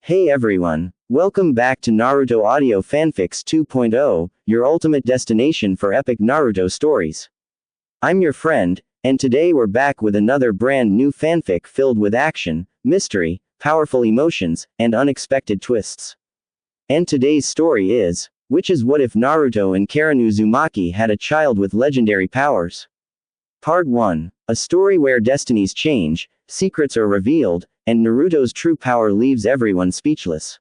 Hey everyone, welcome back to Naruto Audio Fanfics 2.0, your ultimate destination for epic Naruto stories. I'm your friend, and today we're back with another brand new fanfic filled with action, mystery, powerful emotions, and unexpected twists. And today's story is, which is what if Naruto and Karin Uzumaki had a child with legendary powers? Part 1, a story where destinies change, secrets are revealed, and Naruto's true power leaves everyone speechless.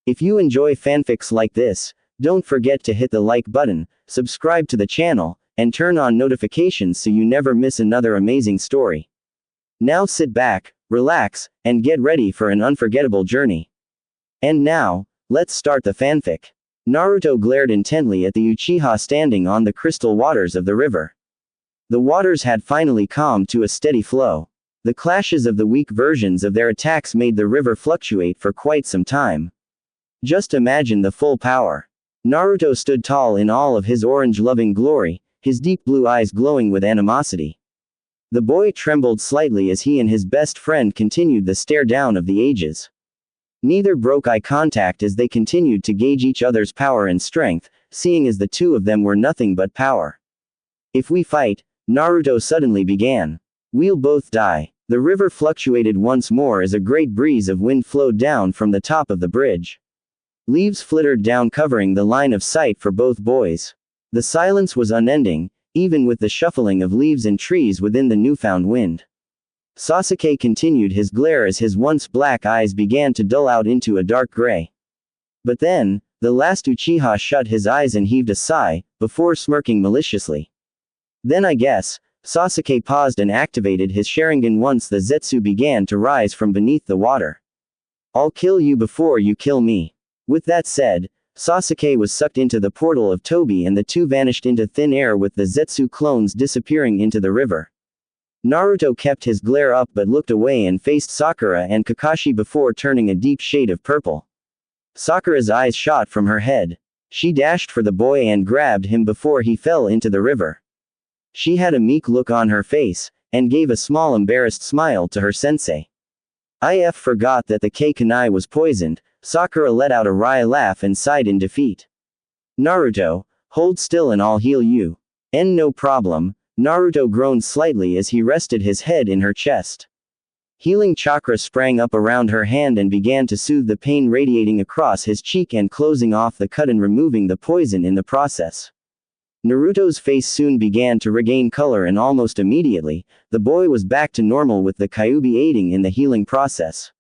If you enjoy fanfics like this, don't forget to hit the like button, subscribe to the channel, and turn on notifications so you never miss another amazing story. Now sit back, relax, and get ready for an unforgettable journey. And now, let's start the fanfic. Naruto glared intently at the Uchiha standing on the crystal waters of the river. The waters had finally calmed to a steady flow. The clashes of the weak versions of their attacks made the river fluctuate for quite some time. Just imagine the full power. Naruto stood tall in all of his orange-loving glory, his deep blue eyes glowing with animosity. The boy trembled slightly as he and his best friend continued the stare down of the ages. Neither broke eye contact as they continued to gauge each other's power and strength, seeing as the two of them were nothing but power. If we fight, Naruto suddenly began. We'll both die. The river fluctuated once more as a great breeze of wind flowed down from the top of the bridge. Leaves flittered down covering the line of sight for both boys. The silence was unending, even with the shuffling of leaves and trees within the newfound wind. Sasuke continued his glare as his once black eyes began to dull out into a dark gray. But then, the last Uchiha shut his eyes and heaved a sigh, before smirking maliciously. Then I guess, Sasuke paused and activated his Sharingan once the Zetsu began to rise from beneath the water. I'll kill you before you kill me. With that said, Sasuke was sucked into the portal of Tobi and the two vanished into thin air with the Zetsu clones disappearing into the river. Naruto kept his glare up but looked away and faced Sakura and Kakashi before turning a deep shade of purple. Sakura's eyes shot from her head. She dashed for the boy and grabbed him before he fell into the river. She had a meek look on her face, and gave a small embarrassed smile to her sensei. I forgot that the Kunai was poisoned. Sakura let out a wry laugh and sighed in defeat. Naruto, hold still and I'll heal you. No problem. Naruto groaned slightly as he rested his head in her chest. Healing chakra sprang up around her hand and began to soothe the pain radiating across his cheek and closing off the cut and removing the poison in the process. Naruto's face soon began to regain color and almost immediately, the boy was back to normal with the Kyuubi aiding in the healing process.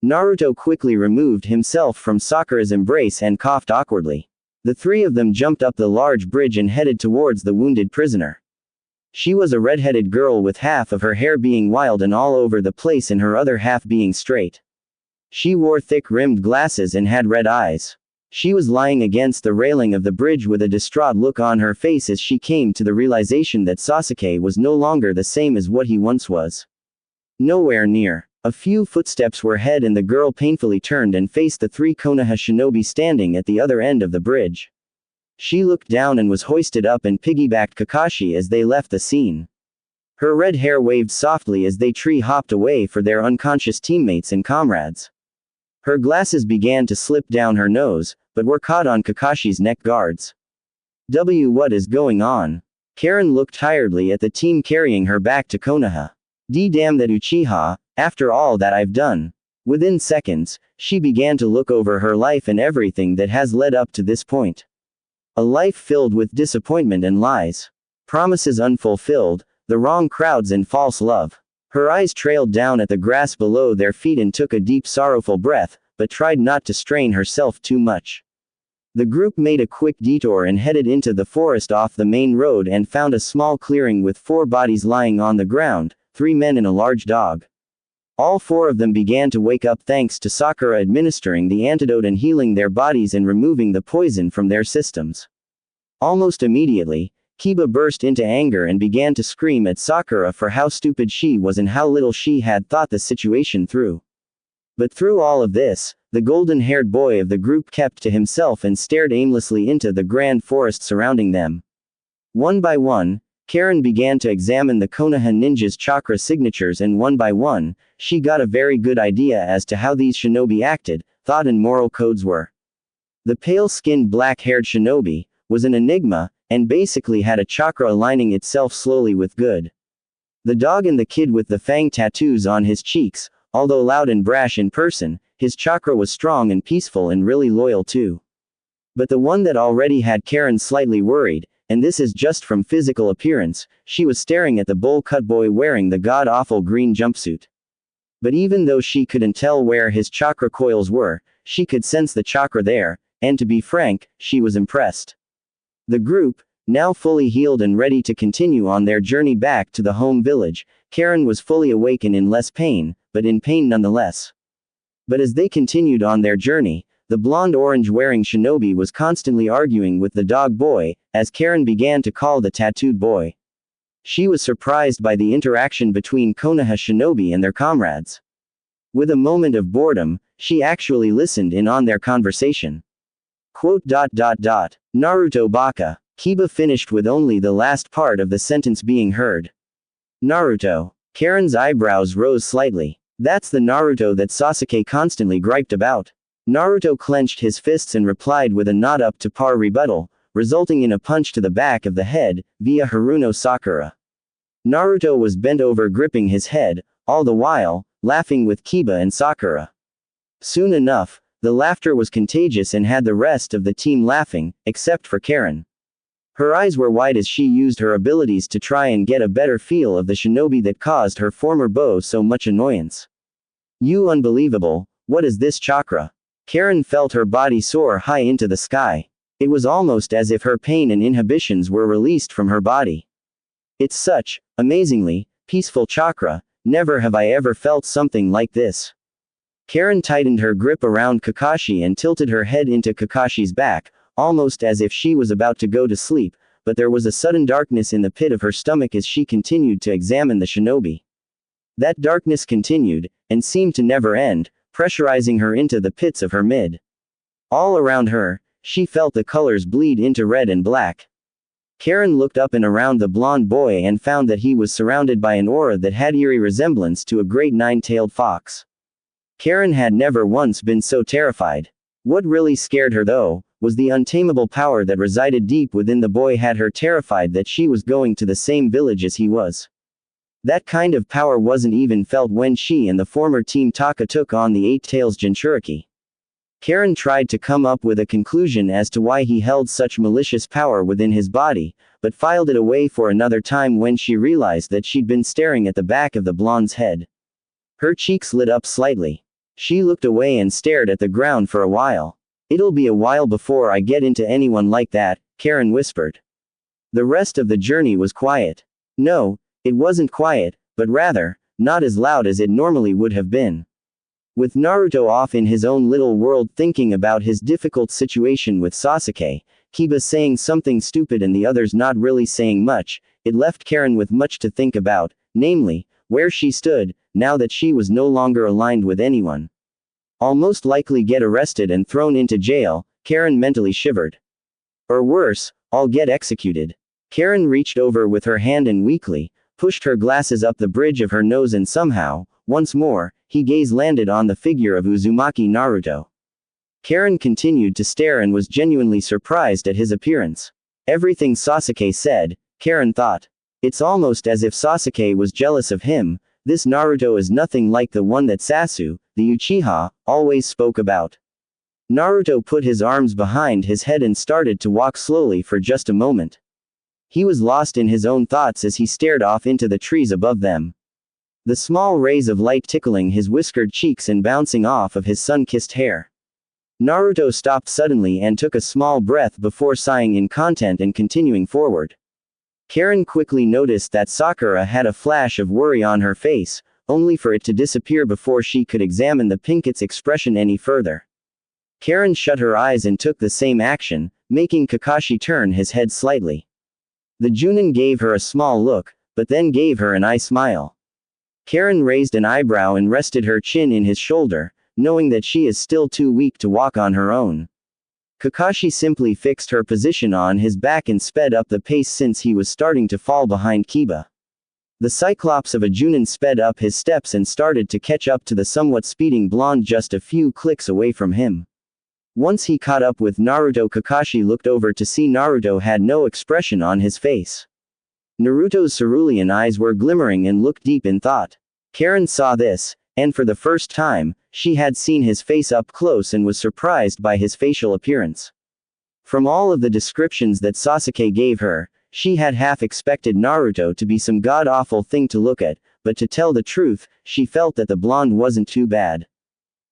Naruto quickly removed himself from Sakura's embrace and coughed awkwardly. The three of them jumped up the large bridge and headed towards the wounded prisoner. She was a red-headed girl with half of her hair being wild and all over the place and her other half being straight. She wore thick-rimmed glasses and had red eyes. She was lying against the railing of the bridge with a distraught look on her face as she came to the realization that Sasuke was no longer the same as what he once was. Nowhere near. A few footsteps were ahead and the girl painfully turned and faced the three Konoha shinobi standing at the other end of the bridge. She looked down and was hoisted up and piggybacked Kakashi as they left the scene. Her red hair waved softly as they tree-hopped away for their unconscious teammates and comrades. Her glasses began to slip down her nose, but were caught on Kakashi's neck guards. What is going on? Karin looked tiredly at the team carrying her back to Konoha. Damn that Uchiha, after all that I've done. Within seconds, she began to look over her life and everything that has led up to this point. A life filled with disappointment and lies. Promises unfulfilled, the wrong crowds and false love. Her eyes trailed down at the grass below their feet and took a deep sorrowful breath, but tried not to strain herself too much. The group made a quick detour and headed into the forest off the main road and found a small clearing with 4 bodies lying on the ground, 3 men and a large dog. All 4 of them began to wake up thanks to Sakura administering the antidote and healing their bodies and removing the poison from their systems. Almost immediately, Kiba burst into anger and began to scream at Sakura for how stupid she was and how little she had thought the situation through. But through all of this, the golden-haired boy of the group kept to himself and stared aimlessly into the grand forest surrounding them. One by one, Karin began to examine the Konoha ninja's chakra signatures, and one by one, she got a very good idea as to how these shinobi acted, thought and moral codes were. The pale-skinned black-haired shinobi was an enigma, and basically had a chakra aligning itself slowly with good. The dog and the kid with the fang tattoos on his cheeks, although loud and brash in person, his chakra was strong and peaceful and really loyal too. But the one that already had Karin slightly worried, and this is just from physical appearance, she was staring at the bowl-cut boy wearing the god-awful green jumpsuit. But even though she couldn't tell where his chakra coils were, she could sense the chakra there, and to be frank, she was impressed. The group, now fully healed and ready to continue on their journey back to the home village, Karin was fully awake and in less pain, but in pain nonetheless. But as they continued on their journey, the blonde-orange wearing shinobi was constantly arguing with the dog boy, as Karin began to call the tattooed boy. She was surprised by the interaction between Konoha shinobi and their comrades. With a moment of boredom, she actually listened in on their conversation. Naruto baka. Kiba finished with only the last part of the sentence being heard. Naruto. Karin's eyebrows rose slightly. That's the Naruto that Sasuke constantly griped about. Naruto clenched his fists and replied with a not up to par rebuttal, resulting in a punch to the back of the head, via Haruno Sakura. Naruto was bent over gripping his head, all the while, laughing with Kiba and Sakura. Soon enough, the laughter was contagious and had the rest of the team laughing, except for Karin. Her eyes were wide as she used her abilities to try and get a better feel of the shinobi that caused her former beau so much annoyance. You unbelievable, what is this chakra? Karin felt her body soar high into the sky. It was almost as if her pain and inhibitions were released from her body. It's such, amazingly, peaceful chakra, never have I ever felt something like this. Karin tightened her grip around Kakashi and tilted her head into Kakashi's back, almost as if she was about to go to sleep, but there was a sudden darkness in the pit of her stomach as she continued to examine the shinobi. That darkness continued, and seemed to never end, pressurizing her into the pits of her mid. All around her, she felt the colors bleed into red and black. Karin looked up and around the blonde boy and found that he was surrounded by an aura that had eerie resemblance to a great nine-tailed fox. Karin had never once been so terrified. What really scared her though, was the untamable power that resided deep within the boy had her terrified that she was going to the same village as he was. That kind of power wasn't even felt when she and the former Team Taka took on the Eight Tails Jinchuriki. Karin tried to come up with a conclusion as to why he held such malicious power within his body, but filed it away for another time when she realized that she'd been staring at the back of the blonde's head. Her cheeks lit up slightly. She looked away and stared at the ground for a while. It'll be a while before I get into anyone like that, Karin whispered. The rest of the journey was quiet. No, it wasn't quiet, but rather, not as loud as it normally would have been. With Naruto off in his own little world thinking about his difficult situation with Sasuke, Kiba saying something stupid and the others not really saying much, it left Karin with much to think about, namely, where she stood, now that she was no longer aligned with anyone. I'll most likely get arrested and thrown into jail, Karin mentally shivered. Or worse, I'll get executed. Karin reached over with her hand and weakly pushed her glasses up the bridge of her nose, and somehow, once more, his gaze landed on the figure of Uzumaki Naruto. Karin continued to stare and was genuinely surprised at his appearance. Everything Sasuke said, Karin thought. It's almost as if Sasuke was jealous of him. This Naruto is nothing like the one that Sasuke, the Uchiha, always spoke about. Naruto put his arms behind his head and started to walk slowly for just a moment. He was lost in his own thoughts as he stared off into the trees above them. The small rays of light tickling his whiskered cheeks and bouncing off of his sun-kissed hair. Naruto stopped suddenly and took a small breath before sighing in content and continuing forward. Karin quickly noticed that Sakura had a flash of worry on her face, only for it to disappear before she could examine the pinket's expression any further. Karin shut her eyes and took the same action, making Kakashi turn his head slightly. The Junin gave her a small look, but then gave her an eye smile. Karin raised an eyebrow and rested her chin in his shoulder, knowing that she is still too weak to walk on her own. Kakashi simply fixed her position on his back and sped up the pace since he was starting to fall behind Kiba. The Cyclops of a Junin sped up his steps and started to catch up to the somewhat speeding blonde just a few clicks away from him. Once he caught up with Naruto, Kakashi looked over to see Naruto had no expression on his face. Naruto's cerulean eyes were glimmering and looked deep in thought. Karin saw this, and for the first time, she had seen his face up close and was surprised by his facial appearance. From all of the descriptions that Sasuke gave her, she had half expected Naruto to be some god-awful thing to look at, but to tell the truth, she felt that the blonde wasn't too bad.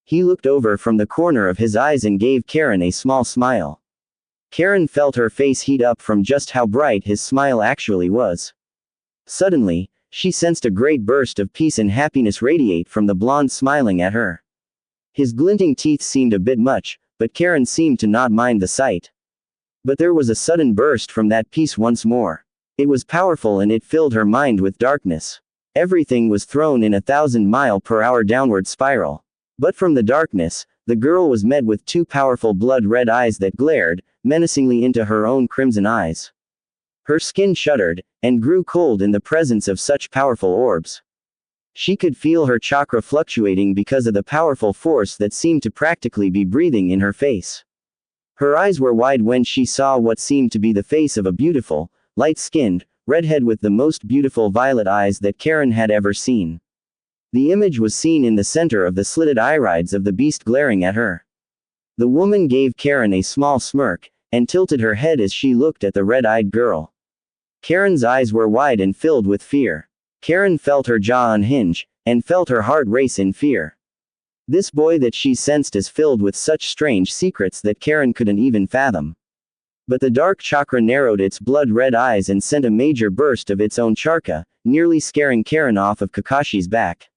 He looked over from the corner of his eyes and gave Karin a small smile. Karin felt her face heat up from just how bright his smile actually was. Suddenly, she sensed a great burst of peace and happiness radiate from the blonde smiling at her. His glinting teeth seemed a bit much, but Karin seemed to not mind the sight. But there was a sudden burst from that peace once more. It was powerful and it filled her mind with darkness. Everything was thrown in a 1,000-mile-per-hour downward spiral. But from the darkness, the girl was met with two powerful blood-red eyes that glared, menacingly into her own crimson eyes. Her skin shuddered, and grew cold in the presence of such powerful orbs. She could feel her chakra fluctuating because of the powerful force that seemed to practically be breathing in her face. Her eyes were wide when she saw what seemed to be the face of a beautiful, light-skinned, redhead with the most beautiful violet eyes that Karin had ever seen. The image was seen in the center of the slitted irides of the beast glaring at her. The woman gave Karin a small smirk, and tilted her head as she looked at the red-eyed girl. Karin's eyes were wide and filled with fear. Karin felt her jaw unhinge, and felt her heart race in fear. This boy that she sensed is filled with such strange secrets that Karin couldn't even fathom. But the dark chakra narrowed its blood-red eyes and sent a major burst of its own chakra, nearly scaring Karin off of Kakashi's back.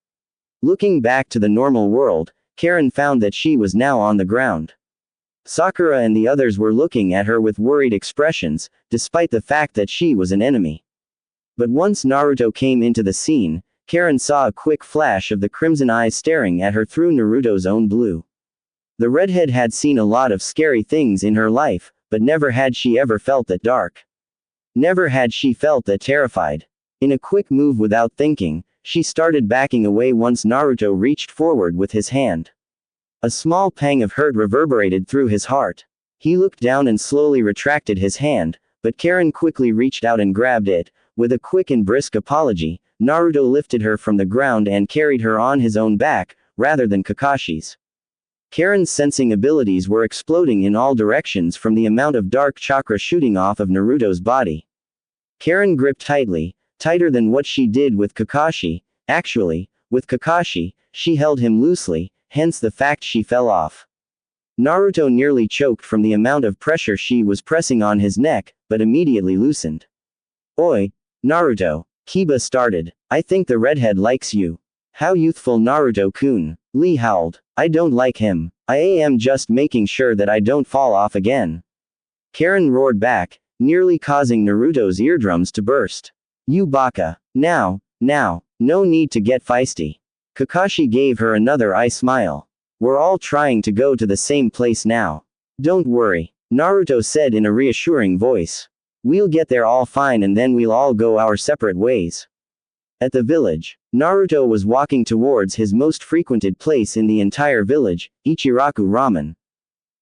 Looking back to the normal world, Karin found that she was now on the ground. Sakura and the others were looking at her with worried expressions, despite the fact that she was an enemy. But once Naruto came into the scene, Karin saw a quick flash of the crimson eyes staring at her through Naruto's own blue. The redhead had seen a lot of scary things in her life, but never had she ever felt that dark. Never had she felt that terrified. In a quick move without thinking, she started backing away once Naruto reached forward with his hand. A small pang of hurt reverberated through his heart. He looked down and slowly retracted his hand, but Karin quickly reached out and grabbed it. With a quick and brisk apology, Naruto lifted her from the ground and carried her on his own back, rather than Kakashi's. Karin's sensing abilities were exploding in all directions from the amount of dark chakra shooting off of Naruto's body. Karin gripped tightly, tighter than what she did with Kakashi. Actually, with Kakashi, she held him loosely, hence the fact she fell off. Naruto nearly choked from the amount of pressure she was pressing on his neck, but immediately loosened. "Oi, Naruto," Kiba started. "I think the redhead likes you." "How youthful, Naruto-kun," Lee howled. "I don't like him. I am just making sure that I don't fall off again." Karin roared back, nearly causing Naruto's eardrums to burst. "You baka. Now, no need to get feisty." Kakashi gave her another eye smile. "We're all trying to go to the same place now. Don't worry," Naruto said in a reassuring voice. "We'll get there all fine and then we'll all go our separate ways." At the village, Naruto was walking towards his most frequented place in the entire village, Ichiraku Ramen.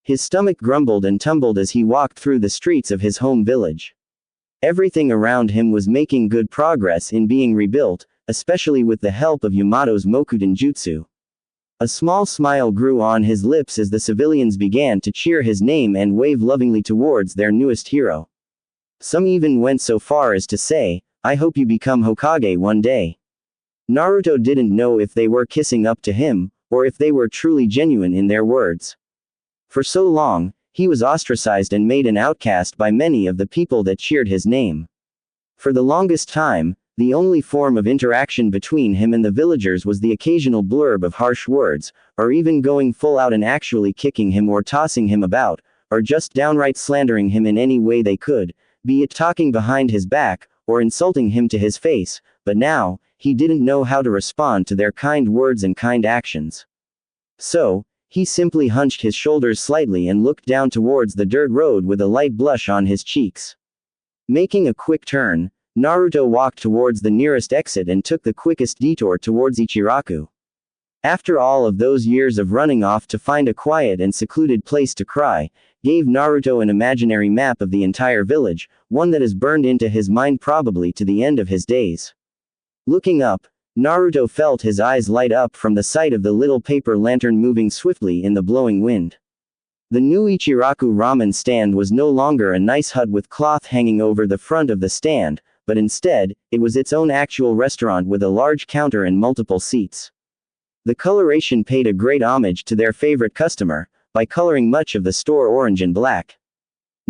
His stomach grumbled and tumbled as he walked through the streets of his home village. Everything around him was making good progress in being rebuilt, especially with the help of Yamato's Mokuden Jutsu. A small smile grew on his lips as the civilians began to cheer his name and wave lovingly towards their newest hero. Some even went so far as to say, "I hope you become Hokage one day." Naruto didn't know if they were kissing up to him, or if they were truly genuine in their words. For so long, he was ostracized and made an outcast by many of the people that cheered his name. For the longest time, the only form of interaction between him and the villagers was the occasional blurb of harsh words, or even going full out and actually kicking him or tossing him about, or just downright slandering him in any way they could, be it talking behind his back, or insulting him to his face, but now, he didn't know how to respond to their kind words and kind actions. So, He simply hunched his shoulders slightly and looked down towards the dirt road with a light blush on his cheeks. Making a quick turn, Naruto walked towards the nearest exit and took the quickest detour towards Ichiraku. After all of those years of running off to find a quiet and secluded place to cry, gave Naruto an imaginary map of the entire village, one that is burned into his mind probably to the end of his days. Looking up, Naruto felt his eyes light up from the sight of the little paper lantern moving swiftly in the blowing wind. The new Ichiraku ramen stand was no longer a nice hut with cloth hanging over the front of the stand, but instead, it was its own actual restaurant with a large counter and multiple seats. The coloration paid a great homage to their favorite customer, by coloring much of the store orange and black.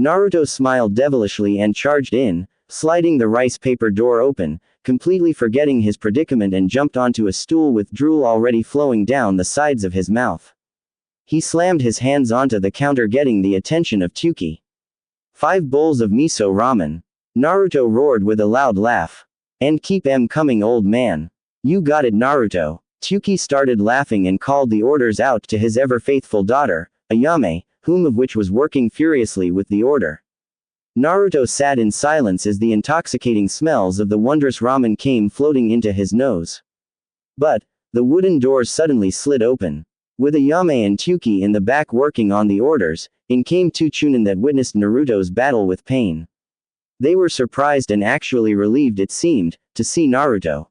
Naruto smiled devilishly and charged in, sliding the rice paper door open, completely forgetting his predicament, and jumped onto a stool with drool already flowing down the sides of his mouth. He slammed his hands onto the counter, getting the attention of Tuki. 5 bowls of miso ramen. Naruto roared with a loud laugh. And keep 'em coming, old man. You got it, Naruto. Tuki started laughing and called the orders out to his ever-faithful daughter, Ayame, whom of which was working furiously with the order. Naruto sat in silence as the intoxicating smells of the wondrous ramen came floating into his nose. But, the wooden doors suddenly slid open. With Ayame and Tuki in the back working on the orders, in came 2 Chunin that witnessed Naruto's battle with pain. They were surprised and actually relieved, it seemed, to see Naruto.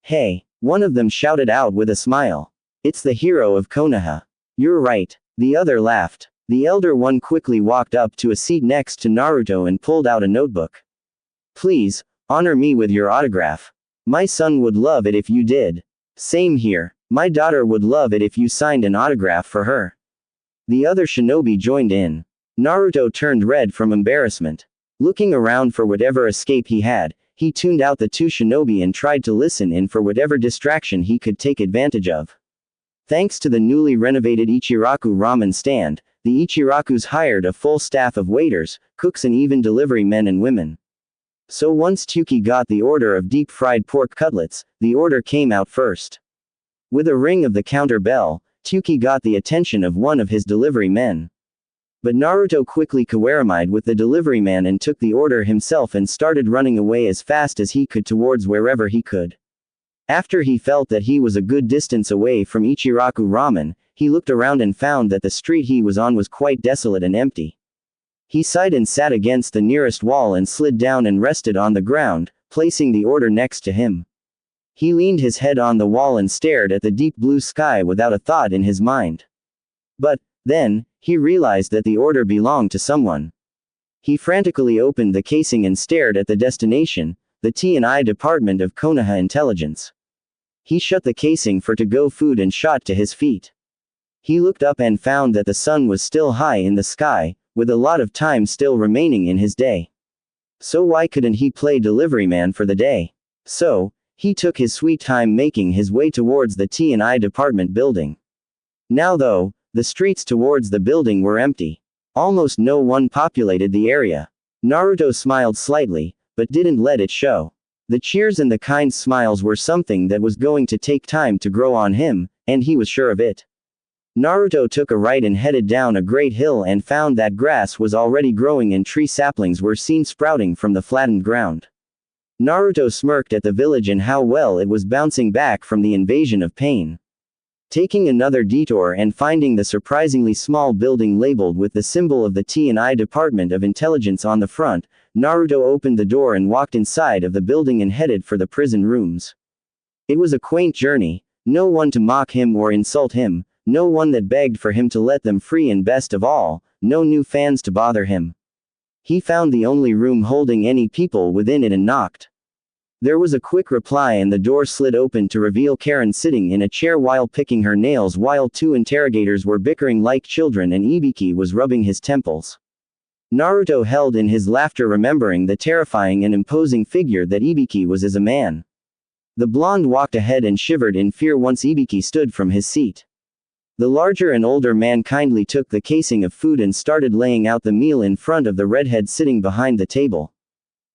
Hey, one of them shouted out with a smile. It's the hero of Konoha. You're right. The other laughed. The elder one quickly walked up to a seat next to Naruto and pulled out a notebook. Please, honor me with your autograph. My son would love it if you did. Same here. My daughter would love it if you signed an autograph for her. The other shinobi joined in. Naruto turned red from embarrassment. Looking around for whatever escape he had, he tuned out the 2 shinobi and tried to listen in for whatever distraction he could take advantage of. Thanks to the newly renovated Ichiraku ramen stand, the Ichirakus hired a full staff of waiters, cooks and even delivery men and women. So once Tuki got the order of deep-fried pork cutlets, the order came out first. With a ring of the counter bell, Tuki got the attention of one of his delivery men. But Naruto quickly kawaramied with the delivery man and took the order himself and started running away as fast as he could towards wherever he could. After he felt that he was a good distance away from Ichiraku ramen, he looked around and found that the street he was on was quite desolate and empty. He sighed and sat against the nearest wall and slid down and rested on the ground, placing the order next to him. He leaned his head on the wall and stared at the deep blue sky without a thought in his mind. But, then, he realized that the order belonged to someone. He frantically opened the casing and stared at the destination, the T&I Department of Konoha Intelligence. He shut the casing for to-go food and shot to his feet. He looked up and found that the sun was still high in the sky, with a lot of time still remaining in his day. So why couldn't he play delivery man for the day? So, he took his sweet time making his way towards the T&I Department building. Now though, the streets towards the building were empty. Almost no one populated the area. Naruto smiled slightly, but didn't let it show. The cheers and the kind smiles were something that was going to take time to grow on him, and he was sure of it. Naruto took a right and headed down a great hill and found that grass was already growing and tree saplings were seen sprouting from the flattened ground. Naruto smirked at the village and how well it was bouncing back from the invasion of pain. Taking another detour and finding the surprisingly small building labeled with the symbol of the T&I Department of Intelligence on the front, Naruto opened the door and walked inside of the building and headed for the prison rooms. It was a quaint journey, no one to mock him or insult him, no one that begged for him to let them free, and best of all, no new fans to bother him. He found the only room holding any people within it and knocked. There was a quick reply and the door slid open to reveal Karin sitting in a chair while picking her nails while 2 interrogators were bickering like children and Ibiki was rubbing his temples. Naruto held in his laughter, remembering the terrifying and imposing figure that Ibiki was as a man. The blonde walked ahead and shivered in fear once Ibiki stood from his seat. The larger and older man kindly took the casing of food and started laying out the meal in front of the redhead sitting behind the table.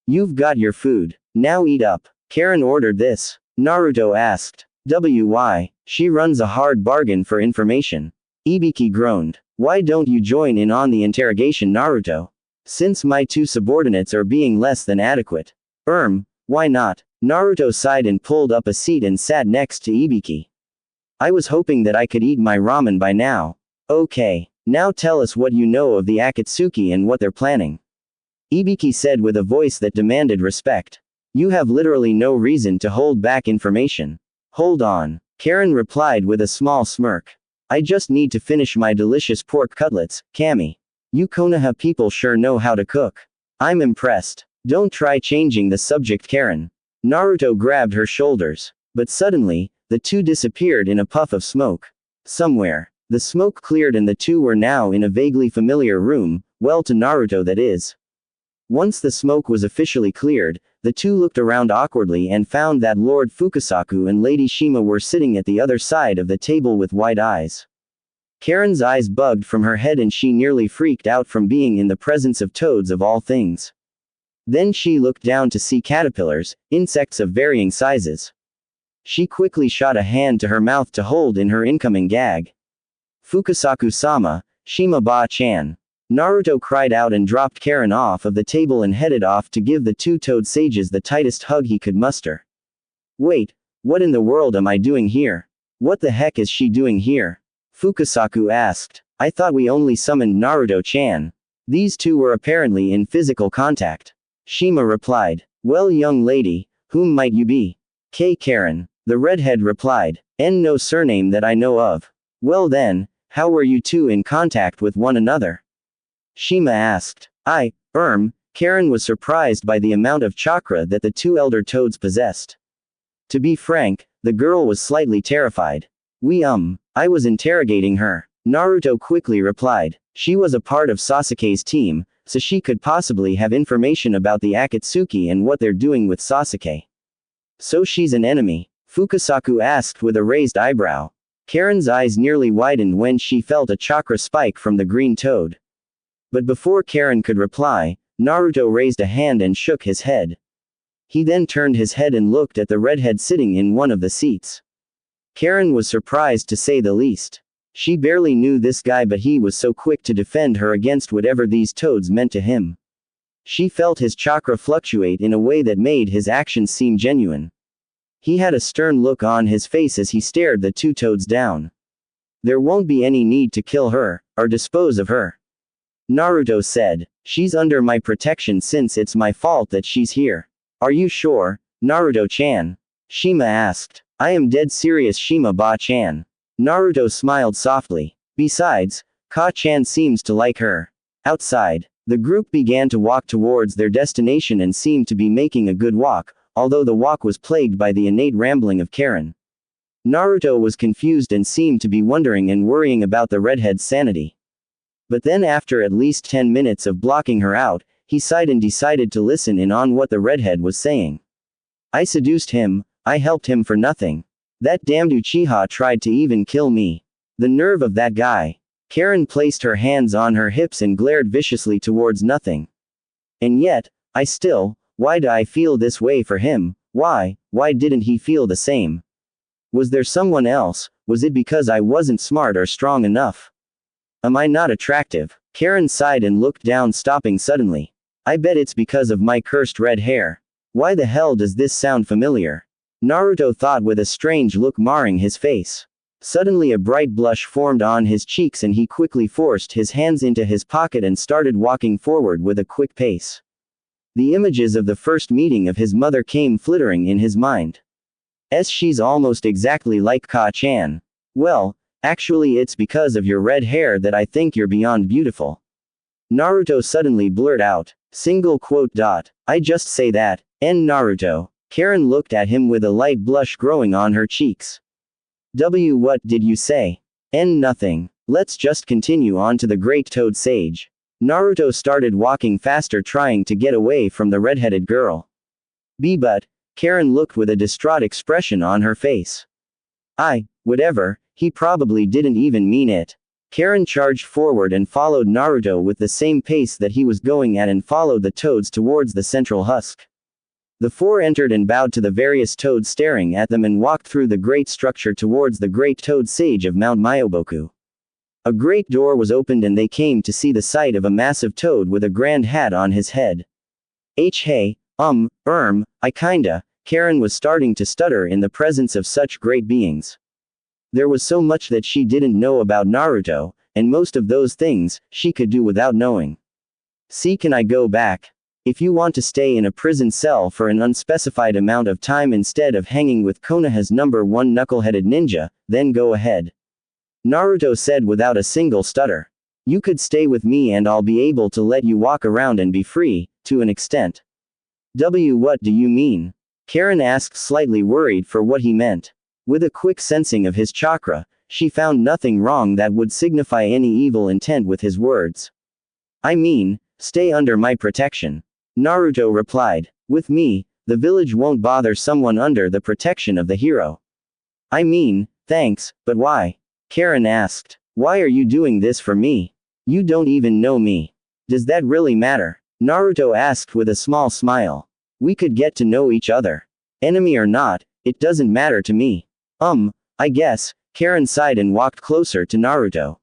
You've got your food. Now eat up. Karin ordered this. Naruto asked. Why? She runs a hard bargain for information. Ibiki groaned. Why don't you join in on the interrogation, Naruto? Since my two subordinates are being less than adequate. Why not? Naruto sighed and pulled up a seat and sat next to Ibiki. I was hoping that I could eat my ramen by now. Okay. Now tell us what you know of the Akatsuki and what they're planning. Ibiki said with a voice that demanded respect. You have literally no reason to hold back information. Hold on. Karin replied with a small smirk. I just need to finish my delicious pork cutlets, Kami. You Konoha people sure know how to cook. I'm impressed. Don't try changing the subject, Karin. Naruto grabbed her shoulders. But suddenly, the two disappeared in a puff of smoke. Somewhere, the smoke cleared and the two were now in a vaguely familiar room, well to Naruto that is. Once the smoke was officially cleared, the two looked around awkwardly and found that Lord Fukasaku and Lady Shima were sitting at the other side of the table with wide eyes. Karin's eyes bugged from her head and she nearly freaked out from being in the presence of toads of all things. Then she looked down to see caterpillars, insects of varying sizes. She quickly shot a hand to her mouth to hold in her incoming gag. Fukasaku-sama, Shima-ba-chan. Naruto cried out and dropped Karin off of the table and headed off to give the two toad sages the tightest hug he could muster. Wait, what in the world am I doing here? What the heck is she doing here? Fukasaku asked. I thought we only summoned Naruto-chan. These two were apparently in physical contact. Shima replied. Well, young lady, whom might you be? Karin. The redhead replied. No surname that I know of. Well then, how were you two in contact with one another? Shima asked. Karin was surprised by the amount of chakra that the two elder toads possessed. To be frank, the girl was slightly terrified. I was interrogating her. Naruto quickly replied. She was a part of Sasuke's team, so she could possibly have information about the Akatsuki and what they're doing with Sasuke. So she's an enemy? Fukasaku asked with a raised eyebrow. Karin's eyes nearly widened when she felt a chakra spike from the green toad. But before Karin could reply, Naruto raised a hand and shook his head. He then turned his head and looked at the redhead sitting in one of the seats. Karin was surprised to say the least. She barely knew this guy, but he was so quick to defend her against whatever these toads meant to him. She felt his chakra fluctuate in a way that made his actions seem genuine. He had a stern look on his face as he stared the two toads down. There won't be any need to kill her, or dispose of her. Naruto said. She's under my protection since it's my fault that she's here. Are you sure, Naruto-chan? Shima asked. I am dead serious, Shima-ba-chan. Naruto smiled softly. Besides, Ka-chan seems to like her. Outside, the group began to walk towards their destination and seemed to be making a good walk, although the walk was plagued by the innate rambling of Karin. Naruto was confused and seemed to be wondering and worrying about the redhead's sanity. But then after at least 10 minutes of blocking her out, he sighed and decided to listen in on what the redhead was saying. I seduced him, I helped him for nothing. That damned Uchiha tried to even kill me. The nerve of that guy. Karin placed her hands on her hips and glared viciously towards nothing. And yet, why do I feel this way for him? Why didn't he feel the same? Was there someone else? Was it because I wasn't smart or strong enough? Am I not attractive? Karin sighed and looked down, stopping suddenly. I bet it's because of my cursed red hair. Why the hell does this sound familiar? Naruto thought with a strange look marring his face. Suddenly a bright blush formed on his cheeks and he quickly forced his hands into his pocket and started walking forward with a quick pace. The images of the first meeting of his mother came flittering in his mind. She's almost exactly like Ka-chan. Well, actually it's because of your red hair that I think you're beyond beautiful. Naruto suddenly blurted out. I just say that, Naruto. Karin looked at him with a light blush growing on her cheeks. What did you say? Nothing. Let's just continue on to the Great Toad Sage. Naruto started walking faster, trying to get away from the redheaded girl. But, Karin looked with a distraught expression on her face. Whatever, he probably didn't even mean it. Karin charged forward and followed Naruto with the same pace that he was going at and followed the toads towards the central husk. The four entered and bowed to the various toads staring at them and walked through the great structure towards the Great Toad Sage of Mount Myoboku. A great door was opened and they came to see the sight of a massive toad with a grand hat on his head. Hey, I kinda, Karin was starting to stutter in the presence of such great beings. There was so much that she didn't know about Naruto, and most of those things, she could do without knowing. See, can I go back? If you want to stay in a prison cell for an unspecified amount of time instead of hanging with Konoha's #1 knuckle-headed ninja, then go ahead. Naruto said without a single stutter. You could stay with me and I'll be able to let you walk around and be free, to an extent. What do you mean? Karin asked, slightly worried for what he meant. With a quick sensing of his chakra, she found nothing wrong that would signify any evil intent with his words. I mean, stay under my protection. Naruto replied. With me, the village won't bother someone under the protection of the hero. I mean, thanks, but why? Karin asked. Why are you doing this for me? You don't even know me. Does that really matter? Naruto asked with a small smile. We could get to know each other. Enemy or not, it doesn't matter to me. I guess, Karin sighed and walked closer to Naruto.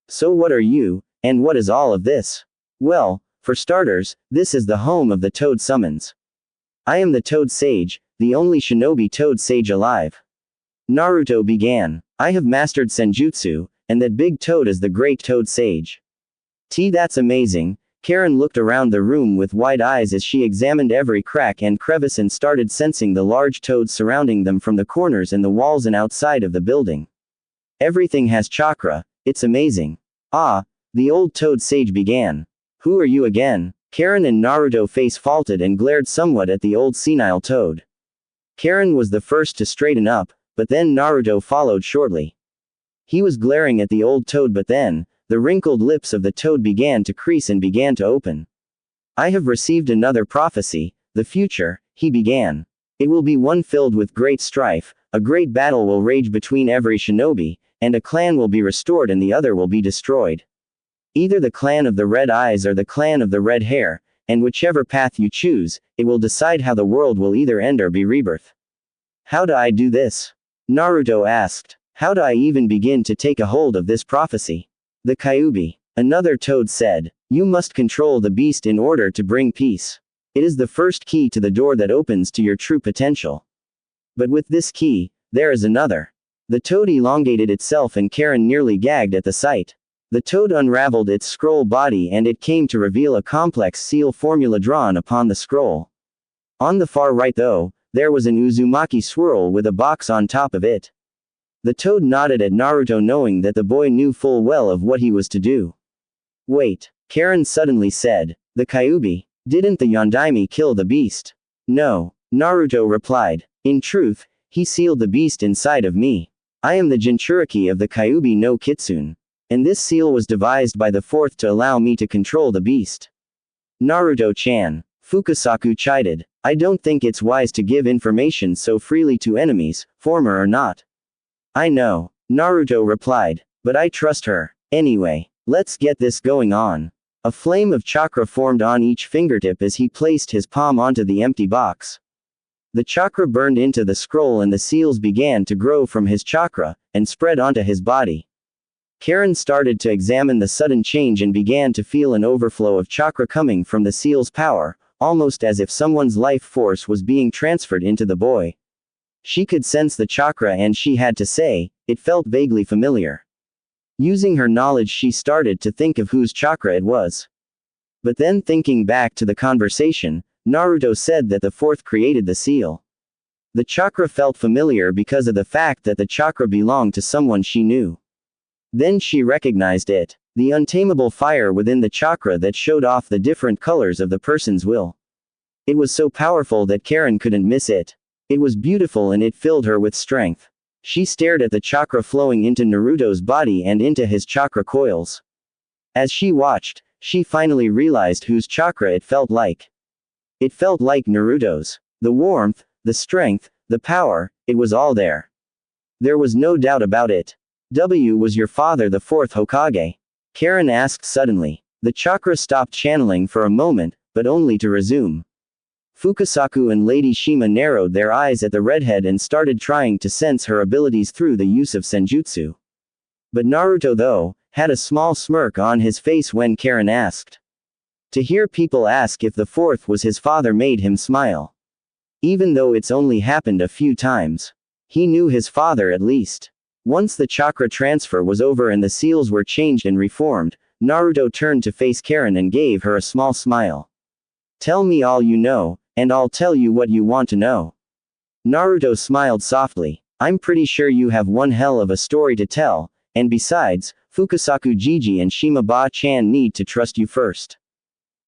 So what are you, and what is all of this? Well, for starters, this is the home of the Toad Summons. I am the Toad Sage, the only shinobi Toad Sage alive. Naruto began. I have mastered Senjutsu, and that big toad is the great Toad Sage. That's amazing. Karin looked around the room with wide eyes as she examined every crack and crevice and started sensing the large toads surrounding them from the corners and the walls and outside of the building. Everything has chakra, it's amazing. The old Toad Sage began. Who are you again? Karin and Naruto face faulted and glared somewhat at the old senile toad. Karin was the first to straighten up, but then Naruto followed shortly. He was glaring at the old toad, but then, the wrinkled lips of the toad began to crease and began to open. I have received another prophecy, the future, he began. It will be one filled with great strife, a great battle will rage between every shinobi, and a clan will be restored and the other will be destroyed. Either the clan of the red eyes or the clan of the red hair, and whichever path you choose, it will decide how the world will either end or be rebirth. How do I do this? Naruto asked. How do I even begin to take a hold of this prophecy? The Kyuubi. Another toad said. You must control the beast in order to bring peace. It is the first key to the door that opens to your true potential. But with this key, there is another. The toad elongated itself and Karin nearly gagged at the sight. The toad unraveled its scroll body and it came to reveal a complex seal formula drawn upon the scroll. On the far right though, there was an Uzumaki swirl with a box on top of it. The toad nodded at Naruto knowing that the boy knew full well of what he was to do. Wait, Karin suddenly said. The Kyuubi. Didn't the Yondaime kill the beast? No, Naruto replied. In truth, he sealed the beast inside of me. I am the Jinchuriki of the Kyuubi no Kitsune. And this seal was devised by the fourth to allow me to control the beast. Naruto-chan. Fukasaku chided. I don't think it's wise to give information so freely to enemies, former or not. I know, Naruto replied, but I trust her. Anyway, let's get this going on. A flame of chakra formed on each fingertip as he placed his palm onto the empty box. The chakra burned into the scroll and the seals began to grow from his chakra, and spread onto his body. Karin started to examine the sudden change and began to feel an overflow of chakra coming from the seal's power, almost as if someone's life force was being transferred into the boy. She could sense the chakra and she had to say, it felt vaguely familiar. Using her knowledge she started to think of whose chakra it was. But then thinking back to the conversation, Naruto said that the fourth created the seal. The chakra felt familiar because of the fact that the chakra belonged to someone she knew. Then she recognized it. The untamable fire within the chakra that showed off the different colors of the person's will. It was so powerful that Karin couldn't miss it. It was beautiful and it filled her with strength. She stared at the chakra flowing into Naruto's body and into his chakra coils. As she watched, she finally realized whose chakra it felt like. It felt like Naruto's. The warmth, the strength, the power, it was all there. There was no doubt about it. Was your father the fourth Hokage? Karin asked suddenly. The chakra stopped channeling for a moment, but only to resume. Fukasaku and Lady Shima narrowed their eyes at the redhead and started trying to sense her abilities through the use of senjutsu. But Naruto though, had a small smirk on his face when Karin asked. To hear people ask if the fourth was his father made him smile. Even though it's only happened a few times. He knew his father at least. Once the chakra transfer was over and the seals were changed and reformed, Naruto turned to face Karin and gave her a small smile. Tell me all you know, and I'll tell you what you want to know. Naruto smiled softly. I'm pretty sure you have one hell of a story to tell, and besides, Fukasaku Jiji and Shimaba-chan need to trust you first.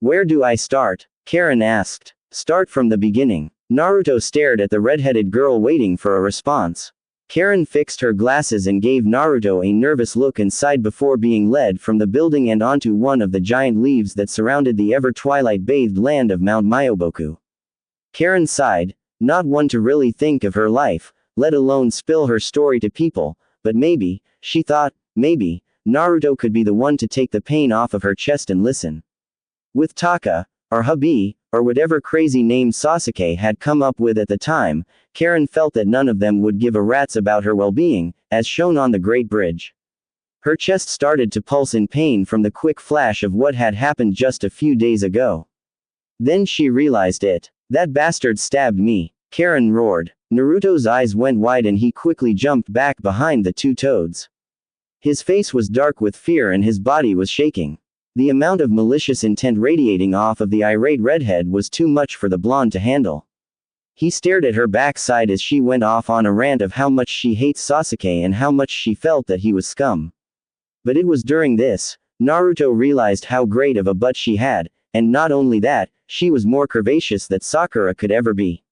Where do I start? Karin asked. Start from the beginning. Naruto stared at the red-headed girl waiting for a response. Karin fixed her glasses and gave Naruto a nervous look and sighed before being led from the building and onto one of the giant leaves that surrounded the ever-twilight-bathed land of Mount Myoboku. Karin sighed, not one to really think of her life, let alone spill her story to people, but maybe, she thought, maybe, Naruto could be the one to take the pain off of her chest and listen. With Taka, or hubby, or whatever crazy name Sasuke had come up with at the time, Karin felt that none of them would give a rat's about her well-being, as shown on the Great Bridge. Her chest started to pulse in pain from the quick flash of what had happened just a few days ago. Then she realized it. That bastard stabbed me, Karin roared. Naruto's eyes went wide and he quickly jumped back behind the two toads. His face was dark with fear and his body was shaking. The amount of malicious intent radiating off of the irate redhead was too much for the blonde to handle. He stared at her backside as she went off on a rant of how much she hates Sasuke and how much she felt that he was scum. But it was during this, Naruto realized how great of a butt she had, and not only that, she was more curvaceous than Sakura could ever be.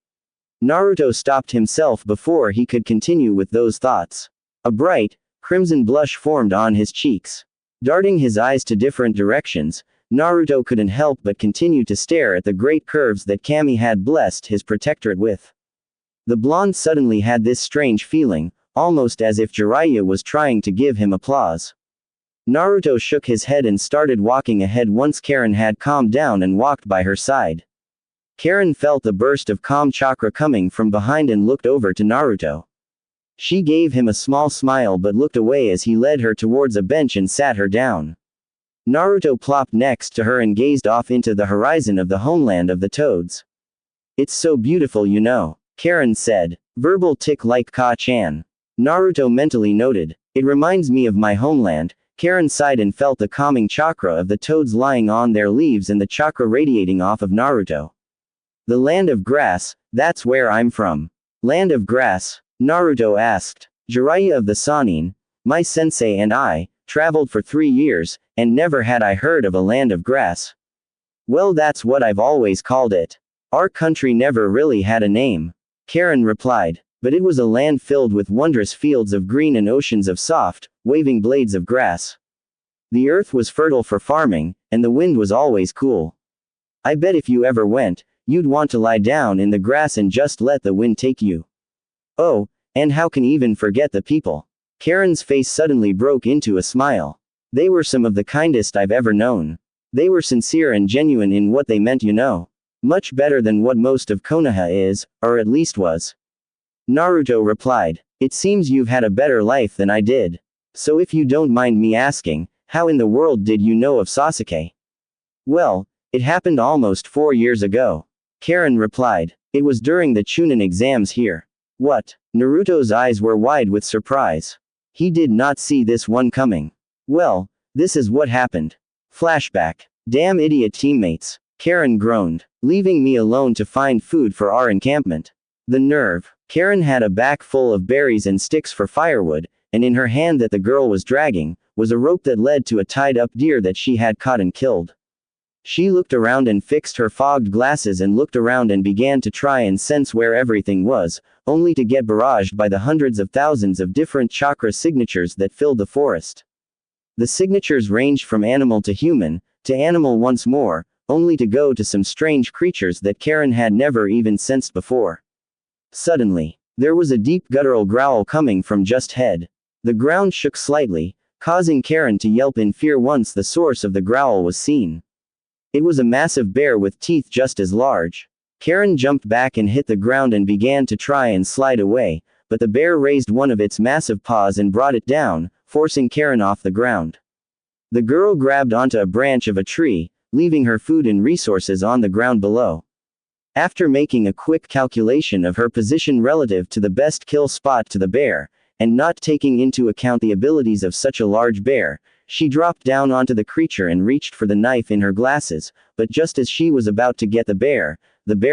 Naruto stopped himself before he could continue with those thoughts. A bright, crimson blush formed on his cheeks. Darting his eyes to different directions, Naruto couldn't help but continue to stare at the great curves that Kami had blessed his protectorate with. The blonde suddenly had this strange feeling, almost as if Jiraiya was trying to give him applause. Naruto shook his head and started walking ahead once Karin had calmed down and walked by her side. Karin felt the burst of calm chakra coming from behind and looked over to Naruto. She gave him a small smile but looked away as he led her towards a bench and sat her down. Naruto plopped next to her and gazed off into the horizon of the homeland of the toads. It's so beautiful, you know, Karin said. Verbal tick like Ka-chan. Naruto mentally noted. It reminds me of my homeland. Karin sighed and felt the calming chakra of the toads lying on their leaves and the chakra radiating off of Naruto. The land of grass, that's where I'm from. Land of grass? Naruto asked. Jiraiya of the Sannin, my sensei and I, traveled for 3 years, and never had I heard of a land of grass. Well, that's what I've always called it. Our country never really had a name. Karin replied. But it was a land filled with wondrous fields of green and oceans of soft, waving blades of grass. The earth was fertile for farming, and the wind was always cool. I bet if you ever went, you'd want to lie down in the grass and just let the wind take you. Oh, and how can even forget the people? Karin's face suddenly broke into a smile. They were some of the kindest I've ever known. They were sincere and genuine in what they meant, you know. Much better than what most of Konoha is, or at least was. Naruto replied. It seems you've had a better life than I did. So if you don't mind me asking, how in the world did you know of Sasuke? Well, it happened almost 4 years ago. Karin replied. It was during the Chunin exams here. What? Naruto's eyes were wide with surprise. He did not see this one coming. Well, this is what happened. Flashback. Damn idiot teammates. Karin groaned. Leaving me alone to find food for our encampment. The nerve. Karin had a bag full of berries and sticks for firewood, and in her hand that the girl was dragging, was a rope that led to a tied-up deer that she had caught and killed. She looked around and fixed her fogged glasses and looked around and began to try and sense where everything was, only to get barraged by the hundreds of thousands of different chakra signatures that filled the forest. The signatures ranged from animal to human, to animal once more, only to go to some strange creatures that Karin had never even sensed before. Suddenly, there was a deep guttural growl coming from just ahead. The ground shook slightly, causing Karin to yelp in fear once the source of the growl was seen. It was a massive bear with teeth just as large. Karin jumped back and hit the ground and began to try and slide away, but the bear raised one of its massive paws and brought it down, forcing Karin off the ground. The girl grabbed onto a branch of a tree, leaving her food and resources on the ground below. After making a quick calculation of her position relative to the best kill spot to the bear, and not taking into account the abilities of such a large bear, she dropped down onto the creature and reached for the knife in her glasses, but just as she was about to get the bear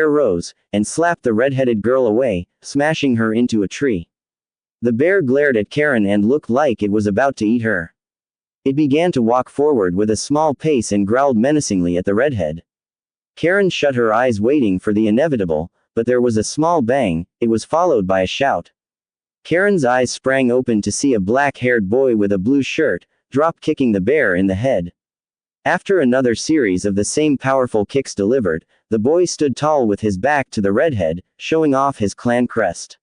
rose, and slapped the red-headed girl away, smashing her into a tree. The bear glared at Karin and looked like it was about to eat her. It began to walk forward with a small pace and growled menacingly at the redhead. Karin shut her eyes waiting for the inevitable, but there was a small bang. It was followed by a shout. Karin's eyes sprang open to see a black-haired boy with a blue shirt, drop-kicking the bear in the head. After another series of the same powerful kicks delivered, the boy stood tall with his back to the redhead, showing off his clan crest.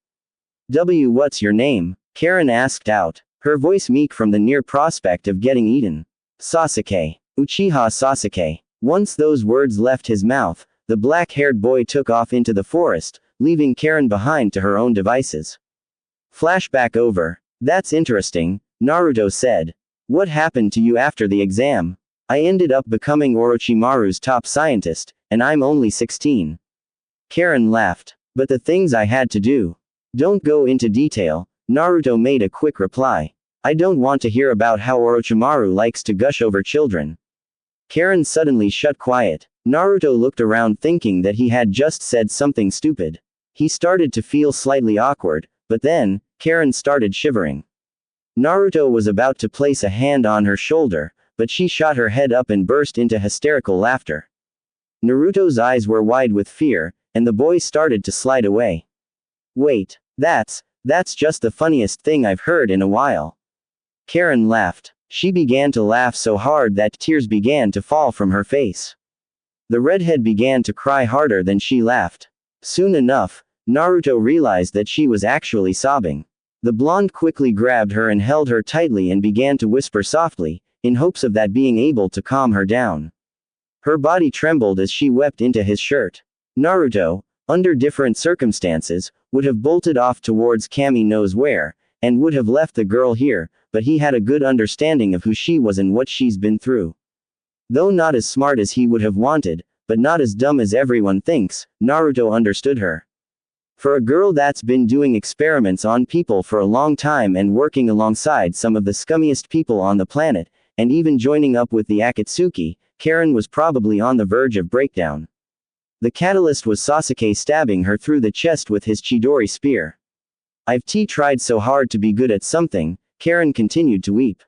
What's your name? Karin asked out, her voice meek from the near prospect of getting eaten. Sasuke. Uchiha Sasuke. Once those words left his mouth, the black-haired boy took off into the forest, leaving Karin behind to her own devices. Flashback over. That's interesting, Naruto said. What happened to you after the exam? I ended up becoming Orochimaru's top scientist, and I'm only 16. Karin laughed. But the things I had to do. Don't go into detail, Naruto made a quick reply. I don't want to hear about how Orochimaru likes to gush over children. Karin suddenly shut quiet. Naruto looked around thinking that he had just said something stupid. He started to feel slightly awkward, but then, Karin started shivering. Naruto was about to place a hand on her shoulder, but she shot her head up and burst into hysterical laughter. Naruto's eyes were wide with fear, and the boy started to slide away. Wait, that's just the funniest thing I've heard in a while. Karin laughed. She began to laugh so hard that tears began to fall from her face. The redhead began to cry harder than she laughed. Soon enough, Naruto realized that she was actually sobbing. The blonde quickly grabbed her and held her tightly and began to whisper softly, in hopes of that being able to calm her down. Her body trembled as she wept into his shirt. Naruto, under different circumstances, would have bolted off towards Kami knows where, and would have left the girl here, but he had a good understanding of who she was and what she's been through. Though not as smart as he would have wanted, but not as dumb as everyone thinks, Naruto understood her. For a girl that's been doing experiments on people for a long time and working alongside some of the scummiest people on the planet, and even joining up with the Akatsuki, Karin was probably on the verge of breakdown. The catalyst was Sasuke stabbing her through the chest with his Chidori spear. I've tried so hard to be good at something, Karin continued to weep.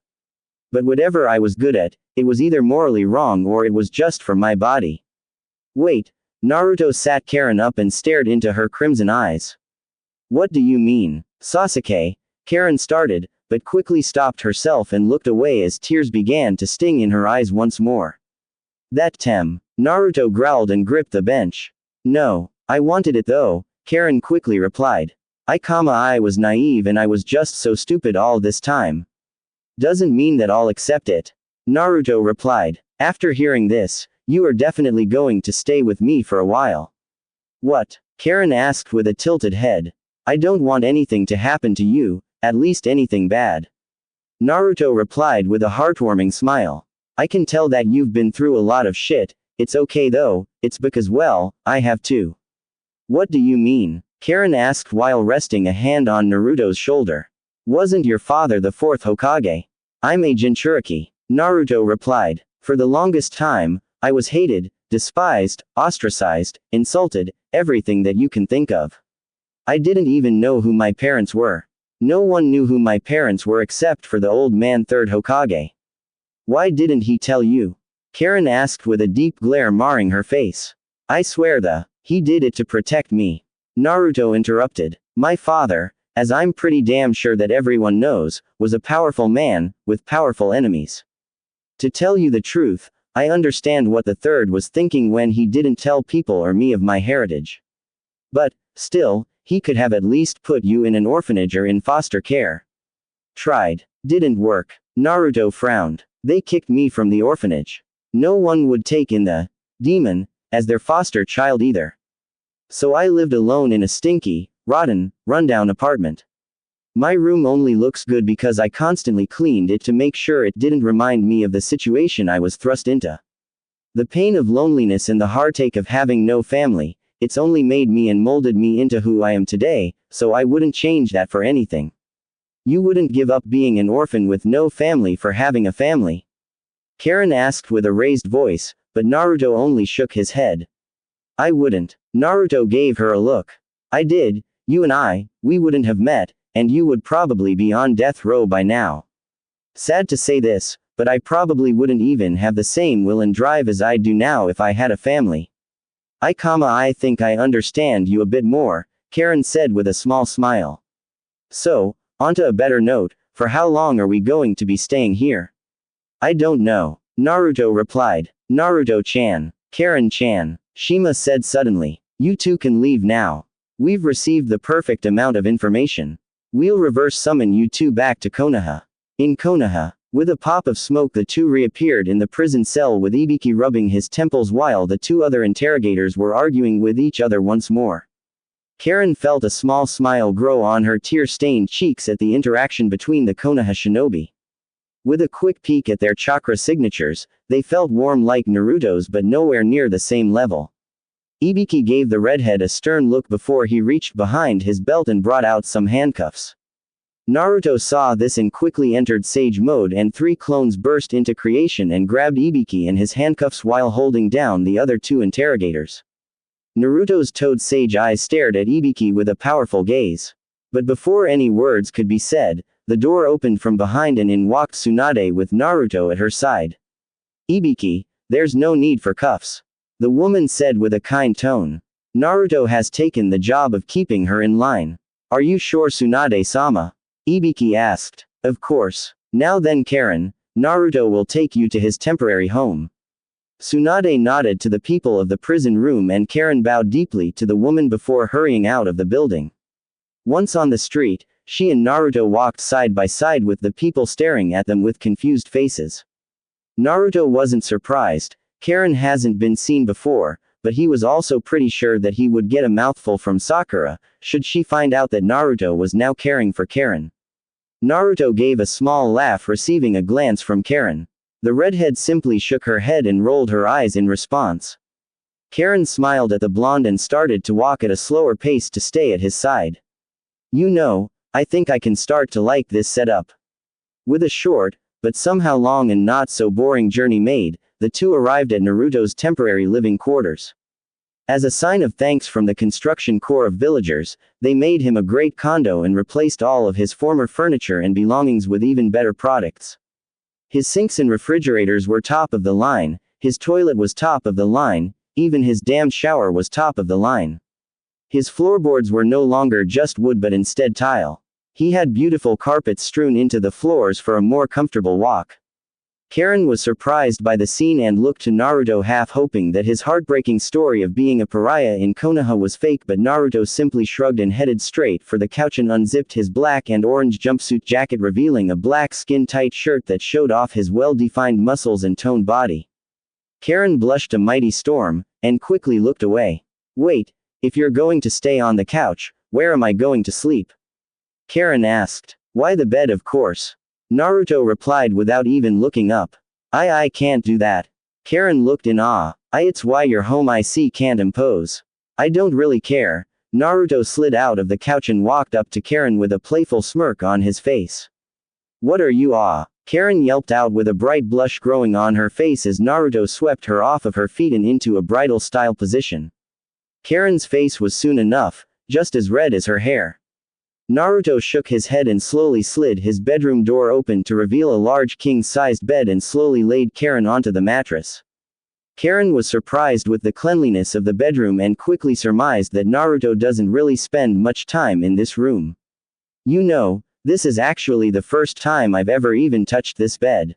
But whatever I was good at, it was either morally wrong or it was just for my body. Wait, Naruto sat Karin up and stared into her crimson eyes. What do you mean, Sasuke? Karin started, but quickly stopped herself and looked away as tears began to sting in her eyes once more. That Naruto growled and gripped the bench. No, I wanted it though, Karin quickly replied. I was naive and I was just so stupid all this time. Doesn't mean that I'll accept it. Naruto replied. After hearing this, you are definitely going to stay with me for a while. What? Karin asked with a tilted head. I don't want anything to happen to you, at least anything bad. Naruto replied with a heartwarming smile. I can tell that you've been through a lot of shit, it's okay though, it's because well, I have too. What do you mean? Karin asked while resting a hand on Naruto's shoulder. Wasn't your father the fourth Hokage? I'm a Jinchuriki. Naruto replied. For the longest time, I was hated, despised, ostracized, insulted, everything that you can think of. I didn't even know who my parents were. No one knew who my parents were except for the old man third Hokage. Why didn't he tell you? Karin asked with a deep glare marring her face. I swear he did it to protect me. Naruto interrupted. My father, as I'm pretty damn sure that everyone knows, was a powerful man, with powerful enemies. To tell you the truth, I understand what the third was thinking when he didn't tell people or me of my heritage. But, still, he could have at least put you in an orphanage or in foster care. Tried. Didn't work. Naruto frowned. They kicked me from the orphanage. No one would take in the demon as their foster child either. So I lived alone in a stinky, rotten, rundown apartment. My room only looks good because I constantly cleaned it to make sure it didn't remind me of the situation I was thrust into. The pain of loneliness and the heartache of having no family, it's only made me and molded me into who I am today, so I wouldn't change that for anything. You wouldn't give up being an orphan with no family for having a family? Karin asked with a raised voice, but Naruto only shook his head. I wouldn't. Naruto gave her a look. I did, you and we wouldn't have met, and you would probably be on death row by now. Sad to say this, but I probably wouldn't even have the same will and drive as I do now if I had a family. I think I understand you a bit more, Karin said with a small smile. So, onto a better note, for how long are we going to be staying here? I don't know, Naruto replied. Naruto-chan. Karin-chan. Shima said suddenly. You two can leave now. We've received the perfect amount of information. We'll reverse summon you two back to Konoha. In Konoha, with a pop of smoke the two reappeared in the prison cell with Ibiki rubbing his temples while the two other interrogators were arguing with each other once more. Karin felt a small smile grow on her tear-stained cheeks at the interaction between the Konoha shinobi. With a quick peek at their chakra signatures, they felt warm like Naruto's but nowhere near the same level. Ibiki gave the redhead a stern look before he reached behind his belt and brought out some handcuffs. Naruto saw this and quickly entered Sage mode and three clones burst into creation and grabbed Ibiki and his handcuffs while holding down the other two interrogators. Naruto's toad Sage eyes stared at Ibiki with a powerful gaze. But before any words could be said, the door opened from behind and in walked Tsunade with Naruto at her side. Ibiki, there's no need for cuffs. The woman said with a kind tone. Naruto has taken the job of keeping her in line. Are you sure, Tsunade-sama? Ibiki asked. Of course. Now then, Karin, Naruto will take you to his temporary home. Tsunade nodded to the people of the prison room and Karin bowed deeply to the woman before hurrying out of the building. Once on the street, she and Naruto walked side by side with the people staring at them with confused faces. Naruto wasn't surprised. Karin hasn't been seen before, but he was also pretty sure that he would get a mouthful from Sakura, should she find out that Naruto was now caring for Karin. Naruto gave a small laugh receiving a glance from Karin. The redhead simply shook her head and rolled her eyes in response. Karin smiled at the blonde and started to walk at a slower pace to stay at his side. You know, I think I can start to like this setup. With a short, but somehow long and not so boring journey made, the two arrived at Naruto's temporary living quarters. As a sign of thanks from the construction corps of villagers, they made him a great condo and replaced all of his former furniture and belongings with even better products. His sinks and refrigerators were top of the line, his toilet was top of the line, even his damn shower was top of the line. His floorboards were no longer just wood but instead tile. He had beautiful carpets strewn into the floors for a more comfortable walk. Karin was surprised by the scene and looked to Naruto half hoping that his heartbreaking story of being a pariah in Konoha was fake, but Naruto simply shrugged and headed straight for the couch and unzipped his black and orange jumpsuit jacket revealing a black skin-tight shirt that showed off his well-defined muscles and toned body. Karin blushed a mighty storm, and quickly looked away. Wait, if you're going to stay on the couch, where am I going to sleep? Karin asked. Why the bed, of course. Naruto replied without even looking up. I can't do that. Karin looked in awe. It's why your home I see can't impose. I don't really care. Naruto slid out of the couch and walked up to Karin with a playful smirk on his face. What are you Karin yelped out with a bright blush growing on her face as Naruto swept her off of her feet and into a bridal-style position. Karin's face was soon enough, just as red as her hair. Naruto shook his head and slowly slid his bedroom door open to reveal a large king-sized bed and slowly laid Karin onto the mattress. Karin was surprised with the cleanliness of the bedroom and quickly surmised that Naruto doesn't really spend much time in this room. You know, this is actually the first time I've ever even touched this bed.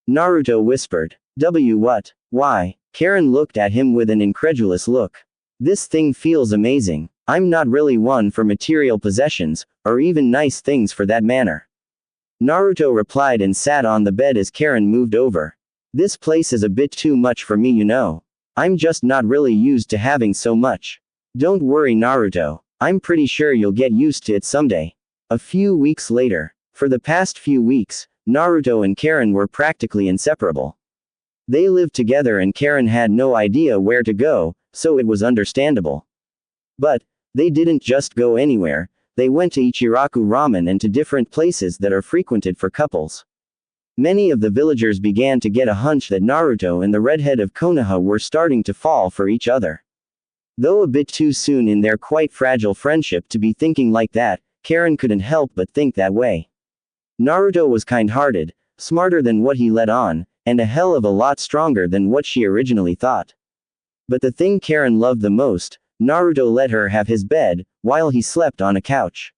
Naruto whispered. What? Why? Karin looked at him with an incredulous look. This thing feels amazing. I'm not really one for material possessions, or even nice things for that matter. Naruto replied and sat on the bed as Karin moved over. This place is a bit too much for me, you know. I'm just not really used to having so much. Don't worry, Naruto. I'm pretty sure you'll get used to it someday. A few weeks later. For the past few weeks, Naruto and Karin were practically inseparable. They lived together and Karin had no idea where to go, so it was understandable. But, they didn't just go anywhere, they went to Ichiraku Ramen and to different places that are frequented for couples. Many of the villagers began to get a hunch that Naruto and the redhead of Konoha were starting to fall for each other. Though a bit too soon in their quite fragile friendship to be thinking like that, Karin couldn't help but think that way. Naruto was kind-hearted, smarter than what he let on, and a hell of a lot stronger than what she originally thought. But the thing Karin loved the most, Naruto let her have his bed, while he slept on a couch.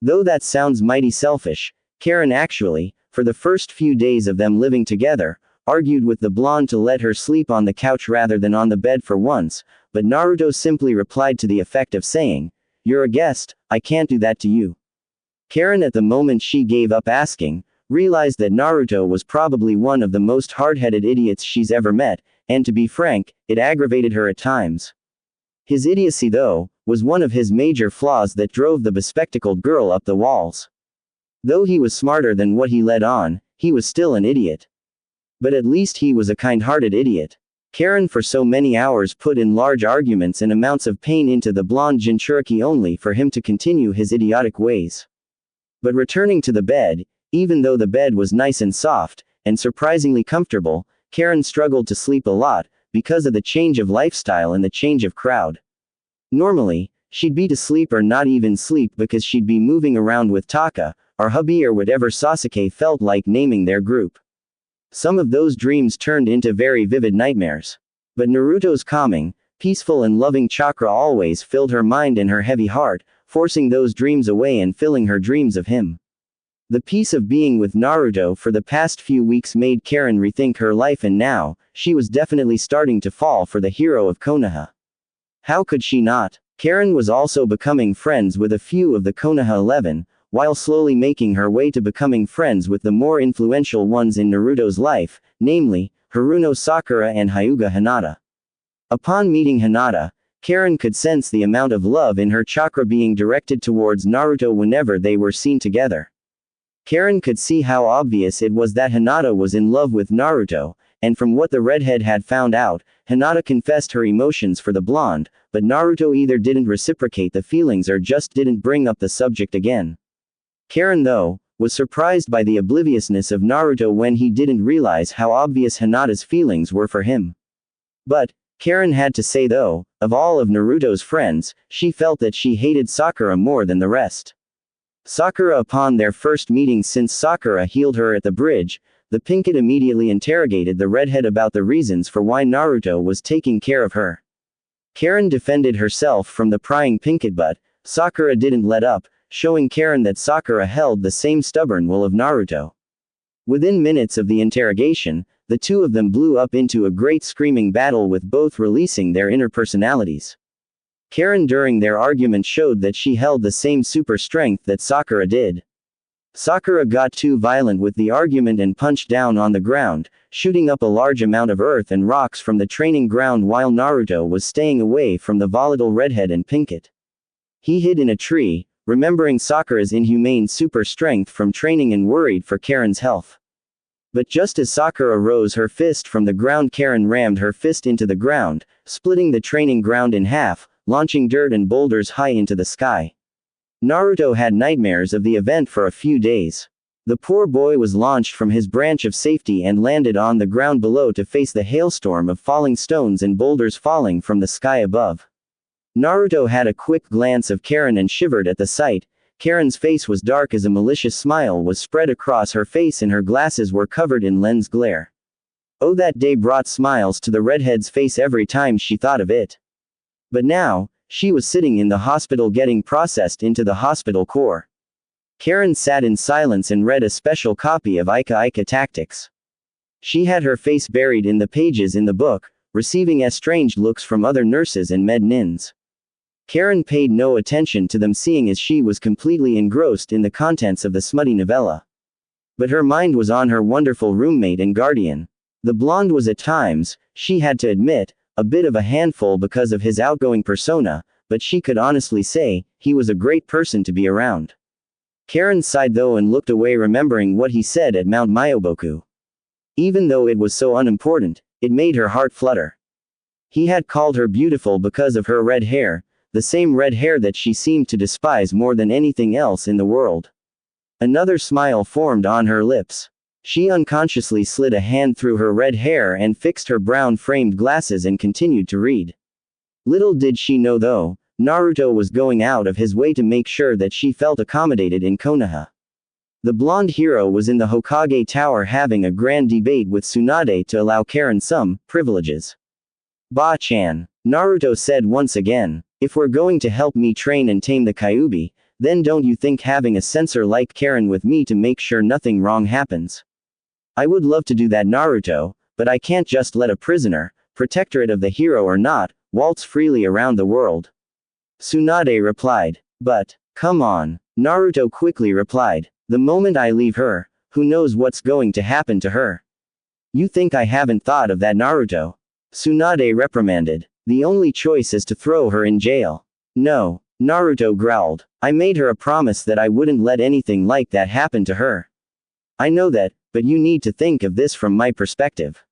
Though that sounds mighty selfish, Karin actually, for the first few days of them living together, argued with the blonde to let her sleep on the couch rather than on the bed for once, but Naruto simply replied to the effect of saying, "You're a guest, I can't do that to you." Karin at the moment she gave up asking, realized that Naruto was probably one of the most hard-headed idiots she's ever met, and to be frank, it aggravated her at times. His idiocy though, was one of his major flaws that drove the bespectacled girl up the walls. Though he was smarter than what he let on, he was still an idiot. But at least he was a kind-hearted idiot. Karin for so many hours put in large arguments and amounts of pain into the blonde Jinchuriki only for him to continue his idiotic ways. But returning to the bed, even though the bed was nice and soft, and surprisingly comfortable, Karin struggled to sleep a lot, because of the change of lifestyle and the change of crowd. Normally, she'd be to sleep or not even sleep because she'd be moving around with Taka, or hubby or whatever Sasuke felt like naming their group. Some of those dreams turned into very vivid nightmares. But Naruto's calming, peaceful and loving chakra always filled her mind and her heavy heart, forcing those dreams away and filling her dreams of him. The peace of being with Naruto for the past few weeks made Karin rethink her life, and now, she was definitely starting to fall for the hero of Konoha. How could she not? Karin was also becoming friends with a few of the Konoha 11, while slowly making her way to becoming friends with the more influential ones in Naruto's life, namely, Haruno Sakura and Hyuga Hinata. Upon meeting Hinata, Karin could sense the amount of love in her chakra being directed towards Naruto whenever they were seen together. Karin could see how obvious it was that Hinata was in love with Naruto, and from what the redhead had found out, Hinata confessed her emotions for the blonde, but Naruto either didn't reciprocate the feelings or just didn't bring up the subject again. Karin though, was surprised by the obliviousness of Naruto when he didn't realize how obvious Hinata's feelings were for him. But, Karin had to say though, of all of Naruto's friends, she felt that she hated Sakura more than the rest. Sakura upon their first meeting since Sakura healed her at the bridge, the Pinkett immediately interrogated the redhead about the reasons for why Naruto was taking care of her. Karin defended herself from the prying Pinkett, but Sakura didn't let up, showing Karin that Sakura held the same stubborn will of Naruto. Within minutes of the interrogation, the two of them blew up into a great screaming battle with both releasing their inner personalities. Karin during their argument showed that she held the same super strength that Sakura did. Sakura got too violent with the argument and punched down on the ground, shooting up a large amount of earth and rocks from the training ground while Naruto was staying away from the volatile redhead and Pinkett. He hid in a tree, remembering Sakura's inhumane super strength from training and worried for Karin's health. But just as Sakura rose her fist from the ground, Karin rammed her fist into the ground, splitting the training ground in half, launching dirt and boulders high into the sky. Naruto had nightmares of the event for a few days. The poor boy was launched from his branch of safety and landed on the ground below to face the hailstorm of falling stones and boulders falling from the sky above. Naruto had a quick glance of Karin and shivered at the sight. Karin's face was dark as a malicious smile was spread across her face and her glasses were covered in lens glare. Oh, that day brought smiles to the redhead's face every time she thought of it. But now, she was sitting in the hospital getting processed into the hospital core. Karin sat in silence and read a special copy of Ika Ika Tactics. She had her face buried in the pages in the book, receiving estranged looks from other nurses and med nins. Karin paid no attention to them seeing as she was completely engrossed in the contents of the smutty novella. But her mind was on her wonderful roommate and guardian. The blonde was at times, she had to admit, a bit of a handful because of his outgoing persona, but she could honestly say, he was a great person to be around. Karin sighed though and looked away, remembering what he said at Mount Myoboku. Even though it was so unimportant, it made her heart flutter. He had called her beautiful because of her red hair, the same red hair that she seemed to despise more than anything else in the world. Another smile formed on her lips. She unconsciously slid a hand through her red hair and fixed her brown-framed glasses and continued to read. Little did she know though, Naruto was going out of his way to make sure that she felt accommodated in Konoha. The blonde hero was in the Hokage Tower having a grand debate with Tsunade to allow Karin some privileges. Ba-chan, Naruto said once again, if we're going to help me train and tame the Kyuubi, then don't you think having a censor like Karin with me to make sure nothing wrong happens? I would love to do that, Naruto, but I can't just let a prisoner, protectorate of the hero or not, waltz freely around the world. Tsunade replied. But, come on, Naruto quickly replied. The moment I leave her, who knows what's going to happen to her? You think I haven't thought of that, Naruto? Tsunade reprimanded. The only choice is to throw her in jail. No, Naruto growled. I made her a promise that I wouldn't let anything like that happen to her. I know that, but you need to think of this from my perspective.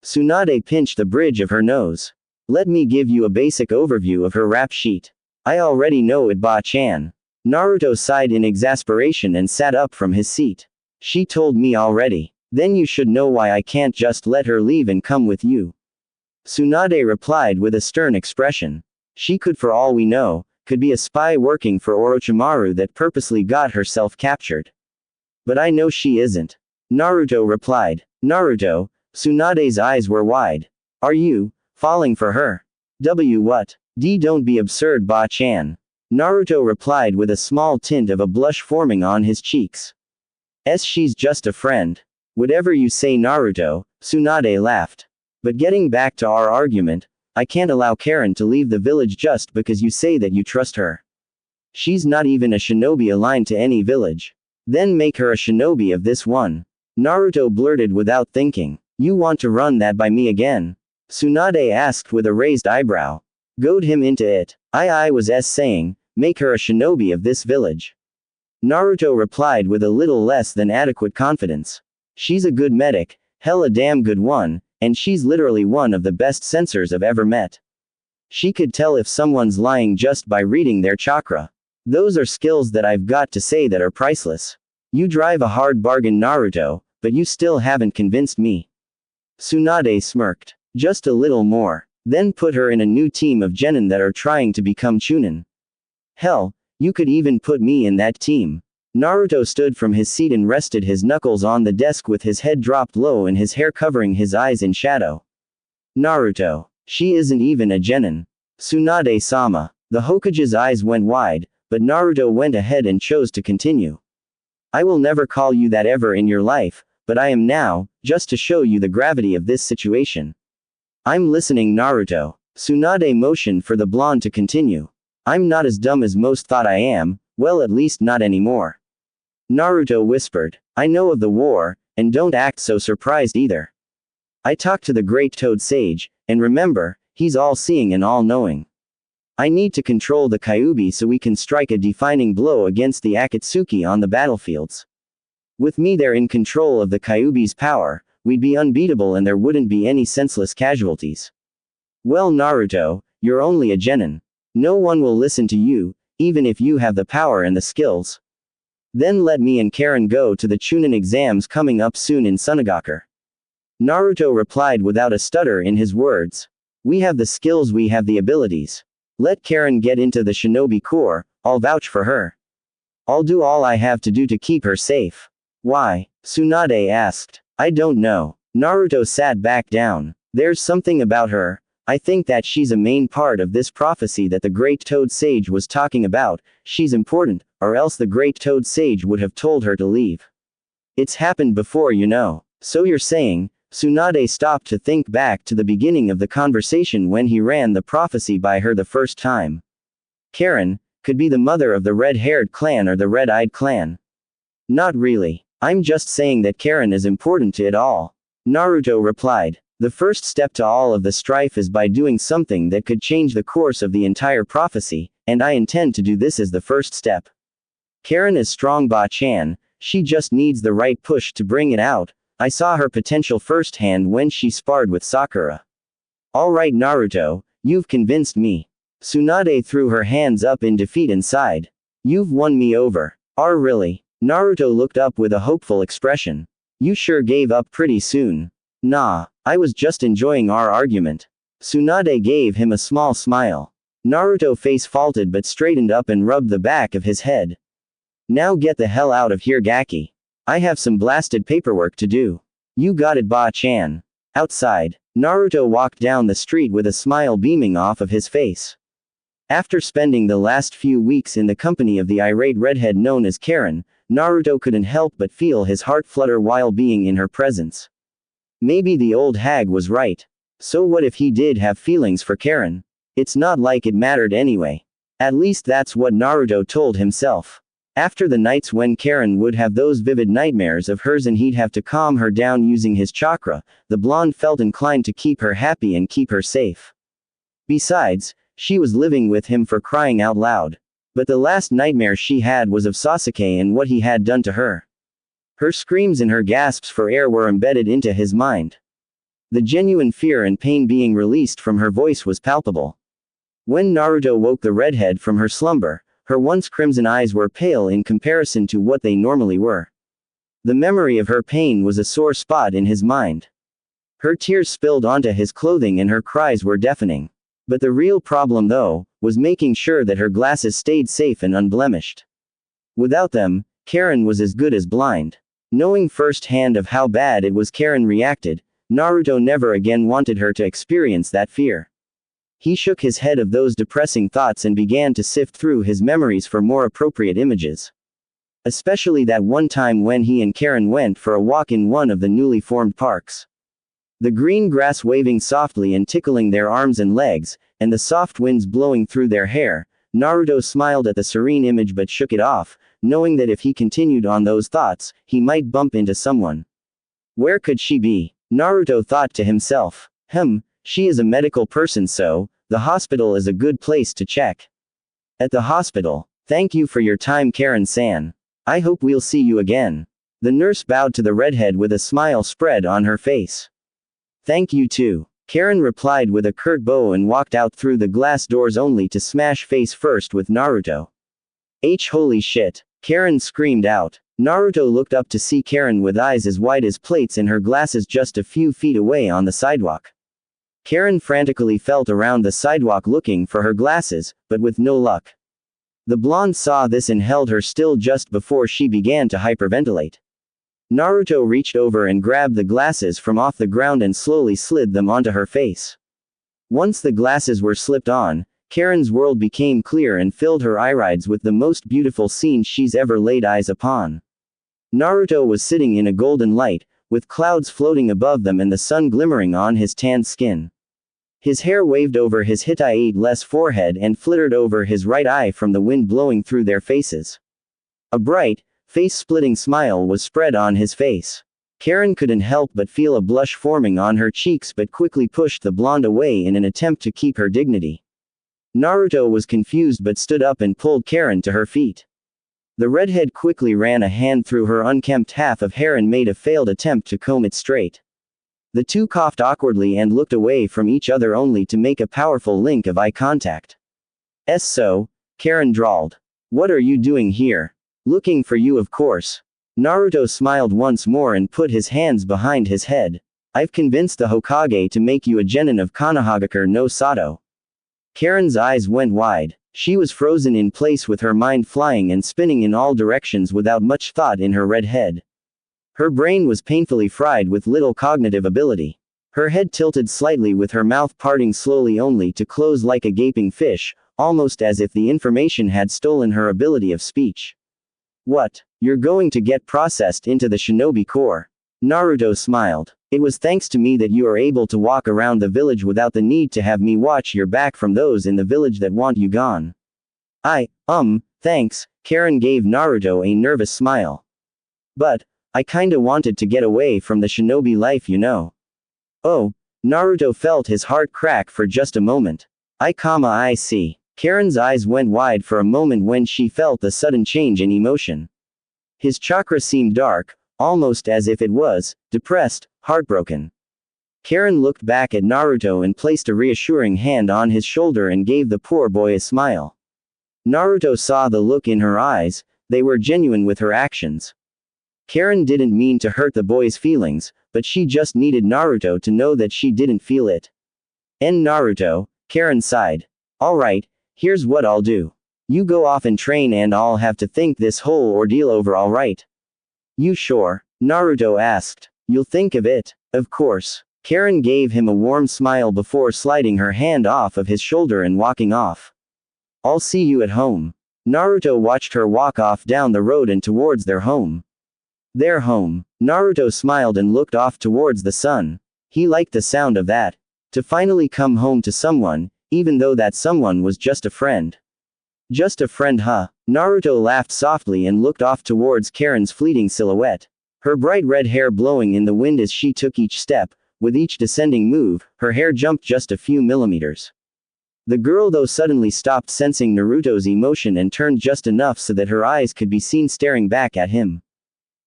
Tsunade pinched the bridge of her nose. Let me give you a basic overview of her rap sheet. I already know it, Ba-chan. Naruto sighed in exasperation and sat up from his seat. She told me already. Then you should know why I can't just let her leave and come with you. Tsunade replied with a stern expression. She could, for all we know, could be a spy working for Orochimaru that purposely got herself captured. But I know she isn't. Naruto replied. Naruto, Tsunade's eyes were wide. Are you falling for her? What? Don't be absurd, Ba-chan. Naruto replied with a small tint of a blush forming on his cheeks. She's just a friend. Whatever you say, Naruto, Tsunade laughed. But getting back to our argument, I can't allow Karin to leave the village just because you say that you trust her. She's not even a shinobi aligned to any village. Then make her a shinobi of this one. Naruto blurted without thinking. You want to run that by me again? Tsunade asked with a raised eyebrow. Goad him into it. I was saying, make her a shinobi of this village. Naruto replied with a little less than adequate confidence. She's a good medic, hell a damn good one, and she's literally one of the best censors I've ever met. She could tell if someone's lying just by reading their chakra. Those are skills that I've got to say that are priceless. You drive a hard bargain, Naruto, but you still haven't convinced me. Tsunade smirked. Just a little more. Then put her in a new team of genin that are trying to become chunin. Hell, you could even put me in that team. Naruto stood from his seat and rested his knuckles on the desk with his head dropped low and his hair covering his eyes in shadow. Naruto. She isn't even a genin. Tsunade-sama. The Hokage's eyes went wide, but Naruto went ahead and chose to continue. I will never call you that ever in your life, but I am now, just to show you the gravity of this situation. I'm listening, Naruto. Tsunade motioned for the blonde to continue. I'm not as dumb as most thought I am, well, at least not anymore. Naruto whispered. I know of the war, and don't act so surprised either. I talked to the great Toad Sage, and remember, he's all-seeing and all-knowing. I need to control the Kyuubi so we can strike a defining blow against the Akatsuki on the battlefields. With me there in control of the Kyuubi's power, we'd be unbeatable and there wouldn't be any senseless casualties. Well, Naruto, you're only a genin. No one will listen to you, even if you have the power and the skills. Then let me and Karin go to the Chunin exams coming up soon in Sunagaku. Naruto replied without a stutter in his words. We have the skills, we have the abilities. Let Karin get into the shinobi corps, I'll vouch for her. I'll do all I have to do to keep her safe. Why? Tsunade asked. I don't know. Naruto sat back down. There's something about her. I think that she's a main part of this prophecy that the Great Toad Sage was talking about. She's important, or else the Great Toad Sage would have told her to leave. It's happened before, you know. So you're saying? Tsunade stopped to think back to the beginning of the conversation when he ran the prophecy by her the first time. Karin could be the mother of the red-haired clan or the red-eyed clan. Not really. I'm just saying that Karin is important to it all. Naruto replied. The first step to all of the strife is by doing something that could change the course of the entire prophecy, and I intend to do this as the first step. Karin is strong Ba-chan, she just needs the right push to bring it out. I saw her potential firsthand when she sparred with Sakura. Alright Naruto, you've convinced me. Tsunade threw her hands up in defeat and sighed. You've won me over. Really? Naruto looked up with a hopeful expression. You sure gave up pretty soon. Nah, I was just enjoying our argument. Tsunade gave him a small smile. Naruto face faulted but straightened up and rubbed the back of his head. Now get the hell out of here Gaki. I have some blasted paperwork to do. You got it Ba-chan. Outside, Naruto walked down the street with a smile beaming off of his face. After spending the last few weeks in the company of the irate redhead known as Karin, Naruto couldn't help but feel his heart flutter while being in her presence. Maybe the old hag was right. So what if he did have feelings for Karin? It's not like it mattered anyway. At least that's what Naruto told himself. After the nights when Karin would have those vivid nightmares of hers and he'd have to calm her down using his chakra, the blonde felt inclined to keep her happy and keep her safe. Besides, she was living with him for crying out loud. But the last nightmare she had was of Sasuke and what he had done to her. Her screams and her gasps for air were embedded into his mind. The genuine fear and pain being released from her voice was palpable. When Naruto woke the redhead from her slumber, her once crimson eyes were pale in comparison to what they normally were. The memory of her pain was a sore spot in his mind. Her tears spilled onto his clothing and her cries were deafening. But the real problem though, was making sure that her glasses stayed safe and unblemished. Without them, Karin was as good as blind. Knowing firsthand of how bad it was Karin reacted, Naruto never again wanted her to experience that fear. He shook his head of those depressing thoughts and began to sift through his memories for more appropriate images. Especially that one time when he and Karin went for a walk in one of the newly formed parks. The green grass waving softly and tickling their arms and legs, and the soft winds blowing through their hair, Naruto smiled at the serene image but shook it off, knowing that if he continued on those thoughts, he might bump into someone. Where could she be? Naruto thought to himself. She is a medical person so, the hospital is a good place to check. At the hospital. Thank you for your time Karin-san. I hope we'll see you again. The nurse bowed to the redhead with a smile spread on her face. Thank you too. Karin replied with a curt bow and walked out through the glass doors only to smash face first with Naruto. Holy shit. Karin screamed out. Naruto looked up to see Karin with eyes as wide as plates and her glasses just a few feet away on the sidewalk. Karin frantically felt around the sidewalk looking for her glasses, but with no luck. The blonde saw this and held her still just before she began to hyperventilate. Naruto reached over and grabbed the glasses from off the ground and slowly slid them onto her face. Once the glasses were slipped on, Karin's world became clear and filled her irides with the most beautiful scene she's ever laid eyes upon. Naruto was sitting in a golden light, with clouds floating above them and the sun glimmering on his tanned skin. His hair waved over his Hittite-less forehead and flittered over his right eye from the wind blowing through their faces. A bright, face-splitting smile was spread on his face. Karin couldn't help but feel a blush forming on her cheeks but quickly pushed the blonde away in an attempt to keep her dignity. Naruto was confused but stood up and pulled Karin to her feet. The redhead quickly ran a hand through her unkempt half of hair and made a failed attempt to comb it straight. The two coughed awkwardly and looked away from each other only to make a powerful link of eye contact. So, Karin drawled. What are you doing here? Looking for you of course. Naruto smiled once more and put his hands behind his head. I've convinced the Hokage to make you a genin of Konohagakure no Sato. Karin's eyes went wide. She was frozen in place with her mind flying and spinning in all directions without much thought in her red head. Her brain was painfully fried with little cognitive ability. Her head tilted slightly with her mouth parting slowly only to close like a gaping fish, almost as if the information had stolen her ability of speech. What? You're going to get processed into the shinobi corps? Naruto smiled. It was thanks to me that you are able to walk around the village without the need to have me watch your back from those in the village that want you gone. Thanks, Karin gave Naruto a nervous smile. But, I kinda wanted to get away from the shinobi life you know. Oh, Naruto felt his heart crack for just a moment. I see. Karen's eyes went wide for a moment when she felt the sudden change in emotion. His chakra seemed dark, almost as if it was depressed, heartbroken. Karin looked back at Naruto and placed a reassuring hand on his shoulder and gave the poor boy a smile. Naruto saw the look in her eyes, they were genuine with her actions. Karin didn't mean to hurt the boy's feelings, but she just needed Naruto to know that she didn't feel it. Naruto, Karin sighed. Alright, here's what I'll do. You go off and train and I'll have to think this whole ordeal over, alright? You sure? Naruto asked. You'll think of it. Of course. Karin gave him a warm smile before sliding her hand off of his shoulder and walking off. I'll see you at home. Naruto watched her walk off down the road and towards their home. Their home. Naruto smiled and looked off towards the sun. He liked the sound of that. To finally come home to someone, even though that someone was just a friend. Just a friend, huh? Naruto laughed softly and looked off towards Karin's fleeting silhouette. Her bright red hair blowing in the wind as she took each step. With each descending move, her hair jumped just a few millimeters. The girl though suddenly stopped sensing Naruto's emotion and turned just enough so that her eyes could be seen staring back at him.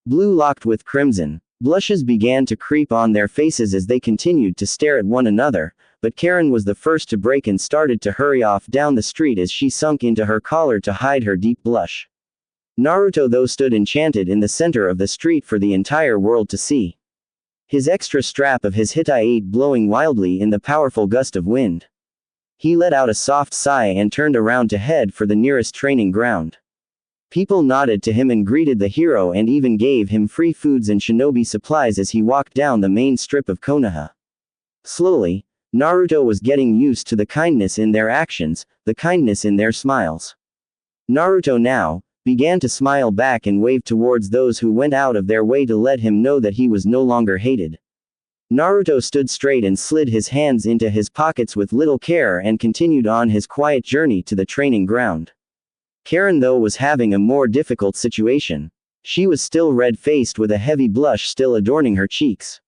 Blue locked with crimson. Blushes began to creep on their faces as they continued to stare at one another, but Karin was the first to break and started to hurry off down the street as she sunk into her collar to hide her deep blush. Naruto though stood enchanted in the center of the street for the entire world to see. His extra strap of his Hitai-8 blowing wildly in the powerful gust of wind. He let out a soft sigh and turned around to head for the nearest training ground. People nodded to him and greeted the hero and even gave him free foods and shinobi supplies as he walked down the main strip of Konoha. Slowly, Naruto was getting used to the kindness in their actions, the kindness in their smiles. Naruto now began to smile back and wave towards those who went out of their way to let him know that he was no longer hated. Naruto stood straight and slid his hands into his pockets with little care and continued on his quiet journey to the training ground. Karin though was having a more difficult situation. She was still red-faced with a heavy blush still adorning her cheeks.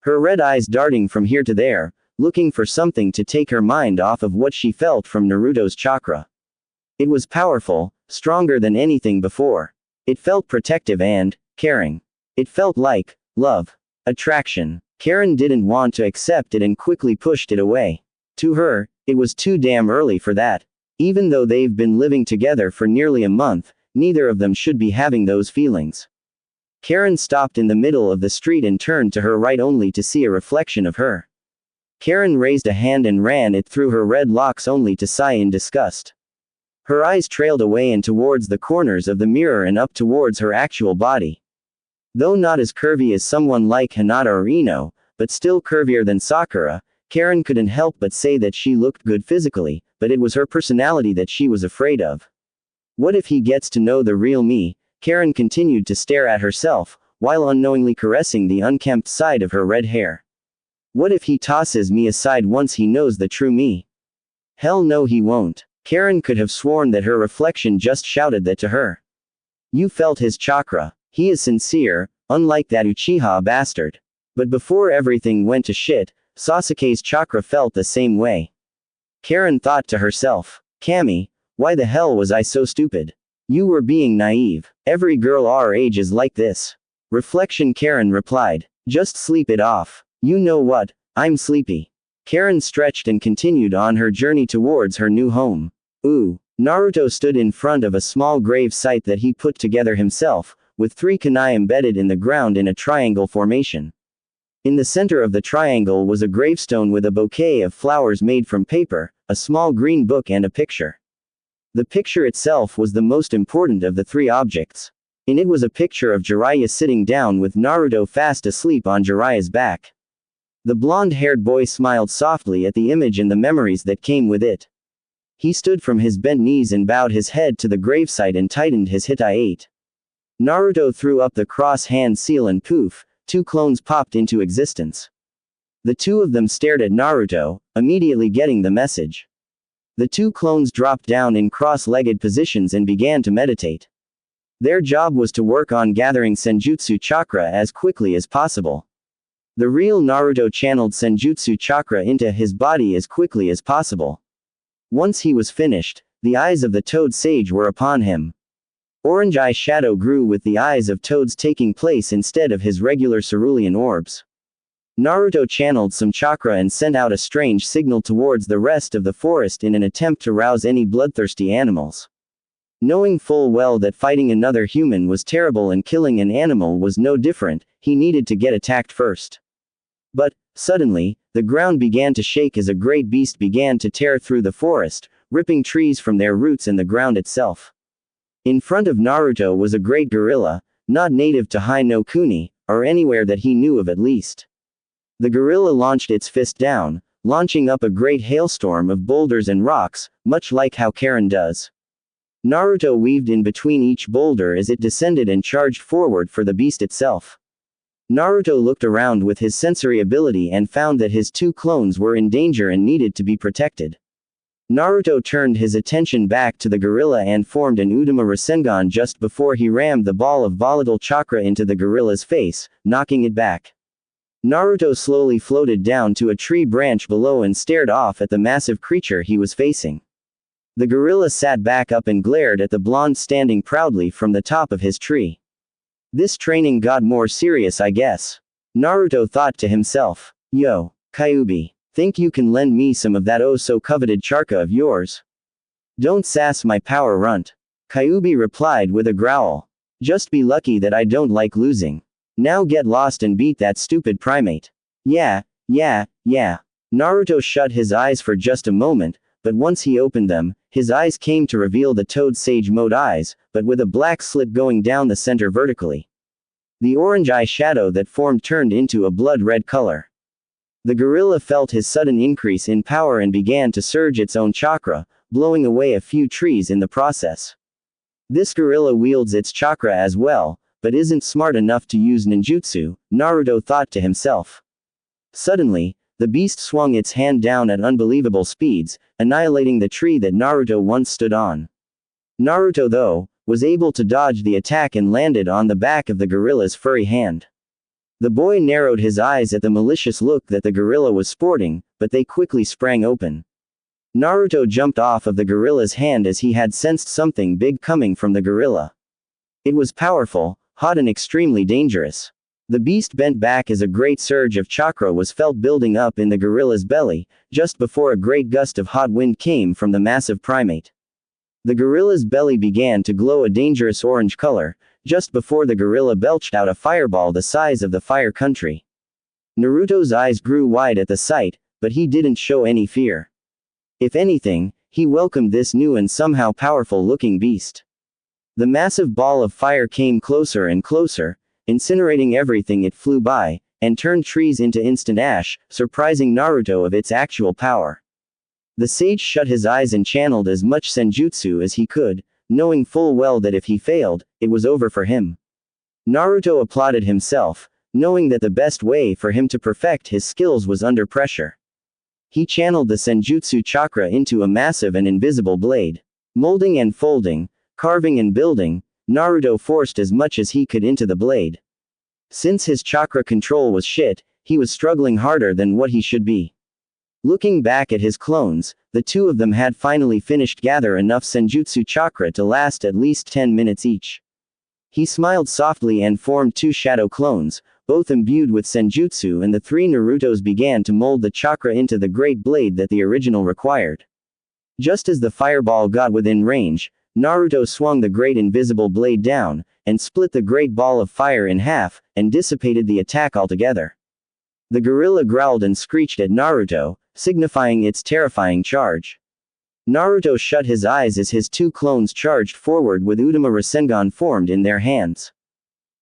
Her red eyes darting from here to there, looking for something to take her mind off of what she felt from Naruto's chakra. It was powerful, stronger than anything before. It felt protective and caring. It felt like love. Attraction. Karin didn't want to accept it and quickly pushed it away. To her, it was too damn early for that. Even though they've been living together for nearly a month, neither of them should be having those feelings. Karin stopped in the middle of the street and turned to her right only to see a reflection of her. Karin raised a hand and ran it through her red locks only to sigh in disgust. Her eyes trailed away and towards the corners of the mirror and up towards her actual body. Though not as curvy as someone like Hinata or Ino, but still curvier than Sakura, Karin couldn't help but say that she looked good physically, but it was her personality that she was afraid of. What if he gets to know the real me? Karin continued to stare at herself, while unknowingly caressing the unkempt side of her red hair. What if he tosses me aside once he knows the true me? Hell no, he won't. Karin could have sworn that her reflection just shouted that to her. You felt his chakra. He is sincere, unlike that Uchiha bastard. But before everything went to shit, Sasuke's chakra felt the same way. Karin thought to herself. Kami, why the hell was I so stupid? You were being naive. Every girl our age is like this. Reflection. Karin replied. Just sleep it off. You know what? I'm sleepy. Karin stretched and continued on her journey towards her new home. Ooh. Naruto stood in front of a small grave site that he put together himself, with 3 kunai embedded in the ground in a triangle formation. In the center of the triangle was a gravestone with a bouquet of flowers made from paper, a small green book and a picture. The picture itself was the most important of the 3 objects. In it was a picture of Jiraiya sitting down with Naruto fast asleep on Jiraiya's back. The blonde-haired boy smiled softly at the image and the memories that came with it. He stood from his bent knees and bowed his head to the gravesite and tightened his Hitai-8. Naruto threw up the cross-hand seal and poof, 2 clones popped into existence. The 2 of them stared at Naruto, immediately getting the message. The 2 clones dropped down in cross-legged positions and began to meditate. Their job was to work on gathering Senjutsu chakra as quickly as possible. The real Naruto channeled Senjutsu chakra into his body as quickly as possible. Once he was finished, the eyes of the Toad Sage were upon him. Orange eye shadow grew with the eyes of toads taking place instead of his regular cerulean orbs. Naruto channeled some chakra and sent out a strange signal towards the rest of the forest in an attempt to rouse any bloodthirsty animals. Knowing full well that fighting another human was terrible and killing an animal was no different, he needed to get attacked first. But, suddenly, the ground began to shake as a great beast began to tear through the forest, ripping trees from their roots and the ground itself. In front of Naruto was a great gorilla, not native to Hai no Kuni, or anywhere that he knew of at least. The gorilla launched its fist down, launching up a great hailstorm of boulders and rocks, much like how Karin does. Naruto weaved in between each boulder as it descended and charged forward for the beast itself. Naruto looked around with his sensory ability and found that his two clones were in danger and needed to be protected. Naruto turned his attention back to the gorilla and formed an Udama Rasengan just before he rammed the ball of volatile chakra into the gorilla's face, knocking it back. Naruto slowly floated down to a tree branch below and stared off at the massive creature he was facing. The gorilla sat back up and glared at the blonde standing proudly from the top of his tree. This training got more serious, I guess. Naruto thought to himself. Yo, Kyuubi. Think you can lend me some of that oh-so-coveted chakra of yours? Don't sass my power runt. Kyuubi replied with a growl. Just be lucky that I don't like losing. Now get lost and beat that stupid primate. Yeah. Naruto shut his eyes for just a moment, but once he opened them, his eyes came to reveal the Toad Sage mode eyes, but with a black slit going down the center vertically. The orange eye shadow that formed turned into a blood-red color. The gorilla felt his sudden increase in power and began to surge its own chakra, blowing away a few trees in the process. This gorilla wields its chakra as well, but isn't smart enough to use ninjutsu, Naruto thought to himself. Suddenly, the beast swung its hand down at unbelievable speeds, annihilating the tree that Naruto once stood on. Naruto, though, was able to dodge the attack and landed on the back of the gorilla's furry hand. The boy narrowed his eyes at the malicious look that the gorilla was sporting, but they quickly sprang open. Naruto jumped off of the gorilla's hand as he had sensed something big coming from the gorilla. It was powerful, hot and extremely dangerous. The beast bent back as a great surge of chakra was felt building up in the gorilla's belly, just before a great gust of hot wind came from the massive primate. The gorilla's belly began to glow a dangerous orange color, just before the gorilla belched out a fireball the size of the Fire Country. Naruto's eyes grew wide at the sight, but he didn't show any fear. If anything, he welcomed this new and somehow powerful-looking beast. The massive ball of fire came closer and closer, incinerating everything it flew by, and turned trees into instant ash, surprising Naruto of its actual power. The sage shut his eyes and channeled as much senjutsu as he could, knowing full well that if he failed, it was over for him. Naruto applauded himself, knowing that the best way for him to perfect his skills was under pressure. He channeled the senjutsu chakra into a massive and invisible blade. Molding and folding, carving and building, Naruto forced as much as he could into the blade. Since his chakra control was shit, he was struggling harder than what he should be. Looking back at his clones, the two of them had finally finished gather enough senjutsu chakra to last at least 10 minutes each. He smiled softly and formed two shadow clones, both imbued with senjutsu, and the three Narutos began to mold the chakra into the great blade that the original required. Just as the fireball got within range, Naruto swung the great invisible blade down, and split the great ball of fire in half, and dissipated the attack altogether. The gorilla growled and screeched at Naruto, signifying its terrifying charge. Naruto shut his eyes as his two clones charged forward with Udama Rasengan formed in their hands.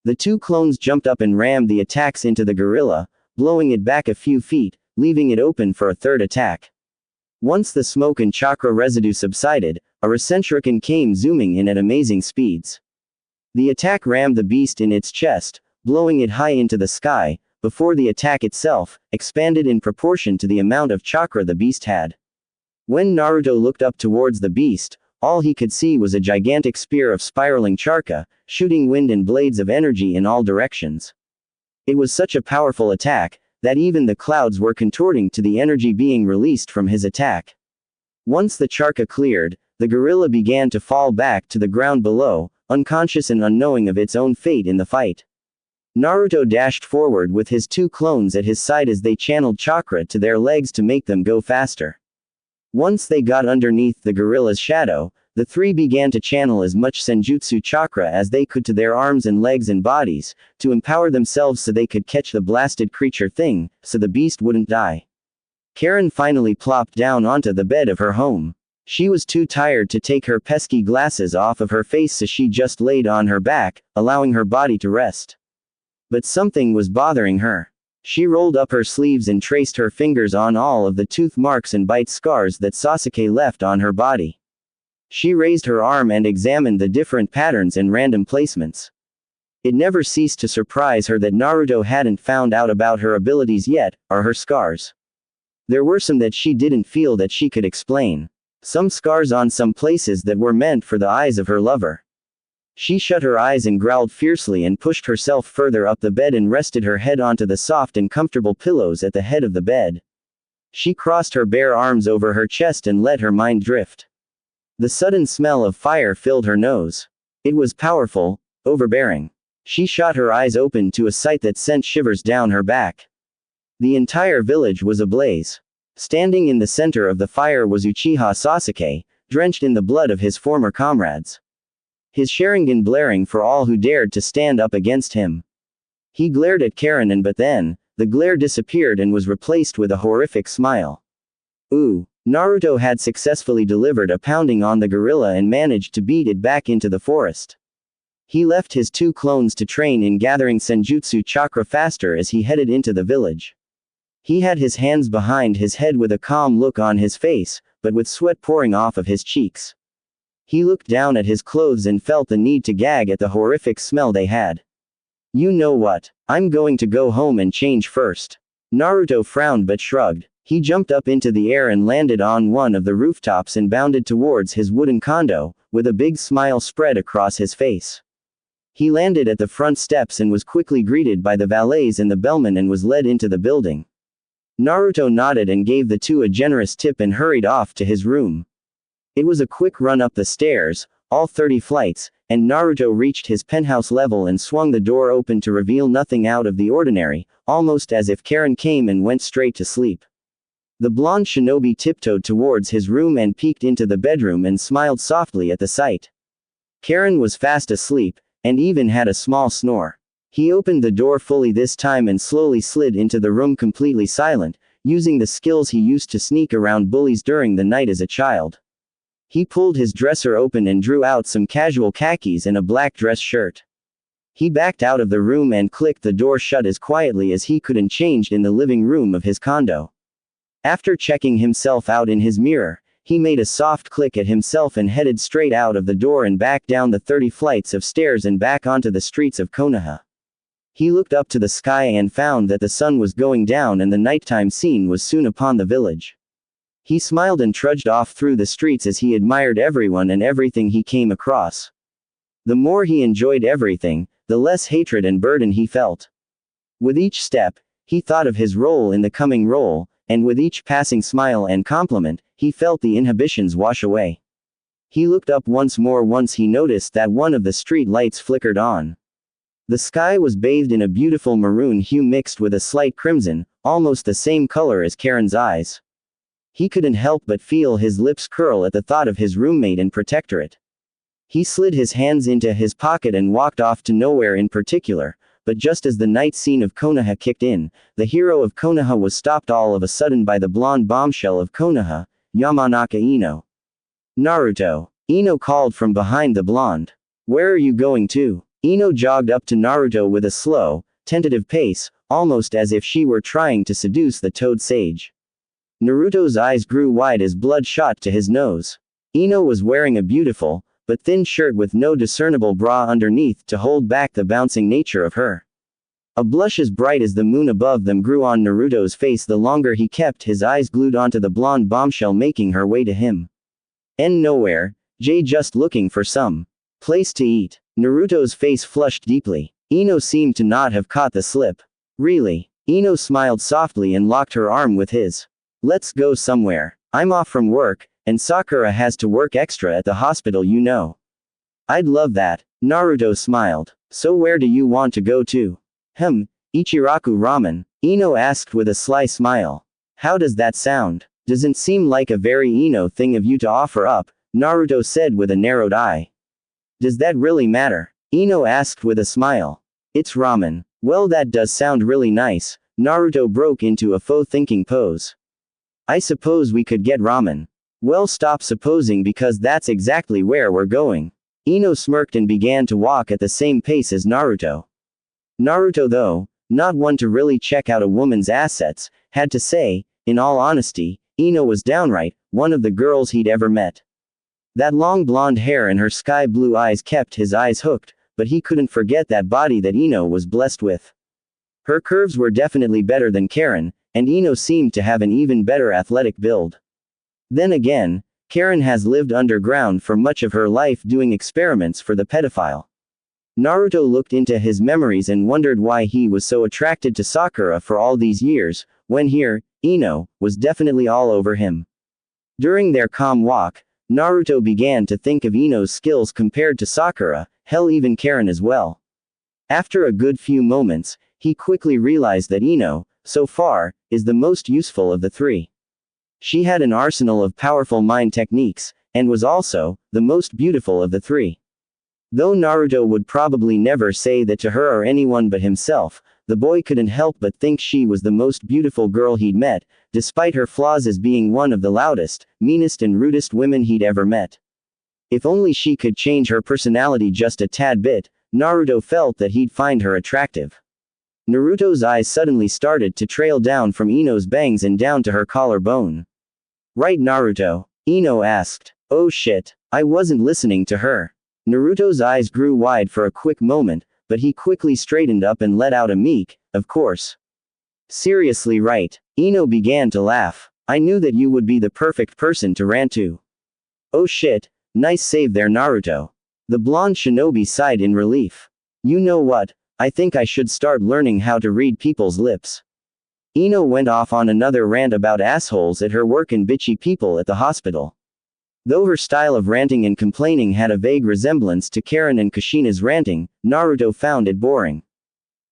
The two clones jumped up and rammed the attacks into the gorilla, blowing it back a few feet, leaving it open for a third attack. Once the smoke and chakra residue subsided, a Rasenshuriken came zooming in at amazing speeds. The attack rammed the beast in its chest, blowing it high into the sky, before the attack itself expanded in proportion to the amount of chakra the beast had. When Naruto looked up towards the beast, all he could see was a gigantic spear of spiraling chakra, shooting wind and blades of energy in all directions. It was such a powerful attack, that even the clouds were contorting to the energy being released from his attack. Once the charca cleared, the gorilla began to fall back to the ground below, unconscious and unknowing of its own fate in the fight. Naruto dashed forward with his two clones at his side as they channeled chakra to their legs to make them go faster. Once they got underneath the gorilla's shadow, the three began to channel as much senjutsu chakra as they could to their arms and legs and bodies, to empower themselves so they could catch the blasted creature thing, so the beast wouldn't die. Karin finally plopped down onto the bed of her home. She was too tired to take her pesky glasses off of her face, so she just laid on her back, allowing her body to rest. But something was bothering her. She rolled up her sleeves and traced her fingers on all of the tooth marks and bite scars that Sasuke left on her body. She raised her arm and examined the different patterns and random placements. It never ceased to surprise her that Naruto hadn't found out about her abilities yet, or her scars. There were some that she didn't feel that she could explain. Some scars on some places that were meant for the eyes of her lover. She shut her eyes and growled fiercely and pushed herself further up the bed and rested her head onto the soft and comfortable pillows at the head of the bed. She crossed her bare arms over her chest and let her mind drift. The sudden smell of fire filled her nose. It was powerful, overbearing. She shot her eyes open to a sight that sent shivers down her back. The entire village was ablaze. Standing in the center of the fire was Uchiha Sasuke, drenched in the blood of his former comrades. His Sharingan blaring for all who dared to stand up against him. He glared at Karin but then, the glare disappeared and was replaced with a horrific smile. Ooh, Naruto had successfully delivered a pounding on the gorilla and managed to beat it back into the forest. He left his two clones to train in gathering senjutsu chakra faster as he headed into the village. He had his hands behind his head with a calm look on his face, but with sweat pouring off of his cheeks. He looked down at his clothes and felt the need to gag at the horrific smell they had. You know what? I'm going to go home and change first. Naruto frowned but shrugged. He jumped up into the air and landed on one of the rooftops and bounded towards his wooden condo, with a big smile spread across his face. He landed at the front steps and was quickly greeted by the valets and the bellman and was led into the building. Naruto nodded and gave the two a generous tip and hurried off to his room. It was a quick run up the stairs, all 30 flights, and Naruto reached his penthouse level and swung the door open to reveal nothing out of the ordinary, almost as if Karin came and went straight to sleep. The blonde shinobi tiptoed towards his room and peeked into the bedroom and smiled softly at the sight. Karin was fast asleep, and even had a small snore. He opened the door fully this time and slowly slid into the room completely silent, using the skills he used to sneak around bullies during the night as a child. He pulled his dresser open and drew out some casual khakis and a black dress shirt. He backed out of the room and clicked the door shut as quietly as he could and changed in the living room of his condo. After checking himself out in his mirror, he made a soft click at himself and headed straight out of the door and back down the 30 flights of stairs and back onto the streets of Konoha. He looked up to the sky and found that the sun was going down and the nighttime scene was soon upon the village. He smiled and trudged off through the streets as he admired everyone and everything he came across. The more he enjoyed everything, the less hatred and burden he felt. With each step, he thought of his role in the coming role, and with each passing smile and compliment, he felt the inhibitions wash away. He looked up once more once he noticed that one of the street lights flickered on. The sky was bathed in a beautiful maroon hue mixed with a slight crimson, almost the same color as Karin's eyes. He couldn't help but feel his lips curl at the thought of his roommate and protectorate. He slid his hands into his pocket and walked off to nowhere in particular, but just as the night scene of Konoha kicked in, the hero of Konoha was stopped all of a sudden by the blonde bombshell of Konoha, Yamanaka Ino. Naruto. Ino called from behind the blonde. Where are you going to? Ino jogged up to Naruto with a slow, tentative pace, almost as if she were trying to seduce the toad sage. Naruto's eyes grew wide as blood shot to his nose. Ino was wearing a beautiful, but thin shirt with no discernible bra underneath to hold back the bouncing nature of her. A blush as bright as the moon above them grew on Naruto's face the longer he kept his eyes glued onto the blonde bombshell making her way to him. Nowhere, Jay just looking for some place to eat. Naruto's face flushed deeply. Ino seemed to not have caught the slip. Really? Ino smiled softly and locked her arm with his. Let's go somewhere. I'm off from work, and Sakura has to work extra at the hospital, you know. I'd love that. Naruto smiled. So where do you want to go to? Ichiraku Ramen, Ino asked with a sly smile. How does that sound? Doesn't seem like a very Ino thing of you to offer up, Naruto said with a narrowed eye. Does that really matter? Ino asked with a smile. It's ramen. Well, that does sound really nice. Naruto broke into a faux thinking pose. I suppose we could get ramen. Well, stop supposing, because that's exactly where we're going. Ino smirked and began to walk at the same pace as Naruto. Naruto, though, not one to really check out a woman's assets, had to say, in all honesty, Ino was downright one of the girls he'd ever met. That long blonde hair and her sky blue eyes kept his eyes hooked, but he couldn't forget that body that Ino was blessed with. Her curves were definitely better than Karin, and Ino seemed to have an even better athletic build. Then again, Karin has lived underground for much of her life doing experiments for the pedophile. Naruto looked into his memories and wondered why he was so attracted to Sakura for all these years, when here, Ino was definitely all over him. During their calm walk, Naruto began to think of Ino's skills compared to Sakura, hell, even Karin as well. After a good few moments, he quickly realized that Ino, so far, is the most useful of the three. She had an arsenal of powerful mind techniques, and was also the most beautiful of the three. Though Naruto would probably never say that to her or anyone but himself, the boy couldn't help but think she was the most beautiful girl he'd met, despite her flaws as being one of the loudest, meanest and rudest women he'd ever met. If only she could change her personality just a tad bit, Naruto felt that he'd find her attractive. Naruto's eyes suddenly started to trail down from Ino's bangs and down to her collarbone. Right, Naruto? Ino asked. Oh shit, I wasn't listening to her. Naruto's eyes grew wide for a quick moment, but he quickly straightened up and let out a meek, of course. Seriously, right? Ino began to laugh. I knew that you would be the perfect person to rant to. Oh shit, nice save there, Naruto. The blonde shinobi sighed in relief. You know what? I think I should start learning how to read people's lips. Ino went off on another rant about assholes at her work and bitchy people at the hospital. Though her style of ranting and complaining had a vague resemblance to Karin and Kushina's ranting, Naruto found it boring.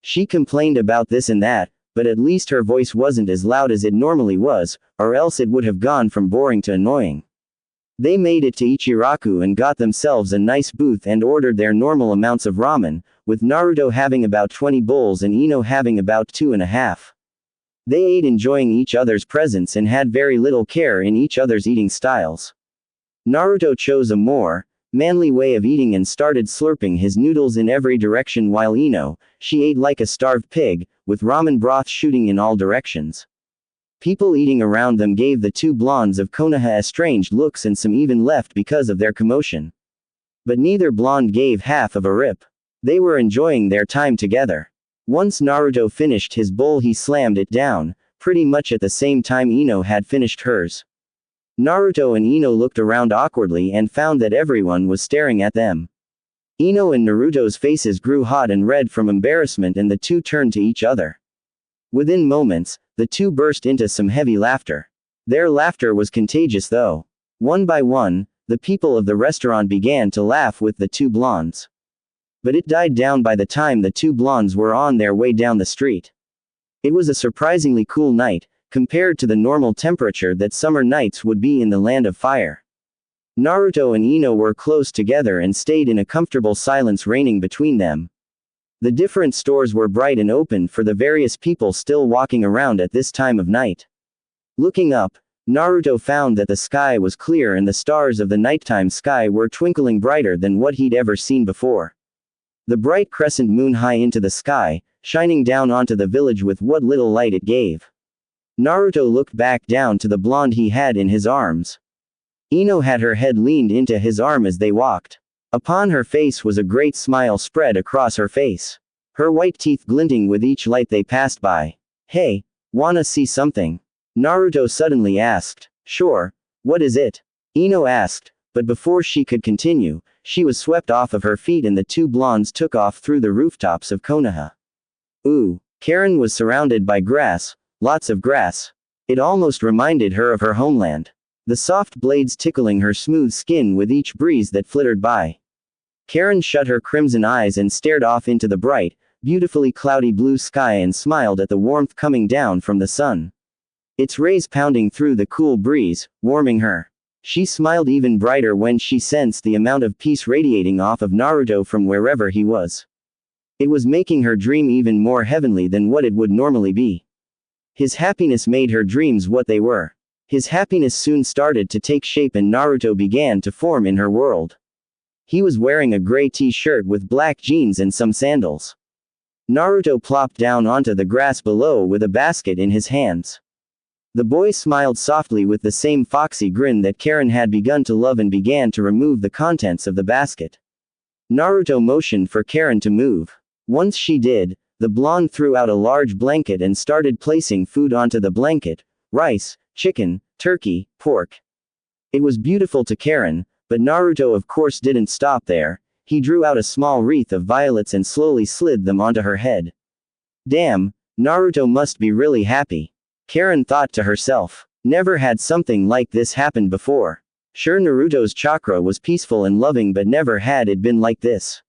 She complained about this and that, but at least her voice wasn't as loud as it normally was, or else it would have gone from boring to annoying. They made it to Ichiraku and got themselves a nice booth and ordered their normal amounts of ramen, with Naruto having about 20 bowls and Ino having about 2.5. They ate enjoying each other's presence and had very little care in each other's eating styles. Naruto chose a more manly way of eating and started slurping his noodles in every direction, while Ino, she ate like a starved pig, with ramen broth shooting in all directions. People eating around them gave the two blondes of Konoha estranged looks, and some even left because of their commotion. But neither blonde gave half of a rip. They were enjoying their time together. Once Naruto finished his bowl, he slammed it down, pretty much at the same time Ino had finished hers. Naruto and Ino looked around awkwardly and found that everyone was staring at them. Ino and Naruto's faces grew hot and red from embarrassment, and the two turned to each other. Within moments, the two burst into some heavy laughter. Their laughter was contagious, though. One by one, the people of the restaurant began to laugh with the two blondes. But it died down by the time the two blondes were on their way down the street. It was a surprisingly cool night, compared to the normal temperature that summer nights would be in the land of fire. Naruto and Ino were close together and stayed in a comfortable silence reigning between them. The different stores were bright and open for the various people still walking around at this time of night. Looking up, Naruto found that the sky was clear and the stars of the nighttime sky were twinkling brighter than what he'd ever seen before. The bright crescent moon high into the sky, shining down onto the village with what little light it gave. Naruto looked back down to the blonde he had in his arms. Ino had her head leaned into his arm as they walked. Upon her face was a great smile spread across her face. Her white teeth glinting with each light they passed by. Hey, wanna see something? Naruto suddenly asked. Sure, what is it? Ino asked, but before she could continue, she was swept off of her feet and the two blondes took off through the rooftops of Konoha. Ooh, Karin was surrounded by grass, lots of grass. It almost reminded her of her homeland. the soft blades tickling her smooth skin with each breeze that flittered by. Karin shut her crimson eyes and stared off into the bright, beautifully cloudy blue sky and smiled at the warmth coming down from the sun. Its rays pounding through the cool breeze, warming her. She smiled even brighter when she sensed the amount of peace radiating off of Naruto from wherever he was. It was making her dream even more heavenly than what it would normally be. His happiness made her dreams what they were. His happiness soon started to take shape and Naruto began to form in her world. He was wearing a gray t-shirt with black jeans and some sandals. Naruto plopped down onto the grass below with a basket in his hands. The boy smiled softly with the same foxy grin that Karin had begun to love and began to remove the contents of the basket. Naruto motioned for Karin to move. Once she did, the blonde threw out a large blanket and started placing food onto the blanket: rice, chicken, turkey, pork. It was beautiful to Karin, but Naruto of course didn't stop there. He drew out a small wreath of violets and slowly slid them onto her head. Damn, Naruto must be really happy. Karin thought to herself. Never had something like this happened before. Sure, Naruto's chakra was peaceful and loving, but never had it been like this.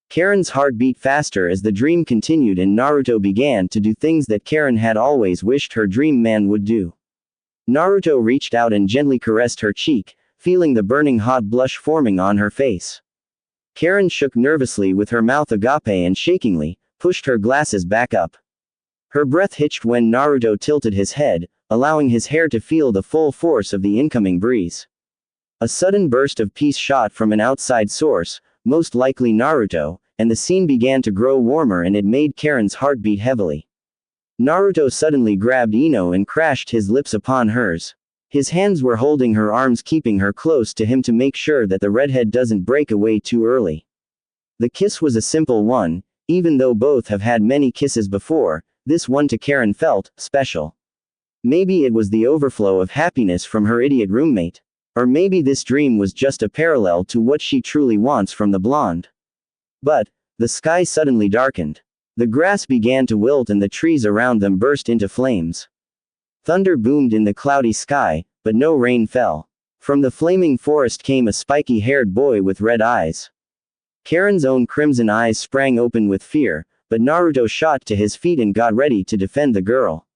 Karin's heart beat faster as the dream continued and Naruto began to do things that Karin had always wished her dream man would do. Naruto reached out and gently caressed her cheek, feeling the burning hot blush forming on her face. Karin shook nervously with her mouth agape and shakingly pushed her glasses back up. Her breath hitched when Naruto tilted his head, allowing his hair to feel the full force of the incoming breeze. A sudden burst of peace shot from an outside source, most likely Naruto, and the scene began to grow warmer and it made Karin's heart beat heavily. Naruto suddenly grabbed Ino and crashed his lips upon hers. His hands were holding her arms, keeping her close to him to make sure that the redhead doesn't break away too early. The kiss was a simple one, even though both have had many kisses before. This one to Karin felt special. Maybe it was the overflow of happiness from her idiot roommate. Or maybe this dream was just a parallel to what she truly wants from the blonde. But the sky suddenly darkened. The grass began to wilt and the trees around them burst into flames. Thunder boomed in the cloudy sky, but no rain fell. From the flaming forest came a spiky-haired boy with red eyes. Karin's own crimson eyes sprang open with fear, but Naruto shot to his feet and got ready to defend the girl.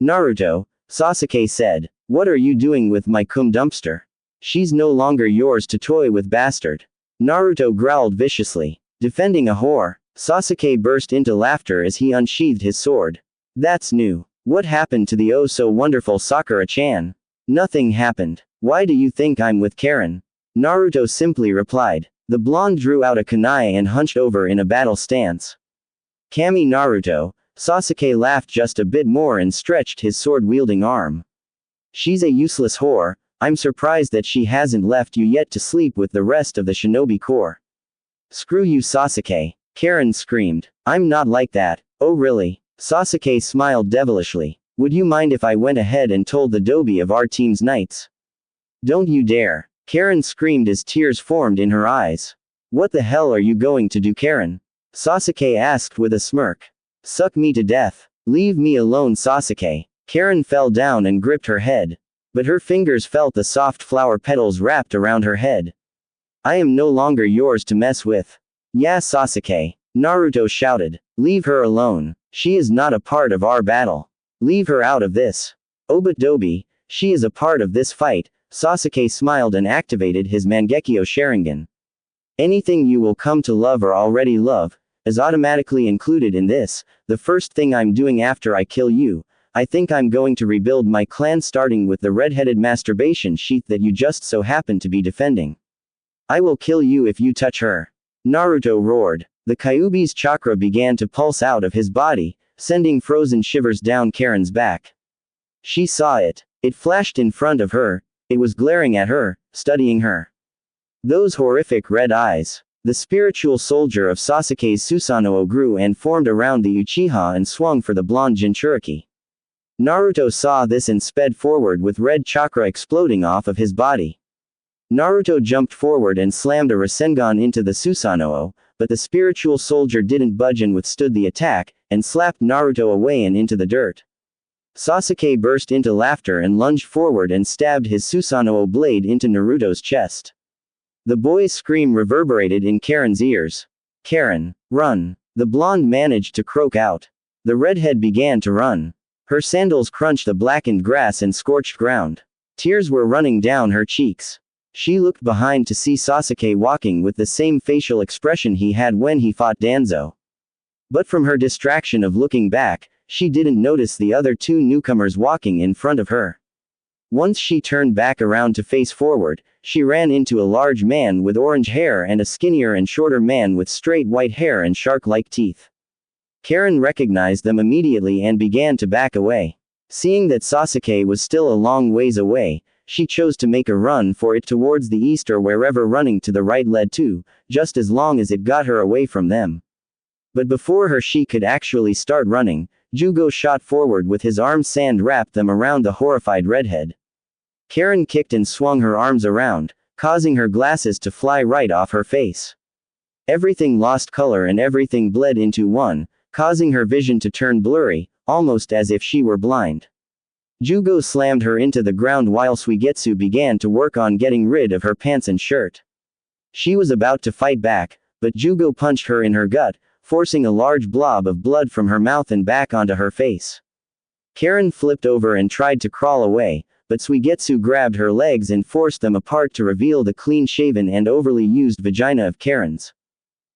Naruto, Sasuke said, "What are you doing with my cum dumpster? She's no longer yours to toy with, bastard." Naruto growled viciously. Defending a whore? Sasuke burst into laughter as he unsheathed his sword. That's new. What happened to the oh-so-wonderful Sakura-chan? Nothing happened. Why do you think I'm with Karin? Naruto simply replied. The blonde drew out a kunai and hunched over in a battle stance. Kami Naruto, Sasuke laughed just a bit more and stretched his sword-wielding arm. She's a useless whore. I'm surprised that she hasn't left you yet to sleep with the rest of the shinobi corps. Screw you, Sasuke. Karin screamed. I'm not like that. Oh really? Sasuke smiled devilishly. Would you mind if I went ahead and told the dobi of our team's knights? Don't you dare. Karin screamed as tears formed in her eyes. What the hell are you going to do, Karin? Sasuke asked with a smirk. Suck me to death. Leave me alone, Sasuke. Karin fell down and gripped her head. But her fingers felt the soft flower petals wrapped around her head. I am no longer yours to mess with. Yeah, Sasuke. Naruto shouted. Leave her alone. She is not a part of our battle. Leave her out of this. Oh but Dobi, she is a part of this fight. Sasuke smiled and activated his Mangekyo Sharingan. Anything you will come to love or already love is automatically included in this. The first thing I'm doing after I kill you, I think I'm going to rebuild my clan, starting with the red-headed masturbation sheath that you just so happen to be defending. I will kill you if you touch her. Naruto roared. The Kyuubi's chakra began to pulse out of his body, sending frozen shivers down Karin's back. She saw it. It flashed in front of her. It was glaring at her, studying her. Those horrific red eyes. The spiritual soldier of Sasuke's Susanoo grew and formed around the Uchiha and swung for the blonde Jinchuriki. Naruto saw this and sped forward with red chakra exploding off of his body. Naruto jumped forward and slammed a Rasengan into the Susanoo, but the spiritual soldier didn't budge and withstood the attack, and slapped Naruto away and into the dirt. Sasuke burst into laughter and lunged forward and stabbed his Susanoo blade into Naruto's chest. The boy's scream reverberated in Karin's ears. "Karin, run!" The blonde managed to croak out. The redhead began to run. Her sandals crunched the blackened grass and scorched ground. Tears were running down her cheeks. She looked behind to see Sasuke walking with the same facial expression he had when he fought Danzo. But from her distraction of looking back, she didn't notice the other two newcomers walking in front of her. Once she turned back around to face forward, she ran into a large man with orange hair and a skinnier and shorter man with straight white hair and shark-like teeth. Karin recognized them immediately and began to back away. Seeing that Sasuke was still a long ways away, she chose to make a run for it towards the east or wherever running to the right led to, just as long as it got her away from them. But before she could actually start running, Jugo shot forward with his arms, sand wrapped them around the horrified redhead. Karin kicked and swung her arms around, causing her glasses to fly right off her face. Everything lost color and everything bled into one, causing her vision to turn blurry, almost as if she were blind. Jugo slammed her into the ground while Suigetsu began to work on getting rid of her pants and shirt. She was about to fight back, but Jugo punched her in her gut, forcing a large blob of blood from her mouth and back onto her face. Karin flipped over and tried to crawl away, but Suigetsu grabbed her legs and forced them apart to reveal the clean-shaven and overly used vagina of Karin's.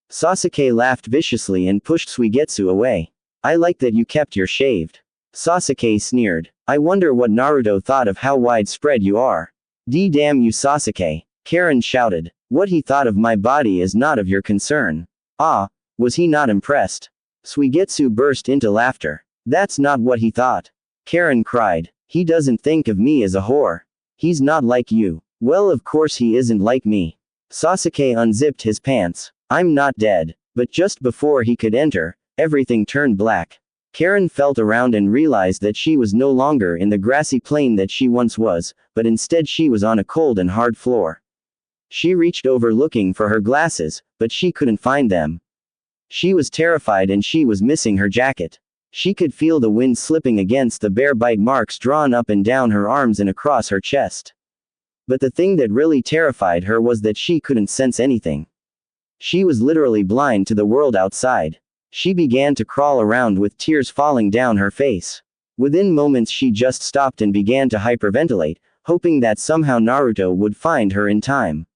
Sasuke laughed viciously and pushed Suigetsu away. "I like that you kept your shaved." Sasuke sneered. "I wonder what Naruto thought of how widespread you are." "Damn you, Sasuke," Karin shouted. "What he thought of my body is not of your concern." "Ah, was he not impressed?" Suigetsu burst into laughter. "That's not what he thought," Karin cried. "He doesn't think of me as a whore. He's not like you." "Well, of course he isn't like me." Sasuke unzipped his pants. "I'm not dead." But just before he could enter, everything turned black. Karin felt around and realized that she was no longer in the grassy plain that she once was, but instead she was on a cold and hard floor. She reached over looking for her glasses, but she couldn't find them. She was terrified and she was missing her jacket. She could feel the wind slipping against the bare bite marks drawn up and down her arms and across her chest. But the thing that really terrified her was that she couldn't sense anything. She was literally blind to the world outside. She began to crawl around with tears falling down her face. Within moments she just stopped and began to hyperventilate, hoping that somehow Naruto would find her in time.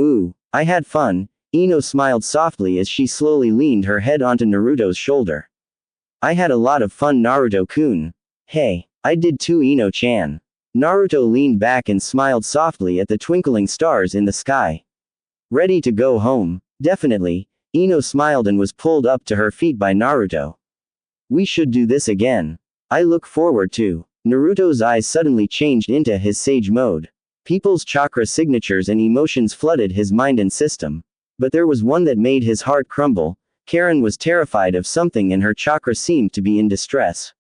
"Ooh, I had fun." Ino smiled softly as she slowly leaned her head onto Naruto's shoulder. "I had a lot of fun, Naruto-kun." "Hey, I did too, Ino-chan." Naruto leaned back and smiled softly at the twinkling stars in the sky. "Ready to go home?" "Definitely." Ino smiled and was pulled up to her feet by Naruto. "We should do this again. I look forward to." Naruto's eyes suddenly changed into his sage mode. People's chakra signatures and emotions flooded his mind and system. But there was one that made his heart crumble. Karin was terrified of something and her chakra seemed to be in distress.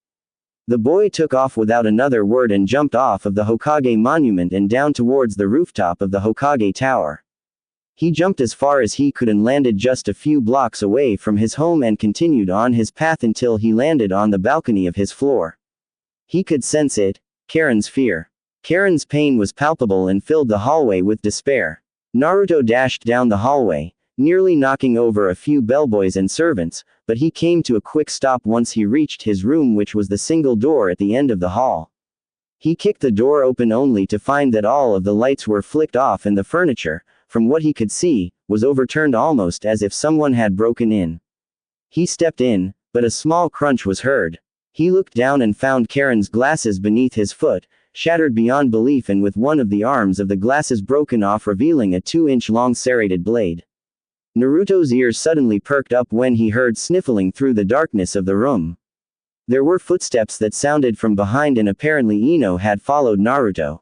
The boy took off without another word and jumped off of the Hokage monument and down towards the rooftop of the Hokage tower. He jumped as far as he could and landed just a few blocks away from his home and continued on his path until he landed on the balcony of his floor. He could sense it, Karin's fear. Karin's pain was palpable and filled the hallway with despair. Naruto dashed down the hallway, nearly knocking over a few bellboys and servants, but he came to a quick stop once he reached his room, which was the single door at the end of the hall. He kicked the door open only to find that all of the lights were flicked off and the furniture, from what he could see, was overturned almost as if someone had broken in. He stepped in, but a small crunch was heard. He looked down and found Karin's glasses beneath his foot, shattered beyond belief and with one of the arms of the glasses broken off, revealing a 2-inch long serrated blade. Naruto's ears suddenly perked up when he heard sniffling through the darkness of the room. There were footsteps that sounded from behind and apparently Ino had followed Naruto.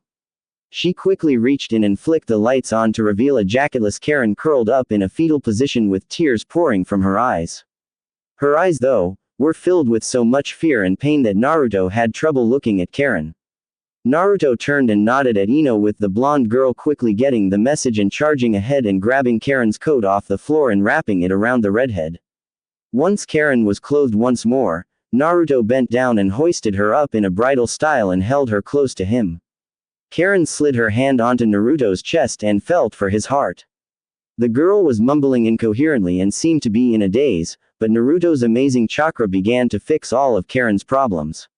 She quickly reached in and flicked the lights on to reveal a jacketless Karin curled up in a fetal position with tears pouring from her eyes. Her eyes, though, were filled with so much fear and pain that Naruto had trouble looking at Karin. Naruto turned and nodded at Ino, with the blonde girl quickly getting the message and charging ahead and grabbing Karin's coat off the floor and wrapping it around the redhead. Once Karin was clothed once more, Naruto bent down and hoisted her up in a bridal style and held her close to him. Karin slid her hand onto Naruto's chest and felt for his heart. The girl was mumbling incoherently and seemed to be in a daze, but Naruto's amazing chakra began to fix all of Karin's problems.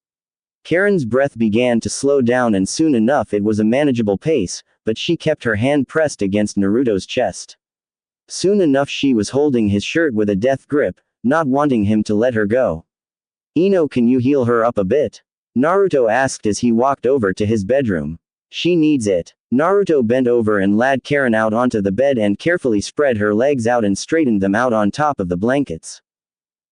Karin's breath began to slow down and soon enough it was a manageable pace, but she kept her hand pressed against Naruto's chest. Soon enough she was holding his shirt with a death grip, not wanting him to let her go. "Ino, can you heal her up a bit?" Naruto asked as he walked over to his bedroom. "She needs it." Naruto bent over and led Karin out onto the bed and carefully spread her legs out and straightened them out on top of the blankets.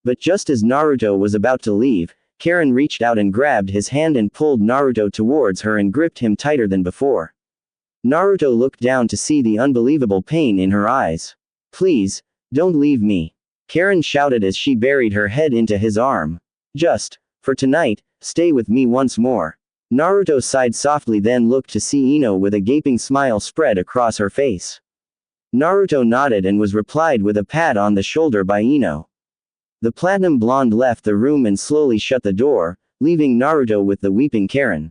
But just as Naruto was about to leave, Karin reached out and grabbed his hand and pulled Naruto towards her and gripped him tighter than before. Naruto looked down to see the unbelievable pain in her eyes. "Please, don't leave me," Karin shouted as she buried her head into his arm. "Just, for tonight, stay with me once more." Naruto sighed softly then looked to see Ino with a gaping smile spread across her face. Naruto nodded and was replied with a pat on the shoulder by Ino. The platinum blonde left the room and slowly shut the door, leaving Naruto with the weeping Karin.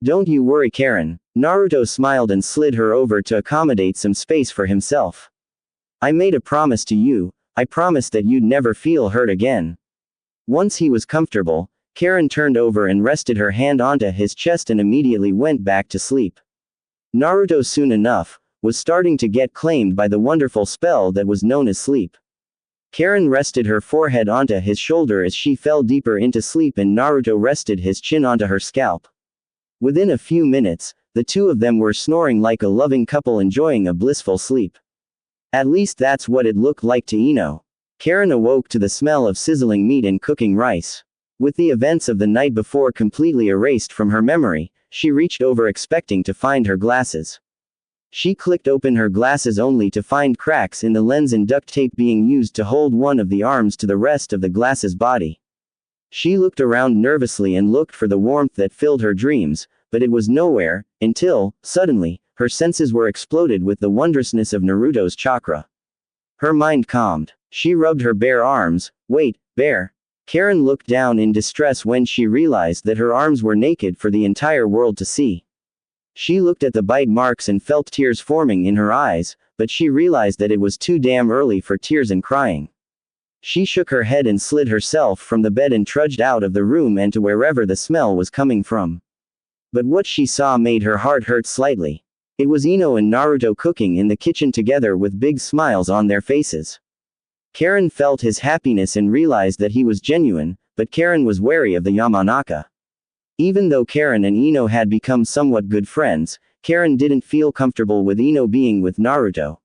"Don't you worry, Karin." Naruto smiled and slid her over to accommodate some space for himself. "I made a promise to you. I promised that you'd never feel hurt again." Once he was comfortable, Karin turned over and rested her hand onto his chest and immediately went back to sleep. Naruto soon enough was starting to get claimed by the wonderful spell that was known as sleep. Karin rested her forehead onto his shoulder as she fell deeper into sleep and Naruto rested his chin onto her scalp. Within a few minutes, the two of them were snoring like a loving couple enjoying a blissful sleep. At least that's what it looked like to Ino. Karin awoke to the smell of sizzling meat and cooking rice. With the events of the night before completely erased from her memory, she reached over expecting to find her glasses. She clicked open her glasses only to find cracks in the lens and duct tape being used to hold one of the arms to the rest of the glasses body. She looked around nervously and looked for the warmth that filled her dreams, but it was nowhere, until, suddenly, her senses were exploded with the wondrousness of Naruto's chakra. Her mind calmed. She rubbed her bare arms. "Wait, bare." Karin looked down in distress when she realized that her arms were naked for the entire world to see. She looked at the bite marks and felt tears forming in her eyes, but she realized that it was too damn early for tears and crying. She shook her head and slid herself from the bed and trudged out of the room and to wherever the smell was coming from. But what she saw made her heart hurt slightly. It was Ino and Naruto cooking in the kitchen together with big smiles on their faces. Karin felt his happiness and realized that he was genuine, but Karin was wary of the Yamanaka. Even though Karin and Ino had become somewhat good friends, Karin didn't feel comfortable with Ino being with Naruto.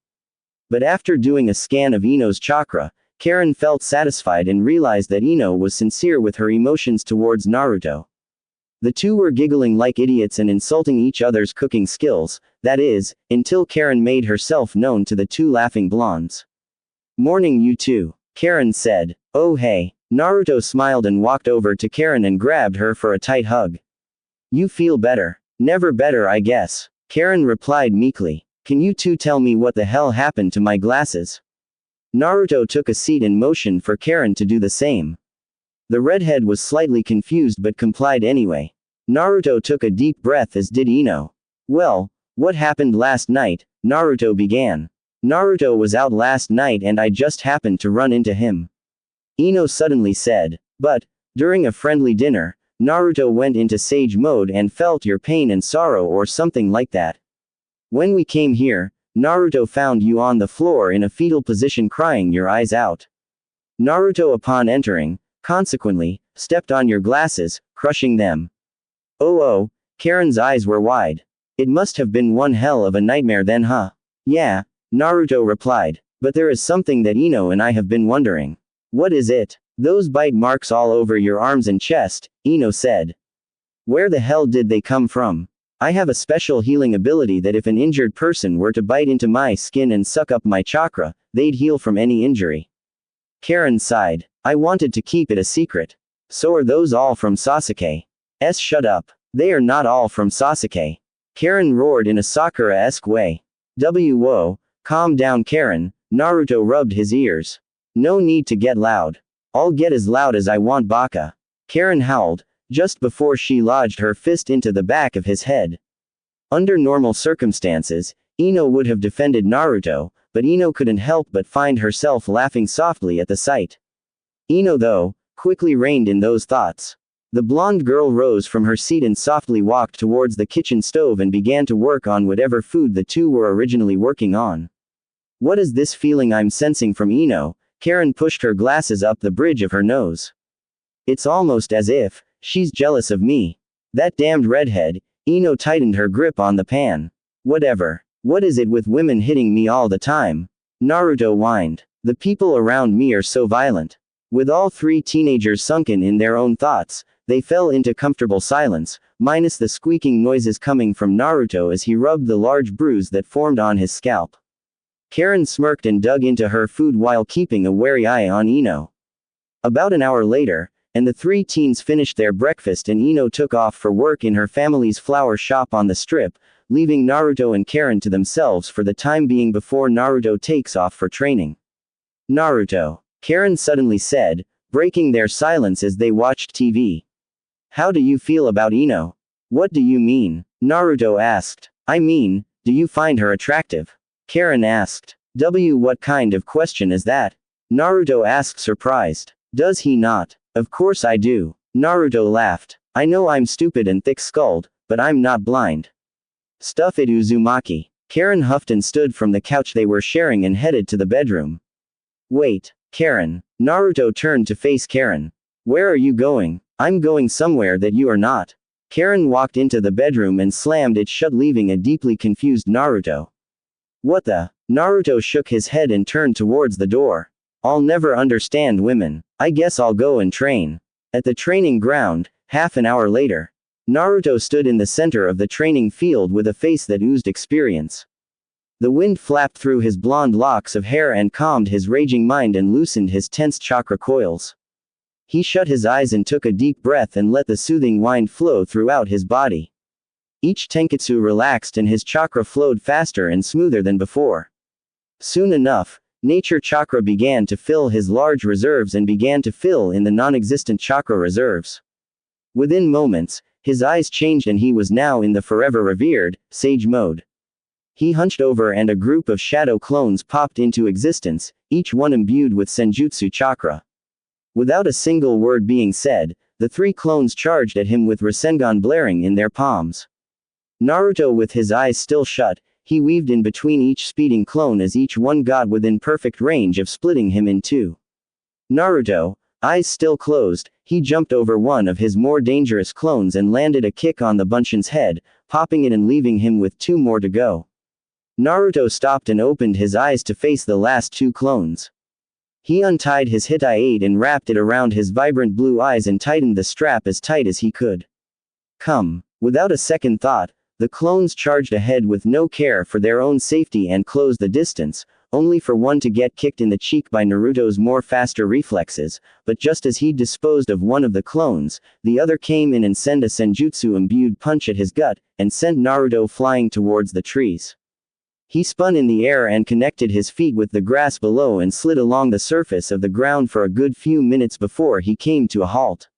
But after doing a scan of Ino's chakra, Karin felt satisfied and realized that Ino was sincere with her emotions towards Naruto. The two were giggling like idiots and insulting each other's cooking skills, that is, until Karin made herself known to the two laughing blondes. "Morning, you two," Karin said. "Oh hey." Naruto smiled and walked over to Karin and grabbed her for a tight hug. "You feel better?" "Never better, I guess," Karin replied meekly. "Can you two tell me what the hell happened to my glasses?" Naruto took a seat and motioned for Karin to do the same. The redhead was slightly confused but complied anyway. Naruto took a deep breath as did Ino. "Well, what happened last night?" Naruto began. "Naruto was out last night and I just happened to run into him," Ino suddenly said. "But, during a friendly dinner, Naruto went into sage mode and felt your pain and sorrow or something like that. When we came here, Naruto found you on the floor in a fetal position crying your eyes out. Naruto upon entering, consequently, stepped on your glasses, crushing them." Oh, Karin's eyes were wide. "It must have been one hell of a nightmare then, huh?" "Yeah," Naruto replied. "But there is something that Ino and I have been wondering." "What is it?" "Those bite marks all over your arms and chest," Ino said. "Where the hell did they come from?" "I have a special healing ability that if an injured person were to bite into my skin and suck up my chakra, they'd heal from any injury." Karin sighed. "I wanted to keep it a secret." "So are those all from Sasuke?" Shut up. They are not all from Sasuke." Karin roared in a Sakura-esque way. "Whoa, calm down Karin," Naruto rubbed his ears. "No need to get loud. I'll get as loud as I want, baka." Karin howled, just before she lodged her fist into the back of his head. Under normal circumstances, Ino would have defended Naruto, but Ino couldn't help but find herself laughing softly at the sight. Ino, though, quickly reined in those thoughts. The blonde girl rose from her seat and softly walked towards the kitchen stove and began to work on whatever food the two were originally working on. What is this feeling I'm sensing from Ino? Karin pushed her glasses up the bridge of her nose. It's almost as if she's jealous of me. That damned redhead. Ino tightened her grip on the pan. Whatever. What is it with women hitting me all the time? Naruto whined. The people around me are so violent. With all three teenagers sunken in their own thoughts, they fell into comfortable silence, minus the squeaking noises coming from Naruto as he rubbed the large bruise that formed on his scalp. Karin smirked and dug into her food while keeping a wary eye on Ino. About an hour later, and the three teens finished their breakfast and Ino took off for work in her family's flower shop on the strip, leaving Naruto and Karin to themselves for the time being before Naruto takes off for training. Naruto, Karin suddenly said, breaking their silence as they watched TV. How do you feel about Ino? What do you mean? Naruto asked. I mean, do you find her attractive? Karin asked. What kind of question is that? Naruto asked, surprised. Does he not? Of course I do. Naruto laughed. I know I'm stupid and thick-skulled, but I'm not blind. Stuff it, Uzumaki. Karin huffed and stood from the couch they were sharing and headed to the bedroom. Wait, Karin. Naruto turned to face Karin. Where are you going? I'm going somewhere that you are not. Karin walked into the bedroom and slammed it shut, leaving a deeply confused Naruto. What the? Naruto shook his head and turned towards the door. I'll never understand women. I guess I'll go and train. At the training ground, half an hour later, Naruto stood in the center of the training field with a face that oozed experience. The wind flapped through his blonde locks of hair and calmed his raging mind and loosened his tensed chakra coils. He shut his eyes and took a deep breath and let the soothing wind flow throughout his body. Each tenketsu relaxed and his chakra flowed faster and smoother than before. Soon enough, nature chakra began to fill his large reserves and began to fill in the non-existent chakra reserves. Within moments, his eyes changed and he was now in the forever revered, sage mode. He hunched over and a group of shadow clones popped into existence, each one imbued with senjutsu chakra. Without a single word being said, the three clones charged at him with Rasengan blaring in their palms. Naruto, with his eyes still shut, he weaved in between each speeding clone as each one got within perfect range of splitting him in two. Naruto, eyes still closed, he jumped over one of his more dangerous clones and landed a kick on the Bunshin's head, popping it and leaving him with two more to go. Naruto stopped and opened his eyes to face the last two clones. He untied his Hitai-8 and wrapped it around his vibrant blue eyes and tightened the strap as tight as he could. Come. Without a second thought, the clones charged ahead with no care for their own safety and closed the distance, only for one to get kicked in the cheek by Naruto's more faster reflexes, but just as he disposed of one of the clones, the other came in and sent a senjutsu-imbued punch at his gut, and sent Naruto flying towards the trees. He spun in the air and connected his feet with the grass below and slid along the surface of the ground for a good few minutes before he came to a halt.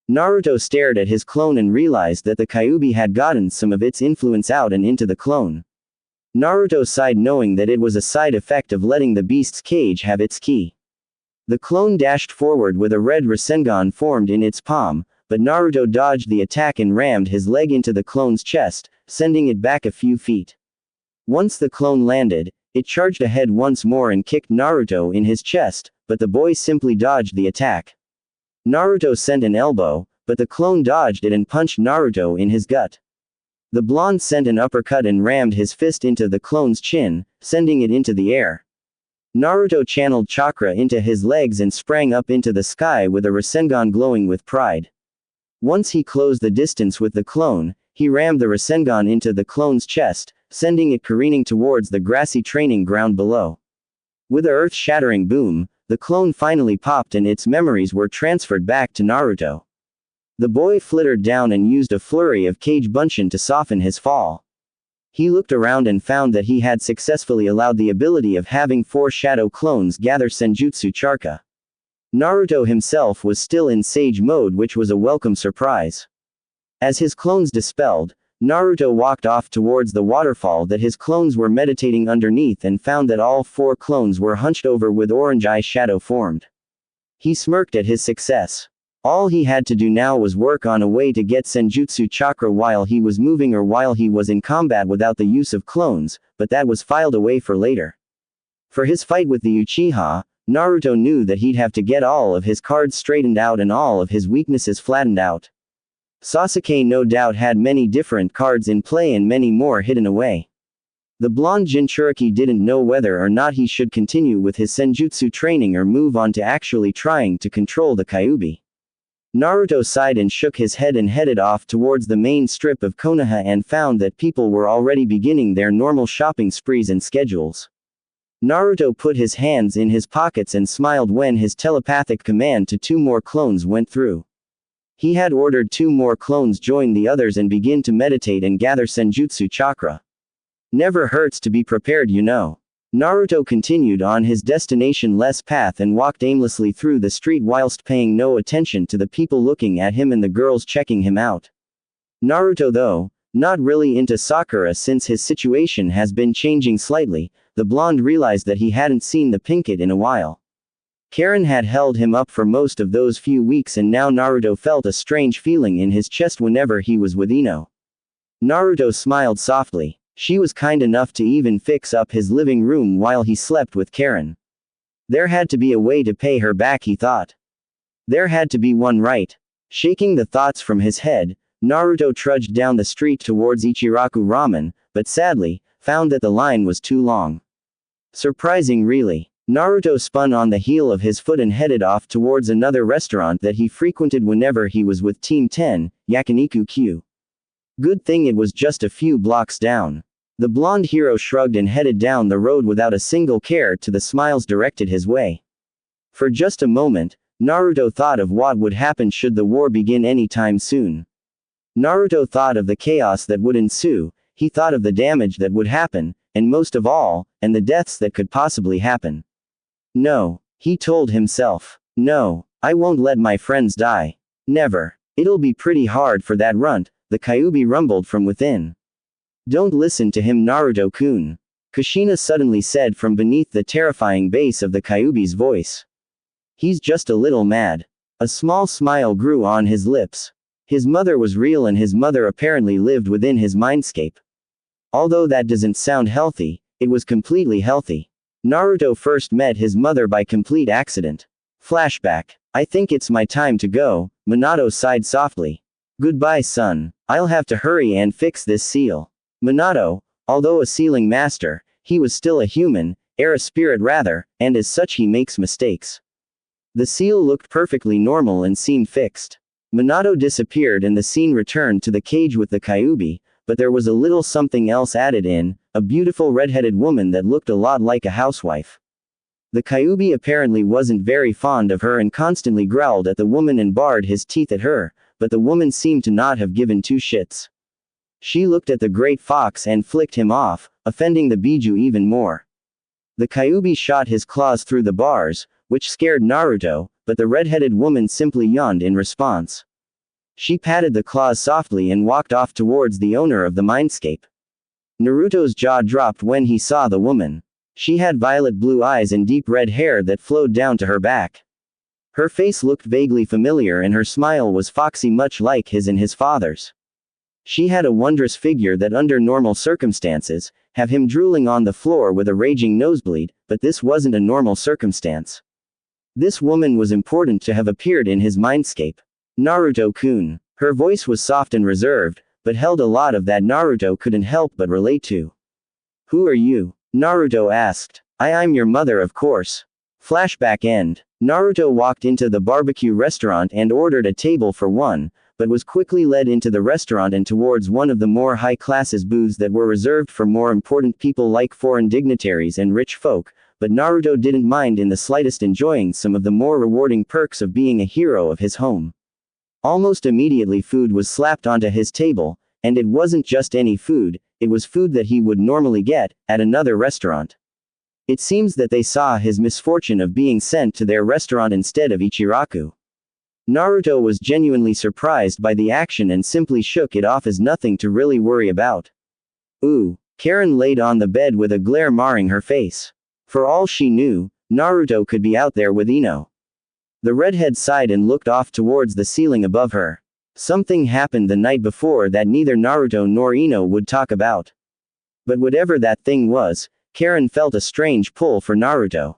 Naruto stared at his clone and realized that the Kyuubi had gotten some of its influence out and into the clone. Naruto sighed, knowing that it was a side effect of letting the beast's cage have its ki. The clone dashed forward with a red Rasengan formed in its palm, but Naruto dodged the attack and rammed his leg into the clone's chest, sending it back a few feet. Once the clone landed, it charged ahead once more and kicked Naruto in his chest, but the boy simply dodged the attack. Naruto sent an elbow, but the clone dodged it and punched Naruto in his gut. The blonde sent an uppercut and rammed his fist into the clone's chin, sending it into the air. Naruto channeled chakra into his legs and sprang up into the sky with a Rasengan glowing with pride. Once he closed the distance with the clone, he rammed the Rasengan into the clone's chest, sending it careening towards the grassy training ground below. With a earth-shattering boom, the clone finally popped and its memories were transferred back to Naruto. The boy flittered down and used a flurry of Kage Bunshin to soften his fall. He looked around and found that he had successfully allowed the ability of having 4 shadow clones gather senjutsu chakra. Naruto himself was still in sage mode, which was a welcome surprise. As his clones dispelled, Naruto walked off towards the waterfall that his clones were meditating underneath and found that all 4 clones were hunched over with orange eye shadow formed. He smirked at his success. All he had to do now was work on a way to get Senjutsu chakra while he was moving or while he was in combat without the use of clones, but that was filed away for later. For his fight with the Uchiha, Naruto knew that he'd have to get all of his cards straightened out and all of his weaknesses flattened out. Sasuke no doubt had many different cards in play and many more hidden away. The blonde Jinchuriki didn't know whether or not he should continue with his senjutsu training or move on to actually trying to control the Kyuubi. Naruto sighed and shook his head and headed off towards the main strip of Konoha and found that people were already beginning their normal shopping sprees and schedules. Naruto put his hands in his pockets and smiled when his telepathic command to 2 more clones went through. He had ordered 2 more clones join the others and begin to meditate and gather senjutsu chakra. Never hurts to be prepared, you know. Naruto continued on his destination-less path and walked aimlessly through the street whilst paying no attention to the people looking at him and the girls checking him out. Naruto, though, not really into Sakura since his situation has been changing slightly, the blonde realized that he hadn't seen the pink kid in a while. Karin had held him up for most of those few weeks and now Naruto felt a strange feeling in his chest whenever he was with Ino. Naruto smiled softly. She was kind enough to even fix up his living room while he slept with Karin. There had to be a way to pay her back, he thought. There had to be one, right? Shaking the thoughts from his head, Naruto trudged down the street towards Ichiraku Ramen, but sadly, found that the line was too long. Surprising, really. Naruto spun on the heel of his foot and headed off towards another restaurant that he frequented whenever he was with Team 10, Yakiniku Q. Good thing it was just a few blocks down. The blonde hero shrugged and headed down the road without a single care to the smiles directed his way. For just a moment, Naruto thought of what would happen should the war begin anytime soon. Naruto thought of the chaos that would ensue, he thought of the damage that would happen, and most of all, and the deaths that could possibly happen. No, he told himself. No, I won't let my friends die. Never. It'll be pretty hard for that runt, the Kyuubi rumbled from within. Don't listen to him, Naruto-kun. Kushina suddenly said from beneath the terrifying bass of the Kyuubi's voice. He's just a little mad. A small smile grew on his lips. His mother was real and his mother apparently lived within his mindscape. Although that doesn't sound healthy, it was completely healthy. Naruto first met his mother by complete accident. Flashback. I think it's my time to go, Minato sighed softly. Goodbye, son. I'll have to hurry and fix this seal. Minato, although a sealing master, he was still a human, or a spirit rather, and as such he makes mistakes. The seal looked perfectly normal and seemed fixed. Minato disappeared and the scene returned to the cage with the Kyuubi, but there was a little something else added in, a beautiful red-headed woman that looked a lot like a housewife. The Kyuubi apparently wasn't very fond of her and constantly growled at the woman and bared his teeth at her, but the woman seemed to not have given 2 shits. She looked at the great fox and flicked him off, offending the Biju even more. The Kyuubi shot his claws through the bars, which scared Naruto, but the red-headed woman simply yawned in response. She patted the claws softly and walked off towards the owner of the mindscape. Naruto's jaw dropped when he saw the woman. She had violet blue eyes and deep red hair that flowed down to her back. Her face looked vaguely familiar and her smile was foxy, much like his and his father's. She had a wondrous figure that under normal circumstances, have him drooling on the floor with a raging nosebleed, but this wasn't a normal circumstance. This woman was important to have appeared in his mindscape. Naruto-kun. Her voice was soft and reserved, but held a lot of that Naruto couldn't help but relate to. Who are you? Naruto asked. I'm your mother, of course. Flashback end. Naruto walked into the barbecue restaurant and ordered a table for 1, but was quickly led into the restaurant and towards one of the more high-classes booths that were reserved for more important people like foreign dignitaries and rich folk, but Naruto didn't mind in the slightest, enjoying some of the more rewarding perks of being a hero of his home. Almost immediately food was slapped onto his table, and it wasn't just any food, it was food that he would normally get at another restaurant. It seems that they saw his misfortune of being sent to their restaurant instead of Ichiraku. Naruto was genuinely surprised by the action and simply shook it off as nothing to really worry about. Ooh. Karin laid on the bed with a glare marring her face. For all she knew, Naruto could be out there with Ino. The redhead sighed and looked off towards the ceiling above her. Something happened the night before that neither Naruto nor Ino would talk about. But whatever that thing was, Karin felt a strange pull for Naruto.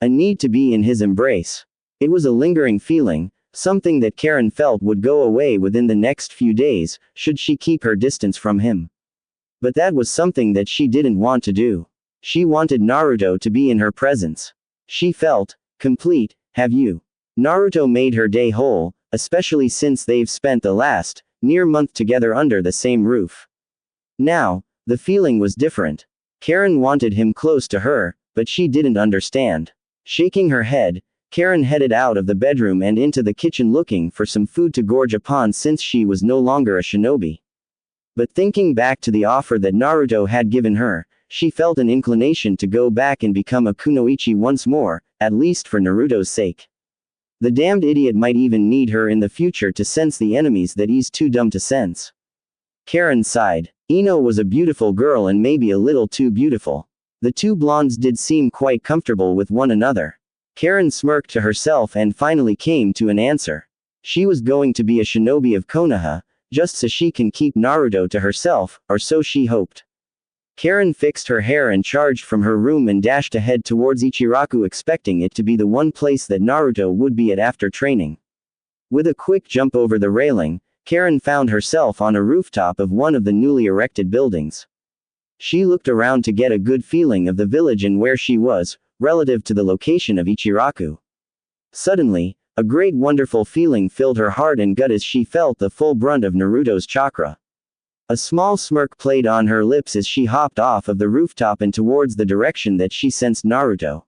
A need to be in his embrace. It was a lingering feeling, something that Karin felt would go away within the next few days, should she keep her distance from him. But that was something that she didn't want to do. She wanted Naruto to be in her presence. She felt complete. Have you? Naruto made her day whole, especially since they've spent the last near month together under the same roof. Now, the feeling was different. Karin wanted him close to her, but she didn't understand. Shaking her head, Karin headed out of the bedroom and into the kitchen looking for some food to gorge upon since she was no longer a shinobi. But thinking back to the offer that Naruto had given her, she felt an inclination to go back and become a kunoichi once more, at least for Naruto's sake. The damned idiot might even need her in the future to sense the enemies that he's too dumb to sense. Karin sighed. Ino was a beautiful girl and maybe a little too beautiful. The two blondes did seem quite comfortable with one another. Karin smirked to herself and finally came to an answer. She was going to be a shinobi of Konoha, just so she can keep Naruto to herself, or so she hoped. Karin fixed her hair and charged from her room and dashed ahead towards Ichiraku, expecting it to be the one place that Naruto would be at after training. With a quick jump over the railing, Karin found herself on a rooftop of one of the newly erected buildings. She looked around to get a good feeling of the village and where she was, relative to the location of Ichiraku. Suddenly, a great wonderful feeling filled her heart and gut as she felt the full brunt of Naruto's chakra. A small smirk played on her lips as she hopped off of the rooftop and towards the direction that she sensed Naruto.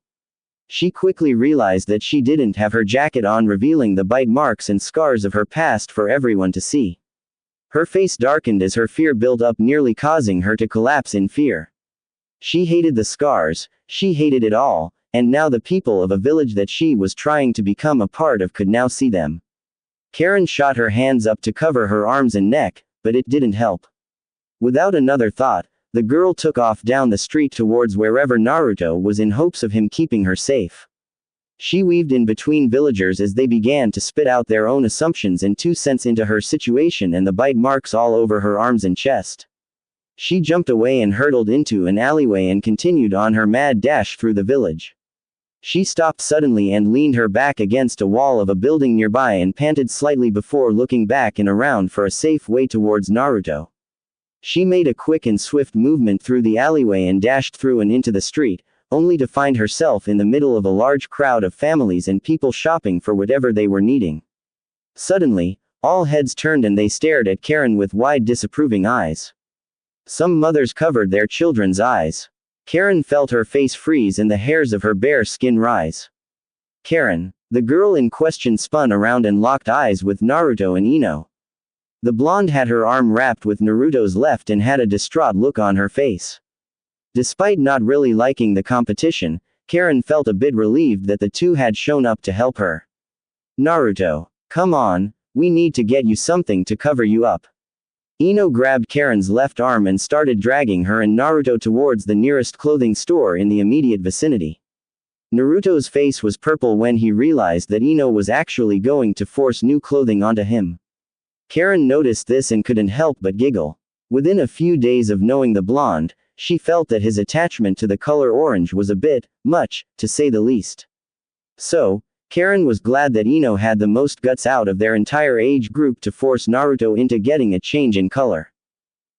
She quickly realized that she didn't have her jacket on, revealing the bite marks and scars of her past for everyone to see. Her face darkened as her fear built up, nearly causing her to collapse in fear. She hated the scars, she hated it all, and now the people of a village that she was trying to become a part of could now see them. Karin shot her hands up to cover her arms and neck, but it didn't help. Without another thought, the girl took off down the street towards wherever Naruto was in hopes of him keeping her safe. She weaved in between villagers as they began to spit out their own assumptions and 2 cents into her situation and the bite marks all over her arms and chest. She jumped away and hurtled into an alleyway and continued on her mad dash through the village. She stopped suddenly and leaned her back against a wall of a building nearby and panted slightly before looking back and around for a safe way towards Naruto. She made a quick and swift movement through the alleyway and dashed through and into the street, only to find herself in the middle of a large crowd of families and people shopping for whatever they were needing. Suddenly, all heads turned and they stared at Karin with wide disapproving eyes. Some mothers covered their children's eyes. Karin felt her face freeze and the hairs of her bare skin rise. Karin. The girl in question spun around and locked eyes with Naruto and Ino. The blonde had her arm wrapped with Naruto's left and had a distraught look on her face. Despite not really liking the competition, Karin felt a bit relieved that the two had shown up to help her. Naruto. Come on, we need to get you something to cover you up. Ino grabbed Karin's left arm and started dragging her and Naruto towards the nearest clothing store in the immediate vicinity. Naruto's face was purple when he realized that Ino was actually going to force new clothing onto him. Karin noticed this and couldn't help but giggle. Within a few days of knowing the blonde, she felt that his attachment to the color orange was a bit much, to say the least. So, Karin was glad that Ino had the most guts out of their entire age group to force Naruto into getting a change in color.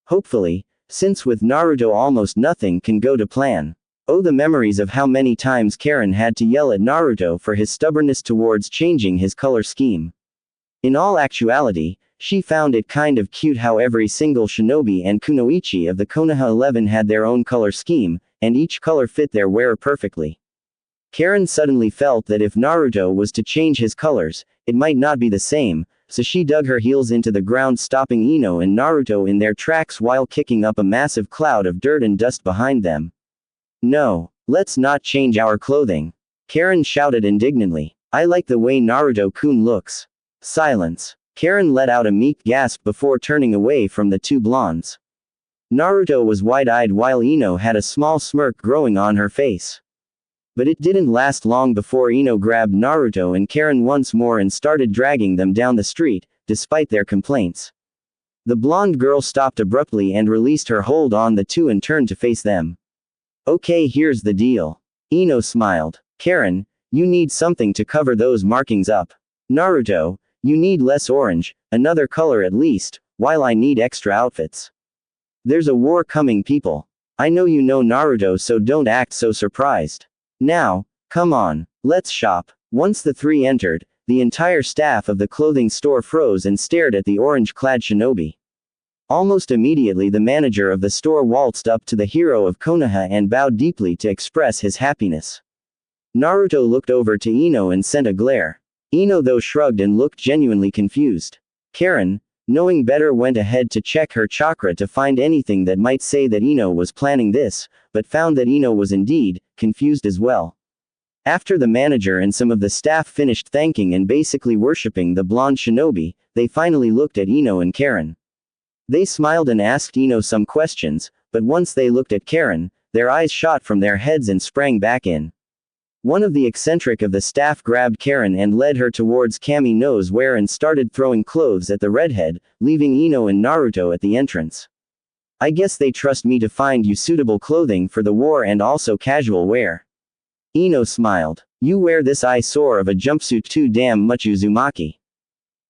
Hopefully, since with Naruto almost nothing can go to plan. Oh, the memories of how many times Karin had to yell at Naruto for his stubbornness towards changing his color scheme. In all actuality, she found it kind of cute how every single shinobi and kunoichi of the Konoha 11 had their own color scheme, and each color fit their wearer perfectly. Karin suddenly felt that if Naruto was to change his colors, it might not be the same, so she dug her heels into the ground, stopping Ino and Naruto in their tracks while kicking up a massive cloud of dirt and dust behind them. No. Let's not change our clothing. Karin shouted indignantly. I like the way Naruto-kun looks. Silence. Karin let out a meek gasp before turning away from the two blondes. Naruto was wide-eyed while Ino had a small smirk growing on her face. But it didn't last long before Ino grabbed Naruto and Karin once more and started dragging them down the street, despite their complaints. The blonde girl stopped abruptly and released her hold on the two and turned to face them. Okay, here's the deal. Ino smiled. Karin, you need something to cover those markings up. Naruto, you need less orange, another color at least, while I need extra outfits. There's a war coming, people. I know you know Naruto, so don't act so surprised. Now, come on, let's shop. Once the three entered, the entire staff of the clothing store froze and stared at the orange-clad shinobi. Almost immediately the manager of the store waltzed up to the hero of Konoha and bowed deeply to express his happiness. Naruto looked over to Ino and sent a glare. Ino though shrugged and looked genuinely confused. Karin, knowing better, went ahead to check her chakra to find anything that might say that Ino was planning this, but found that Ino was indeed confused as well. After the manager and some of the staff finished thanking and basically worshipping the blonde shinobi, they finally looked at Ino and Karin. They smiled and asked Ino some questions, but once they looked at Karin, their eyes shot from their heads and sprang back in. One of the eccentric of the staff grabbed Karin and led her towards Kami knows where and started throwing clothes at the redhead, leaving Ino and Naruto at the entrance. I guess they trust me to find you suitable clothing for the war and also casual wear. Ino smiled. You wear this eyesore of a jumpsuit too damn much, Uzumaki.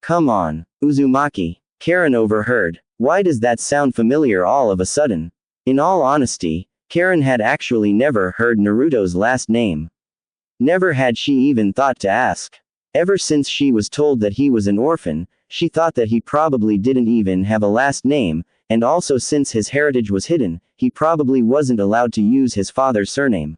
Come on, Uzumaki. Karin overheard. Why does that sound familiar all of a sudden? In all honesty, Karin had actually never heard Naruto's last name. Never had she even thought to ask. Ever since she was told that he was an orphan, she thought that he probably didn't even have a last name, and also since his heritage was hidden, he probably wasn't allowed to use his father's surname.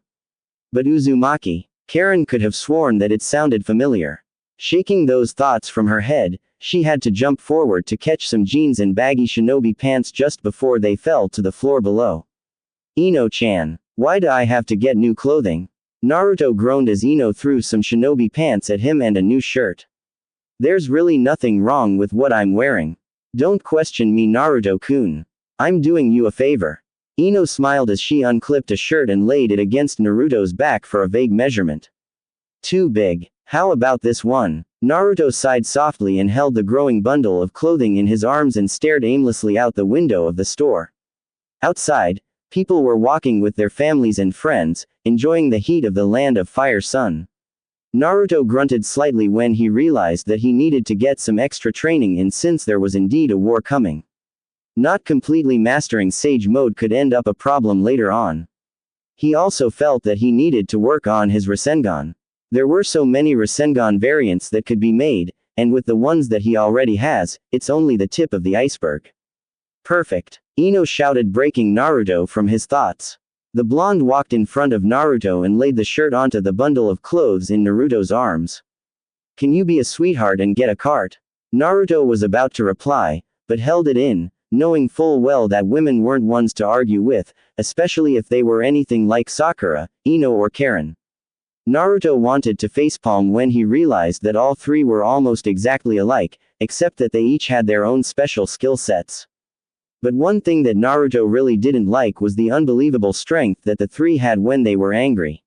But Uzumaki, Karin could have sworn that it sounded familiar. Shaking those thoughts from her head, she had to jump forward to catch some jeans and baggy shinobi pants just before they fell to the floor below. Ino-chan, why do I have to get new clothing? Naruto groaned as Ino threw some shinobi pants at him and a new shirt. There's really nothing wrong with what I'm wearing. Don't question me, Naruto-kun. I'm doing you a favor. Ino smiled as she unclipped a shirt and laid it against Naruto's back for a vague measurement. Too big. How about this one? Naruto sighed softly and held the growing bundle of clothing in his arms and stared aimlessly out the window of the store. Outside, people were walking with their families and friends, enjoying the heat of the land of fire sun. Naruto grunted slightly when he realized that he needed to get some extra training in since there was indeed a war coming. Not completely mastering Sage mode could end up a problem later on. He also felt that he needed to work on his Rasengan. There were so many Rasengan variants that could be made, and with the ones that he already has, it's only the tip of the iceberg. Perfect. Ino shouted, breaking Naruto from his thoughts. The blonde walked in front of Naruto and laid the shirt onto the bundle of clothes in Naruto's arms. Can you be a sweetheart and get a cart? Naruto was about to reply, but held it in, knowing full well that women weren't ones to argue with, especially if they were anything like Sakura, Ino or Karin. Naruto wanted to facepalm when he realized that all three were almost exactly alike, except that they each had their own special skill sets. But one thing that Naruto really didn't like was the unbelievable strength that the three had when they were angry.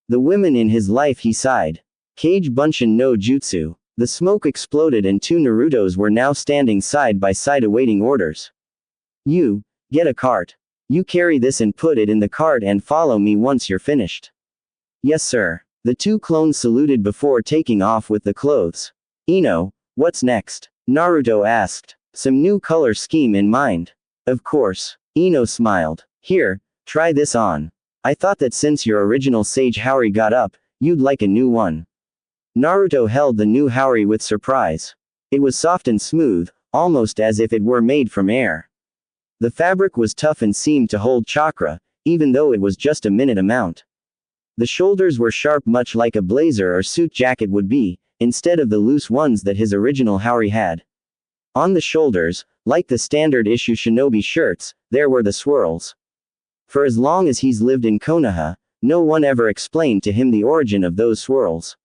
The women in his life, he sighed. Kage Bunshin no Jutsu. The smoke exploded and two Narutos were now standing side by side awaiting orders. You, get a cart. You carry this and put it in the cart and follow me once you're finished. Yes sir. The two clones saluted before taking off with the clothes. Ino, what's next? Naruto asked. Some new color scheme in mind. Of course. Ino smiled. Here, try this on. I thought that since your original Sage Haori got up, you'd like a new one. Naruto held the new Haori with surprise. It was soft and smooth, almost as if it were made from air. The fabric was tough and seemed to hold chakra, even though it was just a minute amount. The shoulders were sharp, much like a blazer or suit jacket would be, instead of the loose ones that his original Haori had. On the shoulders, like the standard issue shinobi shirts, there were the swirls. For as long as he's lived in Konoha, No one ever explained to him the origin of those swirls.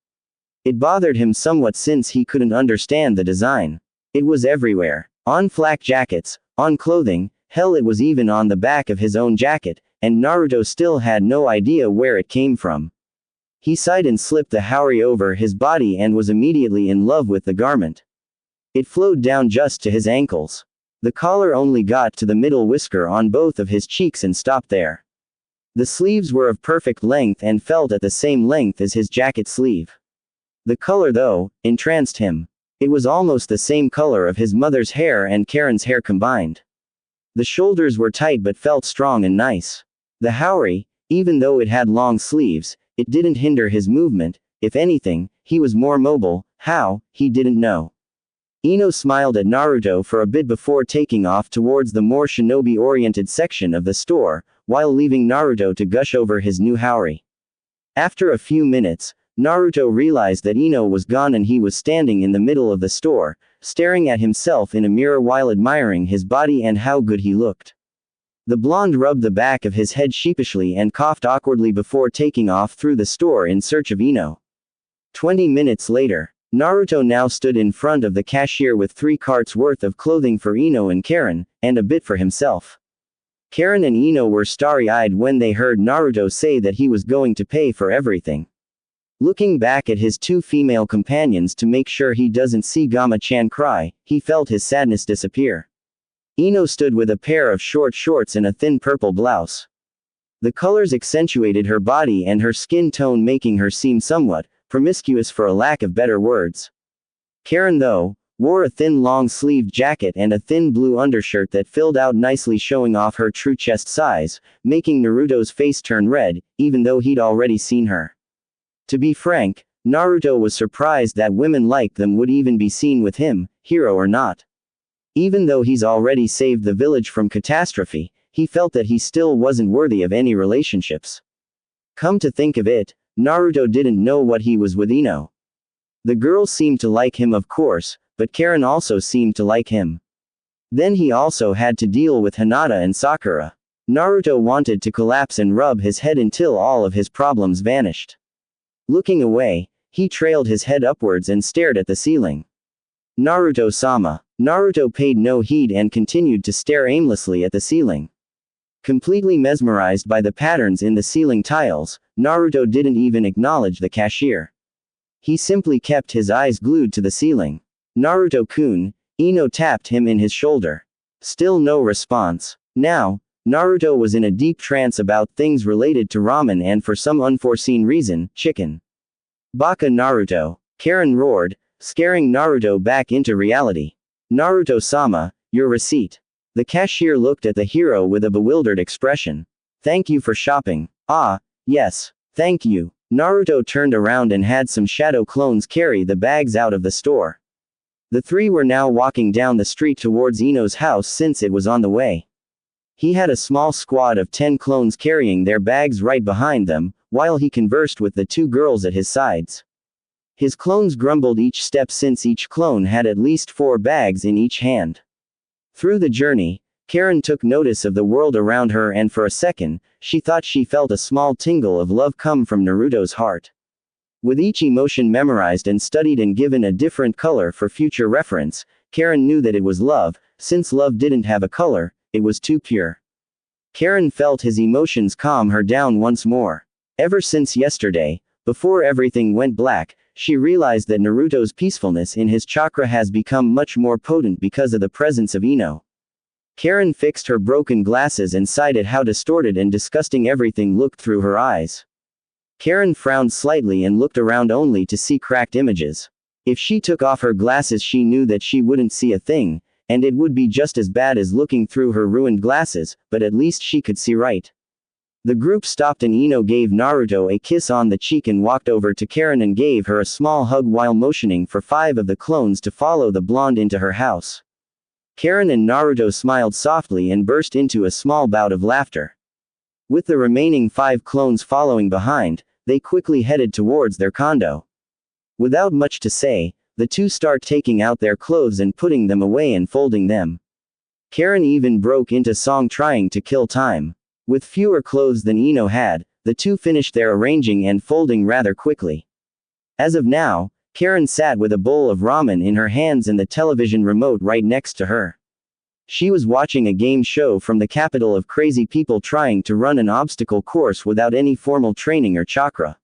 It bothered him somewhat since he couldn't understand the design. It was everywhere. On flak jackets, on clothing, hell it was even on the back of his own jacket, and Naruto still had no idea where it came from. He sighed and slipped the haori over his body and was immediately in love with the garment. It flowed down just to his ankles. The collar only got to the middle whisker on both of his cheeks and stopped there. The sleeves were of perfect length and felt at the same length as his jacket sleeve. The color, though, entranced him. It was almost the same color of his mother's hair and Karin's hair combined. The shoulders were tight but felt strong and nice. The haori, even though it had long sleeves, it didn't hinder his movement. If anything, he was more mobile. How, he didn't know. Ino smiled at Naruto for a bit before taking off towards the more shinobi-oriented section of the store, while leaving Naruto to gush over his new haori. After a few minutes, Naruto realized that Ino was gone and he was standing in the middle of the store, staring at himself in a mirror while admiring his body and how good he looked. The blonde rubbed the back of his head sheepishly and coughed awkwardly before taking off through the store in search of Ino. 20 minutes later, Naruto now stood in front of the cashier with 3 carts worth of clothing for Ino and Karin, and a bit for himself. Karin and Ino were starry-eyed when they heard Naruto say that he was going to pay for everything. Looking back at his 2 female companions to make sure he doesn't see Gama-chan cry, he felt his sadness disappear. Ino stood with a pair of short shorts and a thin purple blouse. The colors accentuated her body and her skin tone, making her seem somewhat promiscuous for a lack of better words. Karin, though, wore a thin long-sleeved jacket and a thin blue undershirt that filled out nicely, showing off her true chest size, making Naruto's face turn red, even though he'd already seen her. To be frank, Naruto was surprised that women like them would even be seen with him, hero or not. Even though he's already saved the village from catastrophe, he felt that he still wasn't worthy of any relationships. Come to think of it, Naruto didn't know what he was with Ino. The girls seemed to like him, of course, but Karin also seemed to like him. Then he also had to deal with Hinata and Sakura. Naruto wanted to collapse and rub his head until all of his problems vanished. Looking away, he trailed his head upwards and stared at the ceiling. Naruto-sama. Naruto paid no heed and continued to stare aimlessly at the ceiling. Completely mesmerized by the patterns in the ceiling tiles, Naruto didn't even acknowledge the cashier. He simply kept his eyes glued to the ceiling. Naruto-kun, Ino tapped him in his shoulder. Still no response. Now, Naruto was in a deep trance about things related to ramen and for some unforeseen reason, chicken. Baka Naruto. Karin roared, scaring Naruto back into reality. Naruto-sama, your receipt. The cashier looked at the hero with a bewildered expression. Thank you for shopping. Ah, yes, thank you. Naruto turned around and had some shadow clones carry the bags out of the store. The 3 were now walking down the street towards Ino's house since it was on the way. He had a small squad of 10 clones carrying their bags right behind them, while he conversed with the 2 girls at his sides. His clones grumbled each step since each clone had at least 4 bags in each hand. Through the journey, Karin took notice of the world around her, and for a second, she thought she felt a small tingle of love come from Naruto's heart. With each emotion memorized and studied and given a different color for future reference, Karin knew that it was love. Since love didn't have a color, it was too pure. Karin felt his emotions calm her down once more. Ever since yesterday, before everything went black, she realized that Naruto's peacefulness in his chakra has become much more potent because of the presence of Ino. Karin fixed her broken glasses and sighed at how distorted and disgusting everything looked through her eyes. Karin frowned slightly and looked around only to see cracked images. If she took off her glasses, she knew that she wouldn't see a thing, and it would be just as bad as looking through her ruined glasses, but at least she could see right. The group stopped and Ino gave Naruto a kiss on the cheek and walked over to Karin and gave her a small hug while motioning for 5 of the clones to follow the blonde into her house. Karin and Naruto smiled softly and burst into a small bout of laughter. With the remaining 5 clones following behind, they quickly headed towards their condo. Without much to say, the 2 start taking out their clothes and putting them away and folding them. Karin even broke into song trying to kill time. With fewer clothes than Ino had, The two finished their arranging and folding rather quickly. As of now, Karin sat with a bowl of ramen in her hands and the television remote right next to her. She was watching a game show from the capital of crazy people trying to run an obstacle course without any formal training or chakra.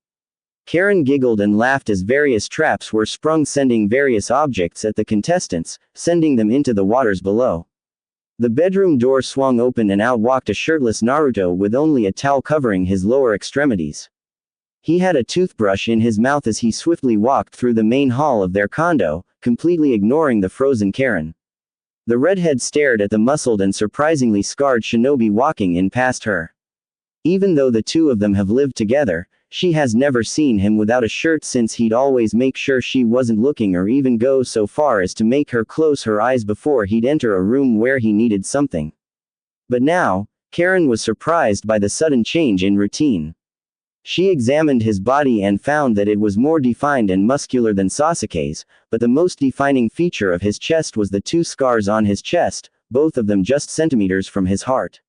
Karin giggled and laughed as various traps were sprung, sending various objects at the contestants, sending them into the waters below. The bedroom door swung open and out walked a shirtless Naruto with only a towel covering his lower extremities. He had a toothbrush in his mouth as he swiftly walked through the main hall of their condo, completely ignoring the frozen Karin. The redhead stared at the muscled and surprisingly scarred shinobi walking in past her. Even though the two of them have lived together, she has never seen him without a shirt since he'd always make sure she wasn't looking or even go so far as to make her close her eyes before he'd enter a room where he needed something. But now, Karin was surprised by the sudden change in routine. She examined his body and found that it was more defined and muscular than Sasuke's, but the most defining feature of his chest was the two scars on his chest, both of them just centimeters from his heart.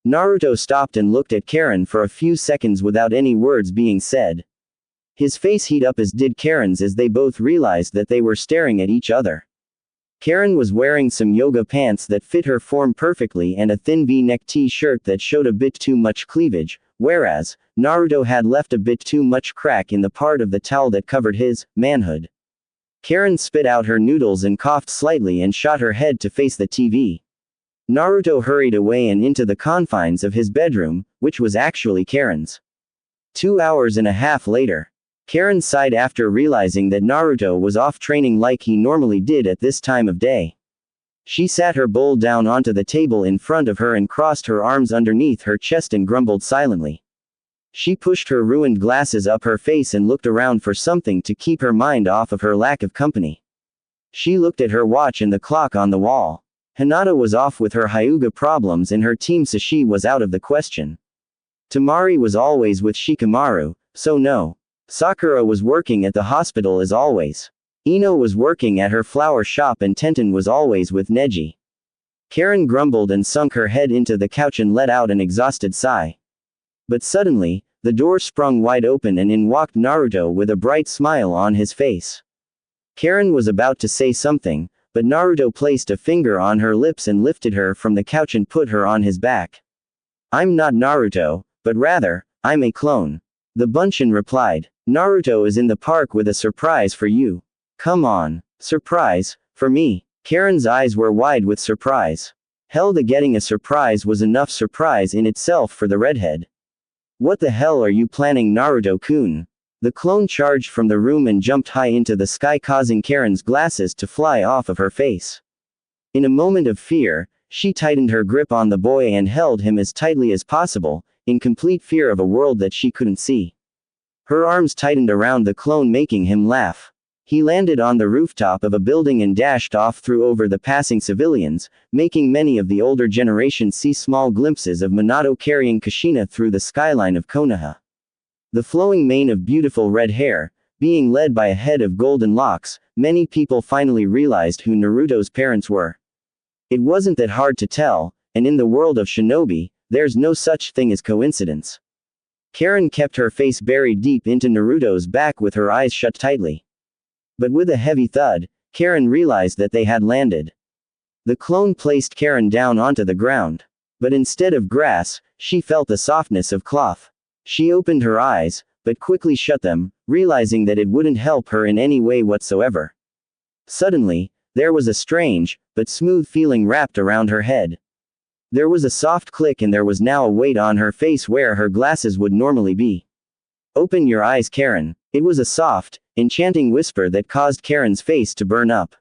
Naruto stopped and looked at Karin for a few seconds without any words being said. His face heat up as did Karin's as they both realized that they were staring at each other. Karin was wearing some yoga pants that fit her form perfectly and a thin V-neck t-shirt that showed a bit too much cleavage, whereas, Naruto had left a bit too much crack in the part of the towel that covered his manhood. Karin spit out her noodles and coughed slightly and shot her head to face the TV. Naruto hurried away and into the confines of his bedroom, which was actually Karin's. 2 hours and a half later. Karin sighed after realizing that Naruto was off training like he normally did at this time of day. She sat her bowl down onto the table in front of her and crossed her arms underneath her chest and grumbled silently. She pushed her ruined glasses up her face and looked around for something to keep her mind off of her lack of company. She looked at her watch and the clock on the wall. Hinata was off with her Hyuga problems and her team Sashi was out of the question. Tamari was always with Shikamaru, so no. Sakura was working at the hospital as always. Ino was working at her flower shop and Tenten was always with Neji. Karin grumbled and sunk her head into the couch and let out an exhausted sigh. But suddenly, the door sprung wide open and in walked Naruto with a bright smile on his face. Karin was about to say something, but Naruto placed a finger on her lips and lifted her from the couch and put her on his back. "I'm not Naruto, but rather, I'm a clone." The Bunshin replied. "Naruto is in the park with a surprise for you." "Come on. Surprise? For me?" Karin's eyes were wide with surprise. Hell, the getting a surprise was enough surprise in itself for the redhead. "What the hell are you planning, Naruto-kun?" The clone charged from the room and jumped high into the sky, causing Karin's glasses to fly off of her face. In a moment of fear, she tightened her grip on the boy and held him as tightly as possible, in complete fear of a world that she couldn't see. Her arms tightened around the clone, making him laugh. He landed on the rooftop of a building and dashed off through over the passing civilians, making many of the older generation see small glimpses of Minato carrying Kushina through the skyline of Konoha. The flowing mane of beautiful red hair, being led by a head of golden locks, many people finally realized who Naruto's parents were. It wasn't that hard to tell, and in the world of shinobi, there's no such thing as coincidence. Karin kept her face buried deep into Naruto's back with her eyes shut tightly. But with a heavy thud, Karin realized that they had landed. The clone placed Karin down onto the ground. But instead of grass, she felt the softness of cloth. She opened her eyes, but quickly shut them, realizing that it wouldn't help her in any way whatsoever. Suddenly, there was a strange, but smooth feeling wrapped around her head. There was a soft click and there was now a weight on her face where her glasses would normally be. "Open your eyes, Karin." It was a soft, enchanting whisper that caused Karin's face to burn up.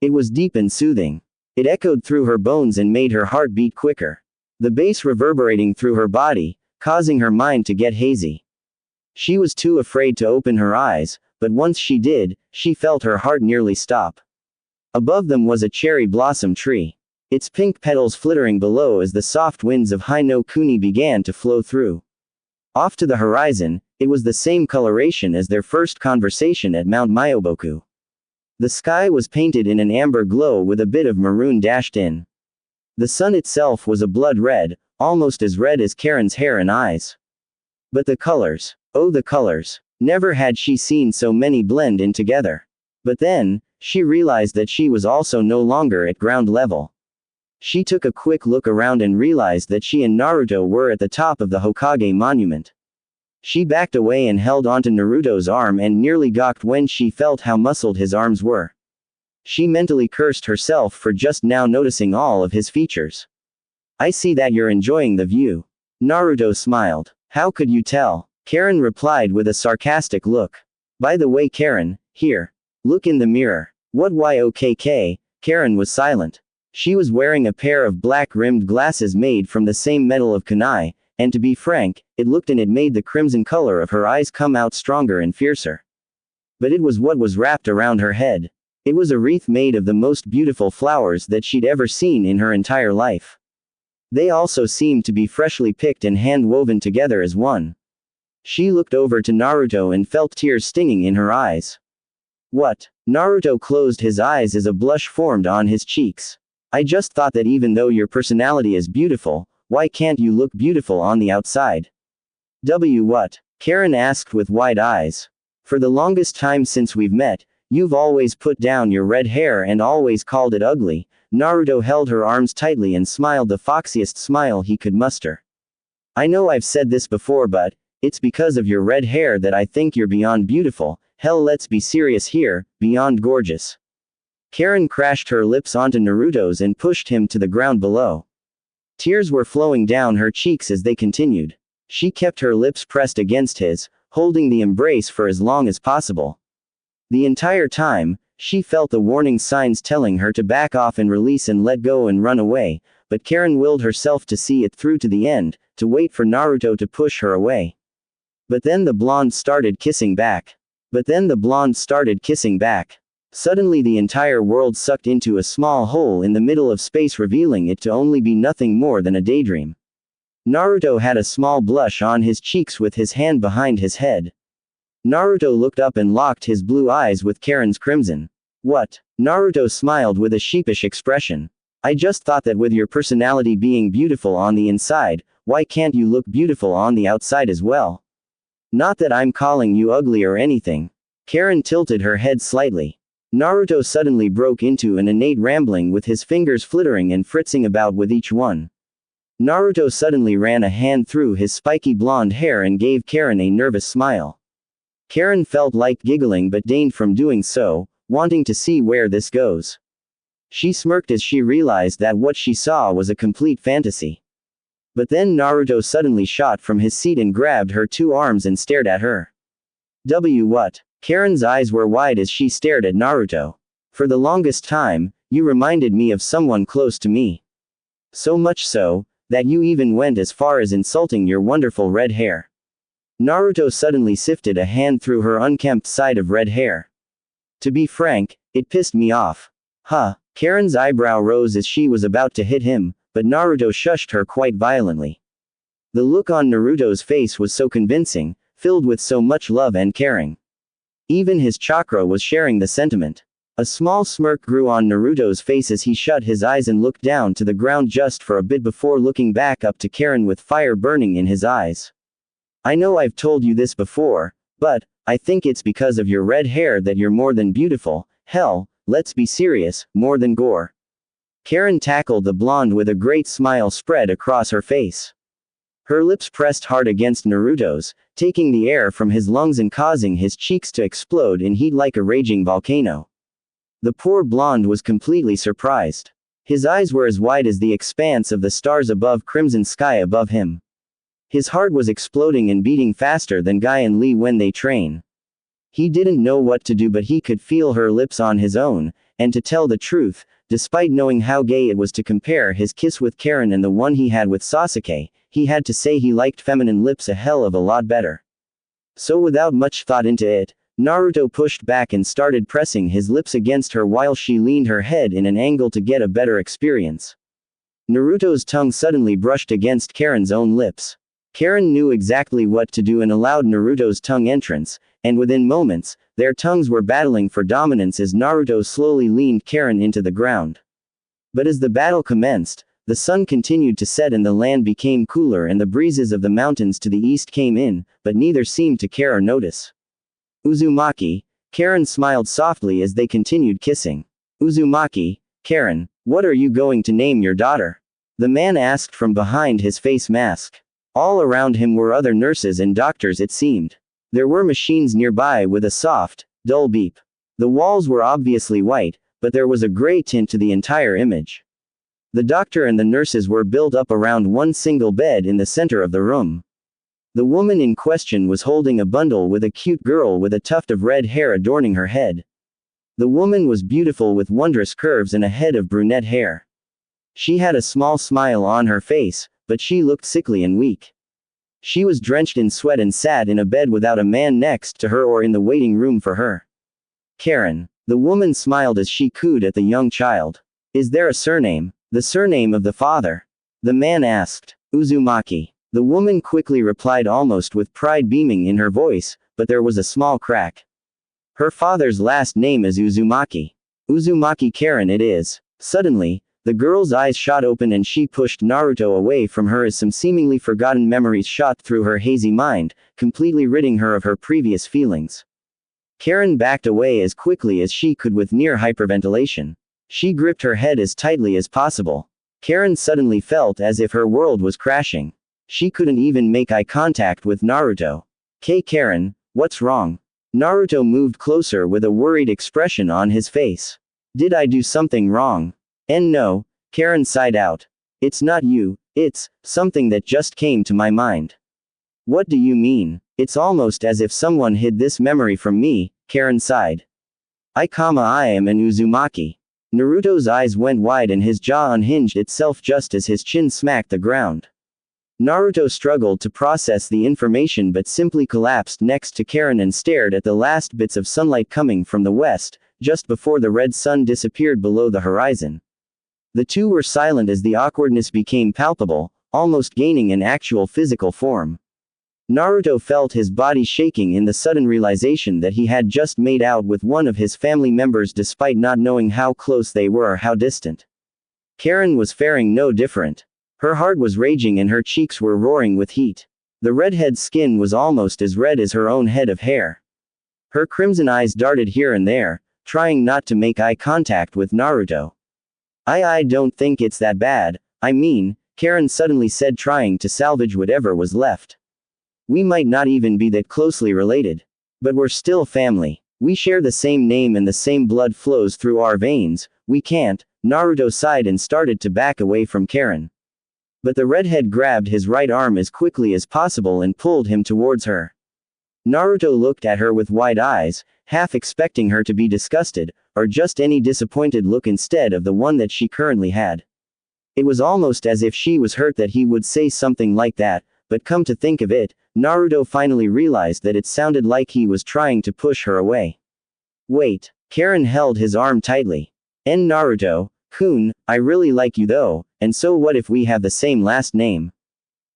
It was deep and soothing. It echoed through her bones and made her heart beat quicker. The bass reverberating through her body, causing her mind to get hazy. She was too afraid to open her eyes, but once she did, she felt her heart nearly stop. Above them was a cherry blossom tree. Its pink petals flittering below as the soft winds of Hai no Kuni began to flow through. Off to the horizon, it was the same coloration as their first conversation at Mount Myoboku. The sky was painted in an amber glow with a bit of maroon dashed in. The sun itself was a blood red, almost as red as Karin's hair and eyes. But the colors. Oh, the colors. Never had she seen so many blend in together. But then, she realized that she was also no longer at ground level. She took a quick look around and realized that she and Naruto were at the top of the Hokage monument. She backed away and held onto Naruto's arm and nearly gawked when she felt how muscled his arms were. She mentally cursed herself for just now noticing all of his features. I see that you're enjoying the view. Naruto smiled. How could you tell? Karin replied with a sarcastic look. By the way, Karin, here. Look in the mirror. What YOKK? Karin was silent. She was wearing a pair of black-rimmed glasses made from the same metal of kunai, and to be frank, it looked and it made the crimson color of her eyes come out stronger and fiercer. But it was what was wrapped around her head. It was a wreath made of the most beautiful flowers that she'd ever seen in her entire life. They also seemed to be freshly picked and hand-woven together as one. She looked over to Naruto and felt tears stinging in her eyes. What? Naruto closed his eyes as a blush formed on his cheeks. I just thought that even though your personality is beautiful, why can't you look beautiful on the outside? What? Karin asked with wide eyes. For the longest time since we've met, you've always put down your red hair and always called it ugly. Naruto held her arms tightly and smiled the foxiest smile he could muster. I know I've said this before, but it's because of your red hair that I think you're beyond beautiful. Hell, let's be serious here, beyond gorgeous. Karin crashed her lips onto Naruto's and pushed him to the ground below. Tears were flowing down her cheeks as they continued. She kept her lips pressed against his, holding the embrace for as long as possible. The entire time, she felt the warning signs telling her to back off and release and let go and run away, but Karin willed herself to see it through to the end, to wait for Naruto to push her away. But then the blonde started kissing back. Suddenly the entire world sucked into a small hole in the middle of space, revealing it to only be nothing more than a daydream. Naruto had a small blush on his cheeks with his hand behind his head. Naruto looked up and locked his blue eyes with Karin's crimson. What? Naruto smiled with a sheepish expression. I just thought that with your personality being beautiful on the inside, why can't you look beautiful on the outside as well? Not that I'm calling you ugly or anything. Karin tilted her head slightly. Naruto suddenly broke into an innate rambling with his fingers flittering and fritzing about with each one. Naruto suddenly ran a hand through his spiky blonde hair and gave Karin a nervous smile. Karin felt like giggling but deigned from doing so, wanting to see where this goes. She smirked as she realized that what she saw was a complete fantasy. But then Naruto suddenly shot from his seat and grabbed her two arms and stared at her. What? Karin's eyes were wide as she stared at Naruto. For the longest time, you reminded me of someone close to me. So much so, that you even went as far as insulting your wonderful red hair. Naruto suddenly sifted a hand through her unkempt side of red hair. To be frank, it pissed me off. Huh? Karin's eyebrow rose as she was about to hit him, but Naruto shushed her quite violently. The look on Naruto's face was so convincing, filled with so much love and caring. Even his chakra was sharing the sentiment. A small smirk grew on Naruto's face as he shut his eyes and looked down to the ground just for a bit before looking back up to Karin with fire burning in his eyes. I know I've told you this before, but I think it's because of your red hair that you're more than beautiful. Hell, let's be serious, more than gore. Karin tackled the blonde with a great smile spread across her face. Her lips pressed hard against Naruto's, taking the air from his lungs and causing his cheeks to explode in heat like a raging volcano. The poor blonde was completely surprised. His eyes were as wide as the expanse of the stars above crimson sky above him. His heart was exploding and beating faster than Guy and Lee when they train. He didn't know what to do, but he could feel her lips on his own, and to tell the truth, despite knowing how gay it was to compare his kiss with Karin and the one he had with Sasuke, he had to say he liked feminine lips a hell of a lot better. So without much thought into it, Naruto pushed back and started pressing his lips against her while she leaned her head in an angle to get a better experience. Naruto's tongue suddenly brushed against Karin's own lips. Karin knew exactly what to do and allowed Naruto's tongue entrance, and within moments, their tongues were battling for dominance as Naruto slowly leaned Karin into the ground. But as the battle commenced, The sun continued to set and the land became cooler and the breezes of the mountains to the east came in, but neither seemed to care or notice. Uzumaki. Karin smiled softly as they continued kissing. Uzumaki. Karin, what are you going to name your daughter? The man asked from behind his face mask. All around him were other nurses and doctors it seemed. There were machines nearby with a soft, dull beep. The walls were obviously white, but there was a gray tint to the entire image. The doctor and the nurses were built up around one single bed in the center of the room. The woman in question was holding a bundle with a cute girl with a tuft of red hair adorning her head. The woman was beautiful with wondrous curves and a head of brunette hair. She had a small smile on her face, but she looked sickly and weak. She was drenched in sweat and sat in a bed without a man next to her or in the waiting room for her. Karin. The woman smiled as she cooed at the young child. Is there a surname? The surname of the father? The man asked. Uzumaki. The woman quickly replied almost with pride beaming in her voice, but there was a small crack. Her father's last name is Uzumaki. Uzumaki Karin it is. Suddenly, the girl's eyes shot open and she pushed Naruto away from her as some seemingly forgotten memories shot through her hazy mind, completely ridding her of her previous feelings. Karin backed away as quickly as she could with near hyperventilation. She gripped her head as tightly as possible. Karin suddenly felt as if her world was crashing. She couldn't even make eye contact with Naruto. Karin, what's wrong? Naruto moved closer with a worried expression on his face. Did I do something wrong? No, Karin sighed out. It's not you, it's something that just came to my mind. What do you mean? It's almost as if someone hid this memory from me, Karin sighed. I am an Uzumaki. Naruto's eyes went wide and his jaw unhinged itself just as his chin smacked the ground. Naruto struggled to process the information but simply collapsed next to Karin and stared at the last bits of sunlight coming from the west, just before the red sun disappeared below the horizon. The two were silent as the awkwardness became palpable, almost gaining an actual physical form. Naruto felt his body shaking in the sudden realization that he had just made out with one of his family members despite not knowing how close they were or how distant. Karin was faring no different. Her heart was raging and her cheeks were roaring with heat. The redhead's skin was almost as red as her own head of hair. Her crimson eyes darted here and there, trying not to make eye contact with Naruto. I don't think it's that bad, Karin suddenly said, trying to salvage whatever was left. We might not even be that closely related. But we're still family. We share the same name and the same blood flows through our veins. We can't. Naruto sighed and started to back away from Karin. But the redhead grabbed his right arm as quickly as possible and pulled him towards her. Naruto looked at her with wide eyes, half expecting her to be disgusted, or just any disappointed look instead of the one that she currently had. It was almost as if she was hurt that he would say something like that, but come to think of it, Naruto finally realized that it sounded like he was trying to push her away. Wait. Karin held his arm tightly. Naruto-kun, I really like you though, and so what if we have the same last name?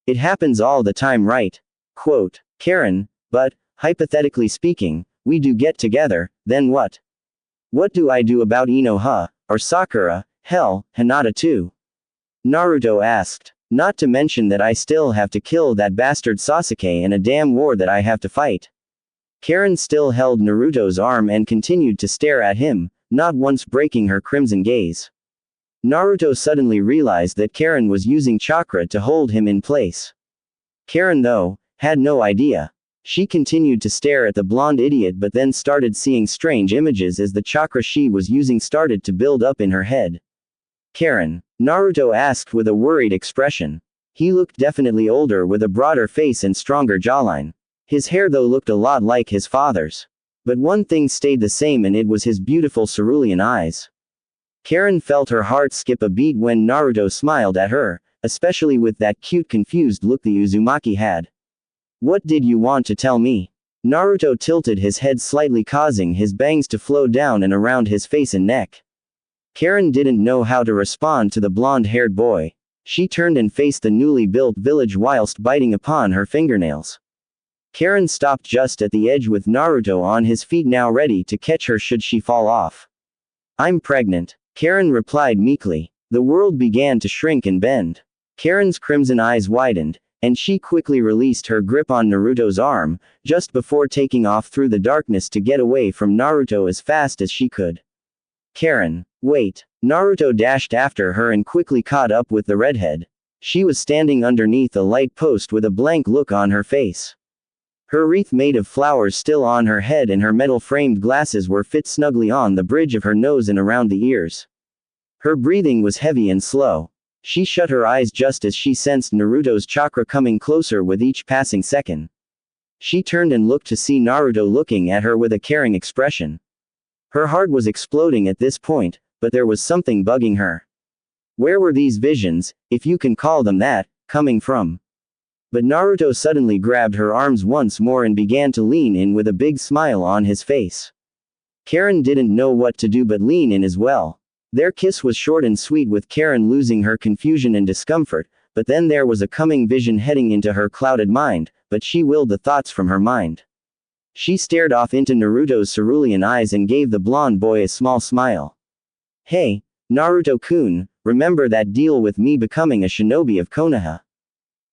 It happens all the time, right? Quote. Karin, but, hypothetically speaking, we do get together, then what? What do I do about Inoha, or Sakura, hell, Hinata too? Naruto asked. Not to mention that I still have to kill that bastard Sasuke and a damn war that I have to fight. Karin still held Naruto's arm and continued to stare at him, not once breaking her crimson gaze. Naruto suddenly realized that Karin was using chakra to hold him in place. Karin, though, had no idea. She continued to stare at the blonde idiot but then started seeing strange images as the chakra she was using started to build up in her head. Karin? Naruto asked with a worried expression. He looked definitely older with a broader face and stronger jawline. His hair though looked a lot like his father's. But one thing stayed the same and it was his beautiful cerulean eyes. Karin felt her heart skip a beat when Naruto smiled at her, especially with that cute confused look the Uzumaki had. What did you want to tell me? Naruto tilted his head slightly causing his bangs to flow down and around his face and neck. Karin didn't know how to respond to the blonde-haired boy. She turned and faced the newly built village whilst biting upon her fingernails. Karin stopped just at the edge with Naruto on his feet now ready to catch her should she fall off. I'm pregnant, Karin replied meekly. The world began to shrink and bend. Karin's crimson eyes widened, and she quickly released her grip on Naruto's arm, just before taking off through the darkness to get away from Naruto as fast as she could. Karin, wait. Naruto dashed after her and quickly caught up with the redhead. She was standing underneath a light post with a blank look on her face. Her wreath made of flowers still on her head and her metal-framed glasses were fit snugly on the bridge of her nose and around the ears. Her breathing was heavy and slow. She shut her eyes just as she sensed Naruto's chakra coming closer with each passing second. She turned and looked to see Naruto looking at her with a caring expression. Her heart was exploding at this point, but there was something bugging her. Where were these visions, if you can call them that, coming from? But Naruto suddenly grabbed her arms once more and began to lean in with a big smile on his face. Karin didn't know what to do but lean in as well. Their kiss was short and sweet with Karin losing her confusion and discomfort, but then there was a coming vision heading into her clouded mind, but she willed the thoughts from her mind. She stared off into Naruto's cerulean eyes and gave the blonde boy a small smile. Hey, Naruto-kun, remember that deal with me becoming a shinobi of Konoha?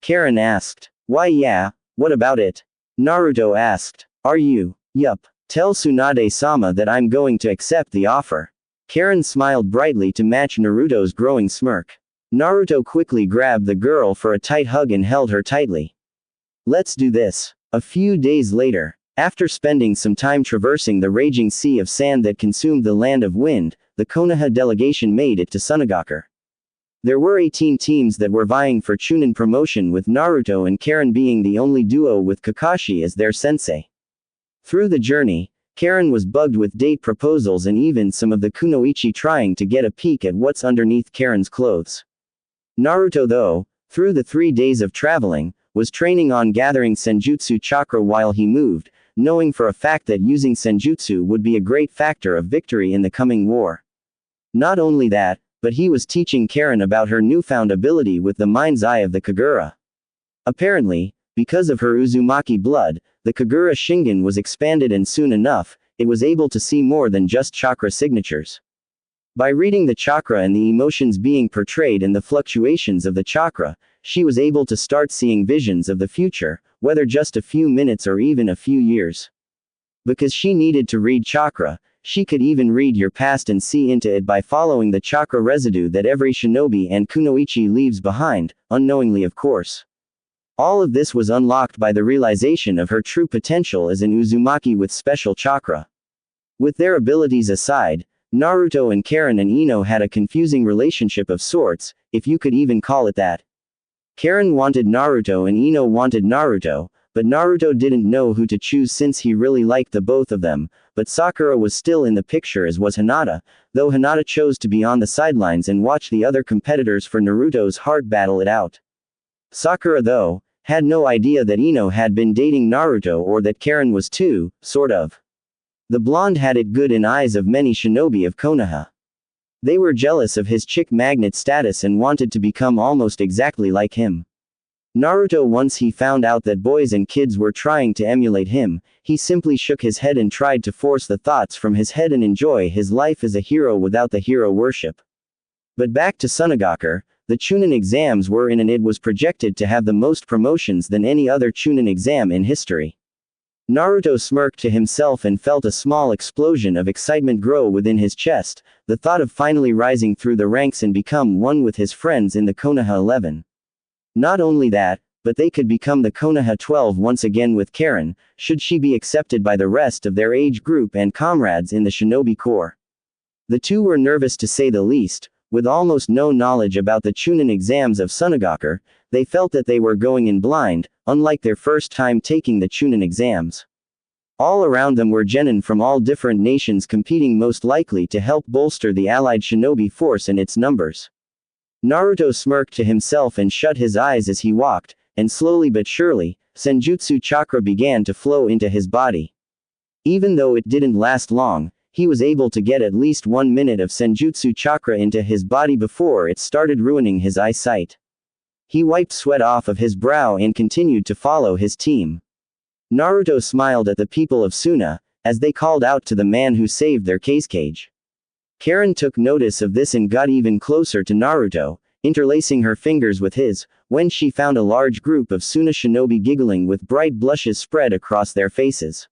Karin asked. Why yeah, what about it? Naruto asked. Are you? Yup. Tell Tsunade-sama that I'm going to accept the offer. Karin smiled brightly to match Naruto's growing smirk. Naruto quickly grabbed the girl for a tight hug and held her tightly. Let's do this. A few days later, after spending some time traversing the raging sea of sand that consumed the land of wind, the Konoha delegation made it to Sunagaku. There were 18 teams that were vying for Chunin promotion with Naruto and Karin being the only duo with Kakashi as their sensei. Through the journey, Karin was bugged with date proposals and even some of the kunoichi trying to get a peek at what's underneath Karin's clothes. Naruto though, through the 3 days of traveling, was training on gathering senjutsu chakra while he moved, knowing for a fact that using senjutsu would be a great factor of victory in the coming war. Not only that, but he was teaching Karin about her newfound ability with the mind's eye of the Kagura. Apparently, because of her Uzumaki blood, the Kagura Shingen was expanded and soon enough, it was able to see more than just chakra signatures. By reading the chakra and the emotions being portrayed and the fluctuations of the chakra, she was able to start seeing visions of the future, whether just a few minutes or even a few years. Because she needed to read chakra, she could even read your past and see into it by following the chakra residue that every shinobi and kunoichi leaves behind, unknowingly of course. All of this was unlocked by the realization of her true potential as an Uzumaki with special chakra. With their abilities aside, Naruto and Karin and Ino had a confusing relationship of sorts, if you could even call it that. Karin wanted Naruto and Ino wanted Naruto, but Naruto didn't know who to choose since he really liked the both of them, but Sakura was still in the picture as was Hinata, though Hinata chose to be on the sidelines and watch the other competitors for Naruto's heart battle it out. Sakura though, had no idea that Ino had been dating Naruto or that Karin was too, sort of. The blonde had it good in eyes of many shinobi of Konoha. They were jealous of his chick magnet status and wanted to become almost exactly like him. Naruto once he found out that boys and kids were trying to emulate him, he simply shook his head and tried to force the thoughts from his head and enjoy his life as a hero without the hero worship. But back to Sunagaku, the Chunin exams were in and it was projected to have the most promotions than any other Chunin exam in history. Naruto smirked to himself and felt a small explosion of excitement grow within his chest, the thought of finally rising through the ranks and become one with his friends in the Konoha 11. Not only that, but they could become the Konoha 12 once again with Karin, should she be accepted by the rest of their age group and comrades in the Shinobi Corps. The two were nervous to say the least. With almost no knowledge about the Chunin exams of Sunagaku, they felt that they were going in blind, unlike their first time taking the Chunin exams. All around them were genin from all different nations competing most likely to help bolster the allied shinobi force and its numbers. Naruto smirked to himself and shut his eyes as he walked, and slowly but surely, senjutsu chakra began to flow into his body. Even though it didn't last long, he was able to get at least 1 minute of senjutsu chakra into his body before it started ruining his eyesight. He wiped sweat off of his brow and continued to follow his team. Naruto smiled at the people of Suna, as they called out to the man who saved their case cage. Karin took notice of this and got even closer to Naruto, interlacing her fingers with his, when she found a large group of Suna shinobi giggling with bright blushes spread across their faces.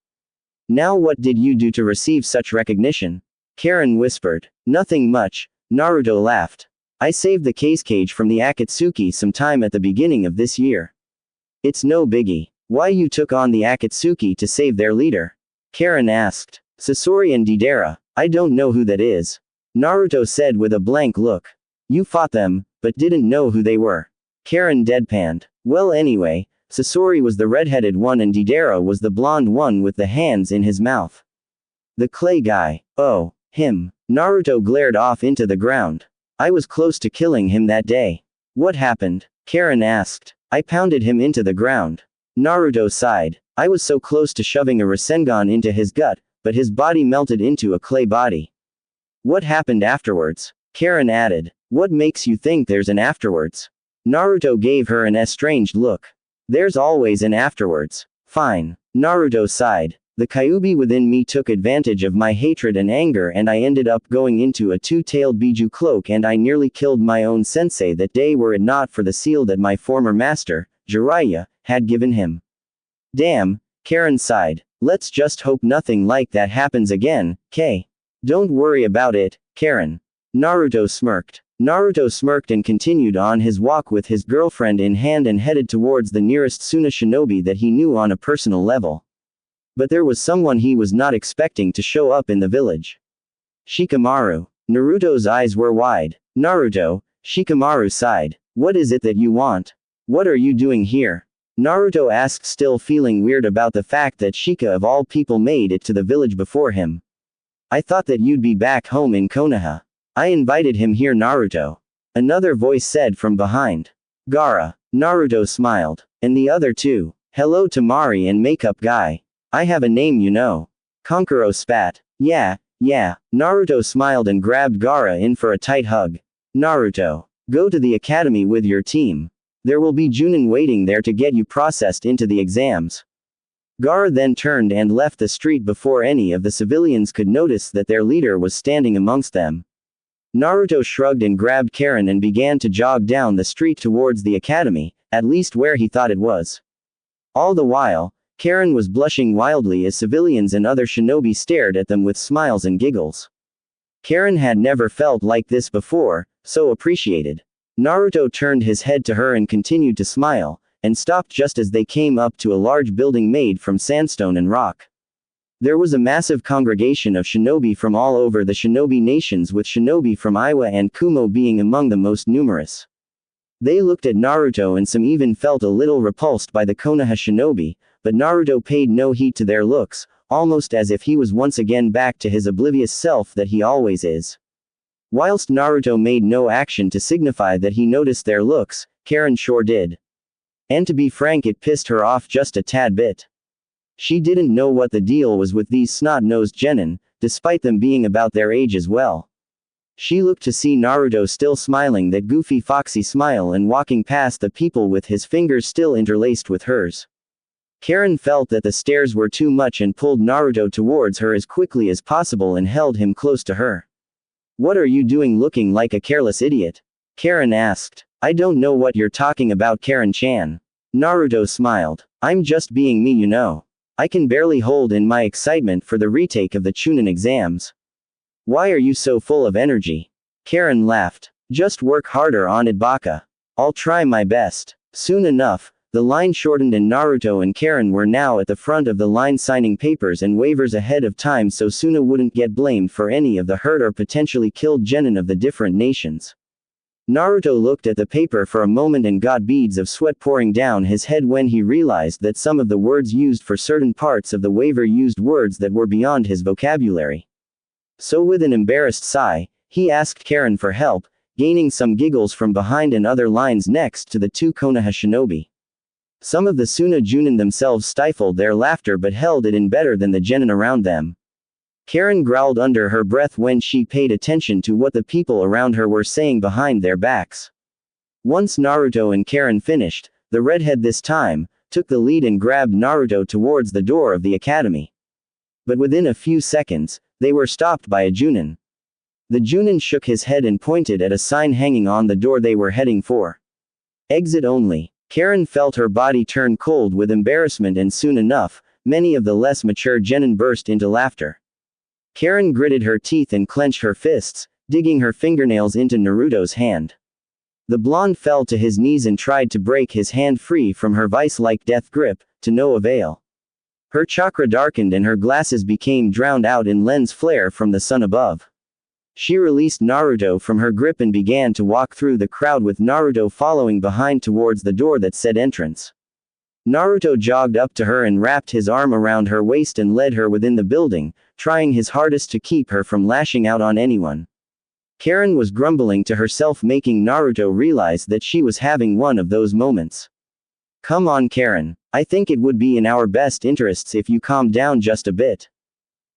Now what did you do to receive such recognition? Karin whispered. Nothing much, Naruto laughed. I saved the cage from the Akatsuki sometime at the beginning of this year. It's no biggie. Why you took on the Akatsuki to save their leader? Karin asked. Sasori and Deidara, I don't know who that is. Naruto said with a blank look. You fought them, but didn't know who they were. Karin deadpanned. Well anyway, Sasori was the red-headed one and Deidara was the blonde one with the hands in his mouth. The clay guy. Oh, him. Naruto glared off into the ground. I was close to killing him that day. What happened? Karin asked. I pounded him into the ground. Naruto sighed. I was so close to shoving a Rasengan into his gut, but his body melted into a clay body. What happened afterwards? Karin added. What makes you think there's an afterwards? Naruto gave her an estranged look. There's always an afterwards. Fine. Naruto sighed. The Kyuubi within me took advantage of my hatred and anger and I ended up going into a two-tailed Biju cloak and I nearly killed my own sensei that day were it not for the seal that my former master, Jiraiya, had given him. Damn, Karin sighed. Let's just hope nothing like that happens again, K. Don't worry about it, Karin. Naruto smirked. Naruto smirked and continued on his walk with his girlfriend in hand and headed towards the nearest Suna shinobi that he knew on a personal level. But there was someone he was not expecting to show up in the village. Shikamaru. Naruto's eyes were wide. Naruto, Shikamaru sighed. What is it that you want? What are you doing here? Naruto asked, still feeling weird about the fact that Shika of all people made it to the village before him. I thought that you'd be back home in Konoha. I invited him here, Naruto. Another voice said from behind. Gaara. Naruto smiled. And the other two. Hello Tamari and makeup guy. I have a name you know. Kankuro spat. Yeah. Naruto smiled and grabbed Gaara in for a tight hug. Naruto. Go to the academy with your team. There will be Junin waiting there to get you processed into the exams. Gaara then turned and left the street before any of the civilians could notice that their leader was standing amongst them. Naruto shrugged and grabbed Karin and began to jog down the street towards the academy, at least where he thought it was. All the while, Karin was blushing wildly as civilians and other shinobi stared at them with smiles and giggles. Karin had never felt like this before, so appreciated. Naruto turned his head to her and continued to smile, and stopped just as they came up to a large building made from sandstone and rock. There was a massive congregation of shinobi from all over the shinobi nations, with shinobi from Iwa and Kumo being among the most numerous. They looked at Naruto and some even felt a little repulsed by the Konoha shinobi, but Naruto paid no heed to their looks, almost as if he was once again back to his oblivious self that he always is. Whilst Naruto made no action to signify that he noticed their looks, Karin sure did. And to be frank, it pissed her off just a tad bit. She didn't know what the deal was with these snot-nosed genin, despite them being about their age as well. She looked to see Naruto still smiling that goofy foxy smile and walking past the people with his fingers still interlaced with hers. Karin felt that the stares were too much and pulled Naruto towards her as quickly as possible and held him close to her. What are you doing looking like a careless idiot? Karin asked. I don't know what you're talking about, Karin-chan. Naruto smiled. I'm just being me, you know. I can barely hold in my excitement for the retake of the Chunin exams. Why are you so full of energy? Karin laughed. Just work harder on it, Baka. I'll try my best. Soon enough, the line shortened and Naruto and Karin were now at the front of the line signing papers and waivers ahead of time so Suna wouldn't get blamed for any of the hurt or potentially killed genin of the different nations. Naruto looked at the paper for a moment and got beads of sweat pouring down his head when he realized that some of the words used for certain parts of the waiver used words that were beyond his vocabulary. So with an embarrassed sigh, he asked Karin for help, gaining some giggles from behind and other lines next to the two Konoha shinobi. Some of the Suna Junin themselves stifled their laughter but held it in better than the genin around them. Karin growled under her breath when she paid attention to what the people around her were saying behind their backs. Once Naruto and Karin finished, the redhead this time, took the lead and grabbed Naruto towards the door of the academy. But within a few seconds, they were stopped by a Junin. The Junin shook his head and pointed at a sign hanging on the door they were heading for. Exit only. Karin felt her body turn cold with embarrassment, and soon enough, many of the less mature genin burst into laughter. Karin gritted her teeth and clenched her fists, digging her fingernails into Naruto's hand. The blonde fell to his knees and tried to break his hand free from her vice-like death grip, to no avail. Her chakra darkened and her glasses became drowned out in lens flare from the sun above. She released Naruto from her grip and began to walk through the crowd with Naruto following behind towards the door that said entrance. Naruto jogged up to her and wrapped his arm around her waist and led her within the building, trying his hardest to keep her from lashing out on anyone. Karin was grumbling to herself, making Naruto realize that she was having one of those moments. Come on, Karin. I think it would be in our best interests if you calmed down just a bit.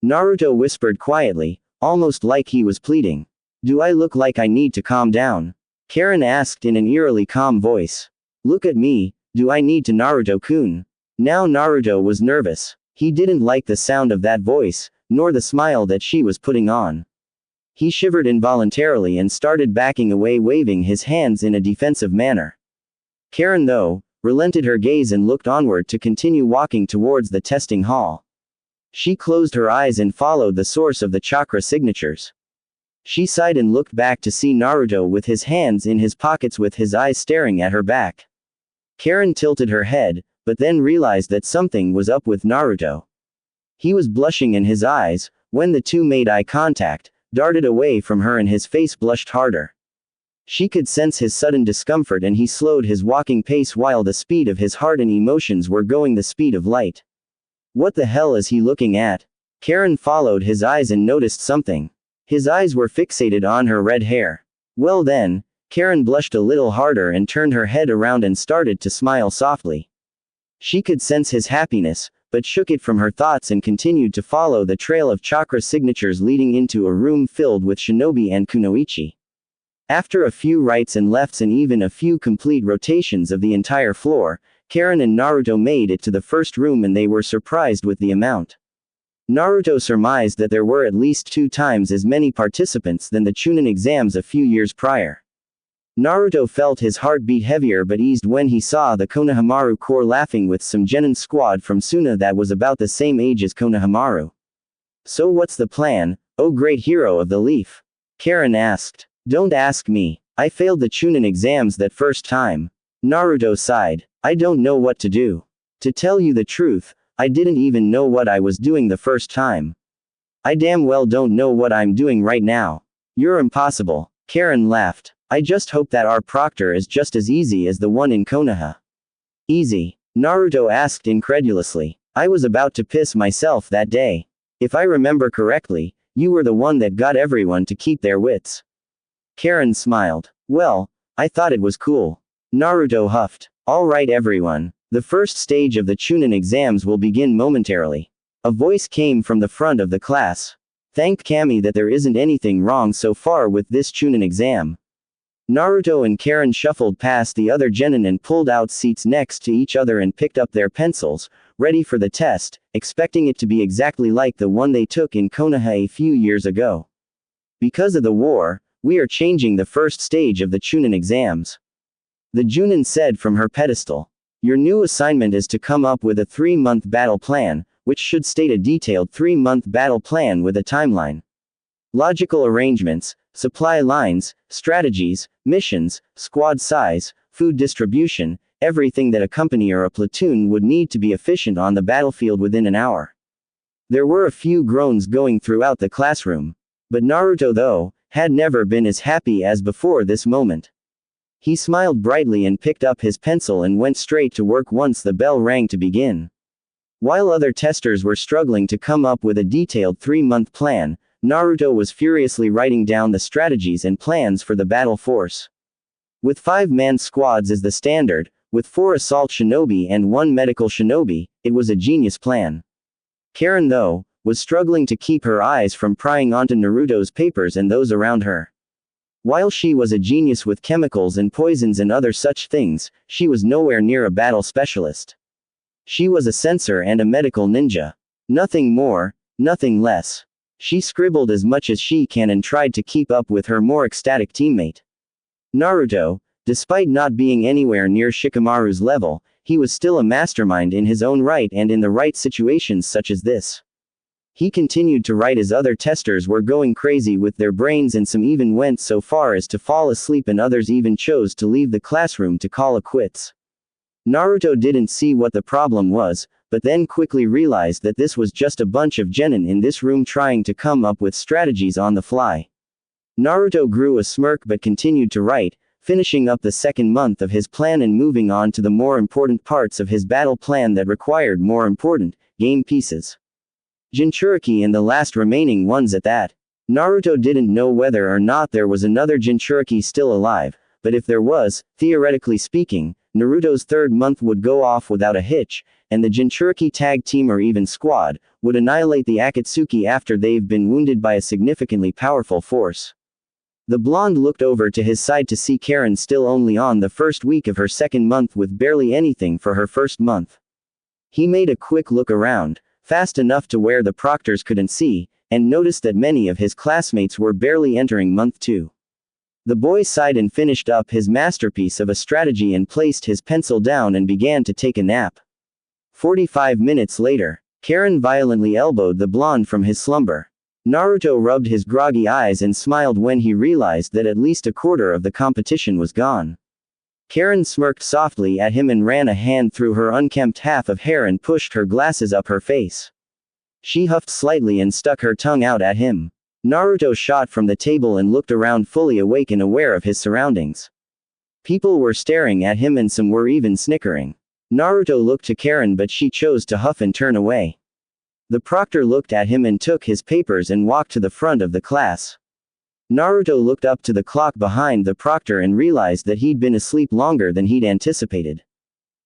Naruto whispered quietly, almost like he was pleading. Do I look like I need to calm down? Karin asked in an eerily calm voice. Look at me, do I need to, Naruto-kun? Now Naruto was nervous. He didn't like the sound of that voice, nor the smile that she was putting on. He shivered involuntarily and started backing away, waving his hands in a defensive manner. Karin, though, relented her gaze and looked onward to continue walking towards the testing hall. She closed her eyes and followed the source of the chakra signatures. She sighed and looked back to see Naruto with his hands in his pockets with his eyes staring at her back. Karin tilted her head, but then realized that something was up with Naruto. He was blushing and his eyes, when the two made eye contact, darted away from her and his face blushed harder. She could sense his sudden discomfort and he slowed his walking pace while the speed of his heart and emotions were going the speed of light. What the hell is he looking at? Karin followed his eyes and noticed something. His eyes were fixated on her red hair. Well then, Karin blushed a little harder and turned her head around and started to smile softly. She could sense his happiness, but shook it from her thoughts and continued to follow the trail of chakra signatures leading into a room filled with shinobi and kunoichi. After a few rights and lefts and even a few complete rotations of the entire floor, Karin and Naruto made it to the first room and they were surprised with the amount. Naruto surmised that there were at least 2 times as many participants than the Chunin exams a few years prior. Naruto felt his heart beat heavier but eased when he saw the Konohamaru Corps laughing with some genin squad from Suna that was about the same age as Konohamaru. So what's the plan, oh great hero of the leaf? Karin asked. Don't ask me. I failed the Chunin exams that first time. Naruto sighed. I don't know what to do. To tell you the truth, I didn't even know what I was doing the first time. I damn well don't know what I'm doing right now. You're impossible. Karin laughed. I just hope that our proctor is just as easy as the one in Konoha. Easy? Naruto asked incredulously. I was about to piss myself that day. If I remember correctly, you were the one that got everyone to keep their wits. Karin smiled. Well, I thought it was cool. Naruto huffed. Alright everyone. The first stage of the Chunin exams will begin momentarily. A voice came from the front of the class. Thank Kami that there isn't anything wrong so far with this Chunin exam. Naruto and Karin shuffled past the other genin and pulled out seats next to each other and picked up their pencils, ready for the test, expecting it to be exactly like the one they took in Konoha a few years ago. Because of the war, we are changing the first stage of the Chunin exams. The Junin said from her pedestal. Your new assignment is to come up with a 3-month battle plan, which should state a detailed 3-month battle plan with a timeline. Logical arrangements, supply lines, strategies, missions, squad size, food distribution, everything that a company or a platoon would need to be efficient on the battlefield within an hour. There were a few groans going throughout the classroom. But Naruto, though, had never been as happy as before this moment. He smiled brightly and picked up his pencil and went straight to work once the bell rang to begin. While other testers were struggling to come up with a detailed 3-month plan, Naruto was furiously writing down the strategies and plans for the battle force. With 5-man squads as the standard, with 4 assault shinobi and 1 medical shinobi, it was a genius plan. Karin, though, was struggling to keep her eyes from prying onto Naruto's papers and those around her. While she was a genius with chemicals and poisons and other such things, she was nowhere near a battle specialist. She was a censor and a medical ninja. Nothing more, nothing less. She scribbled as much as she can and tried to keep up with her more ecstatic teammate. Naruto, despite not being anywhere near Shikamaru's level, he was still a mastermind in his own right and in the right situations such as this. He continued to write as other testers were going crazy with their brains, and some even went so far as to fall asleep, and others even chose to leave the classroom to call it quits. Naruto didn't see what the problem was, but then quickly realized that this was just a bunch of genin in this room trying to come up with strategies on the fly. Naruto grew a smirk but continued to write, finishing up the second month of his plan and moving on to the more important parts of his battle plan that required more important game pieces. Jinchuriki and the last remaining ones at that. Naruto didn't know whether or not there was another Jinchuriki still alive, but if there was, theoretically speaking, Naruto's third month would go off without a hitch, and the Jinchuriki tag team or even squad would annihilate the Akatsuki after they've been wounded by a significantly powerful force. The blonde looked over to his side to see Karin still only on the first week of her second month with barely anything for her first month. He made a quick look around, fast enough to where the proctors couldn't see, and noticed that many of his classmates were barely entering month 2. The boy sighed and finished up his masterpiece of a strategy and placed his pencil down and began to take a nap. 45 minutes later, Karin violently elbowed the blonde from his slumber. Naruto rubbed his groggy eyes and smiled when he realized that at least a quarter of the competition was gone. Karin smirked softly at him and ran a hand through her unkempt half of hair and pushed her glasses up her face. She huffed slightly and stuck her tongue out at him. Naruto shot from the table and looked around, fully awake and aware of his surroundings. People were staring at him and some were even snickering. Naruto looked to Karin, but she chose to huff and turn away. The proctor looked at him and took his papers and walked to the front of the class. Naruto looked up to the clock behind the proctor and realized that he'd been asleep longer than he'd anticipated.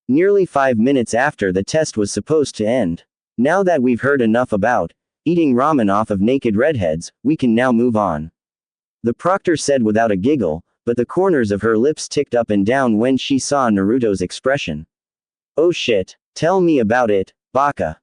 Nearly 5 minutes after the test was supposed to end. Now that we've heard enough about eating ramen off of naked redheads, we can now move on. The proctor said without a giggle, but the corners of her lips ticked up and down when she saw Naruto's expression. Oh shit, tell me about it, Baka.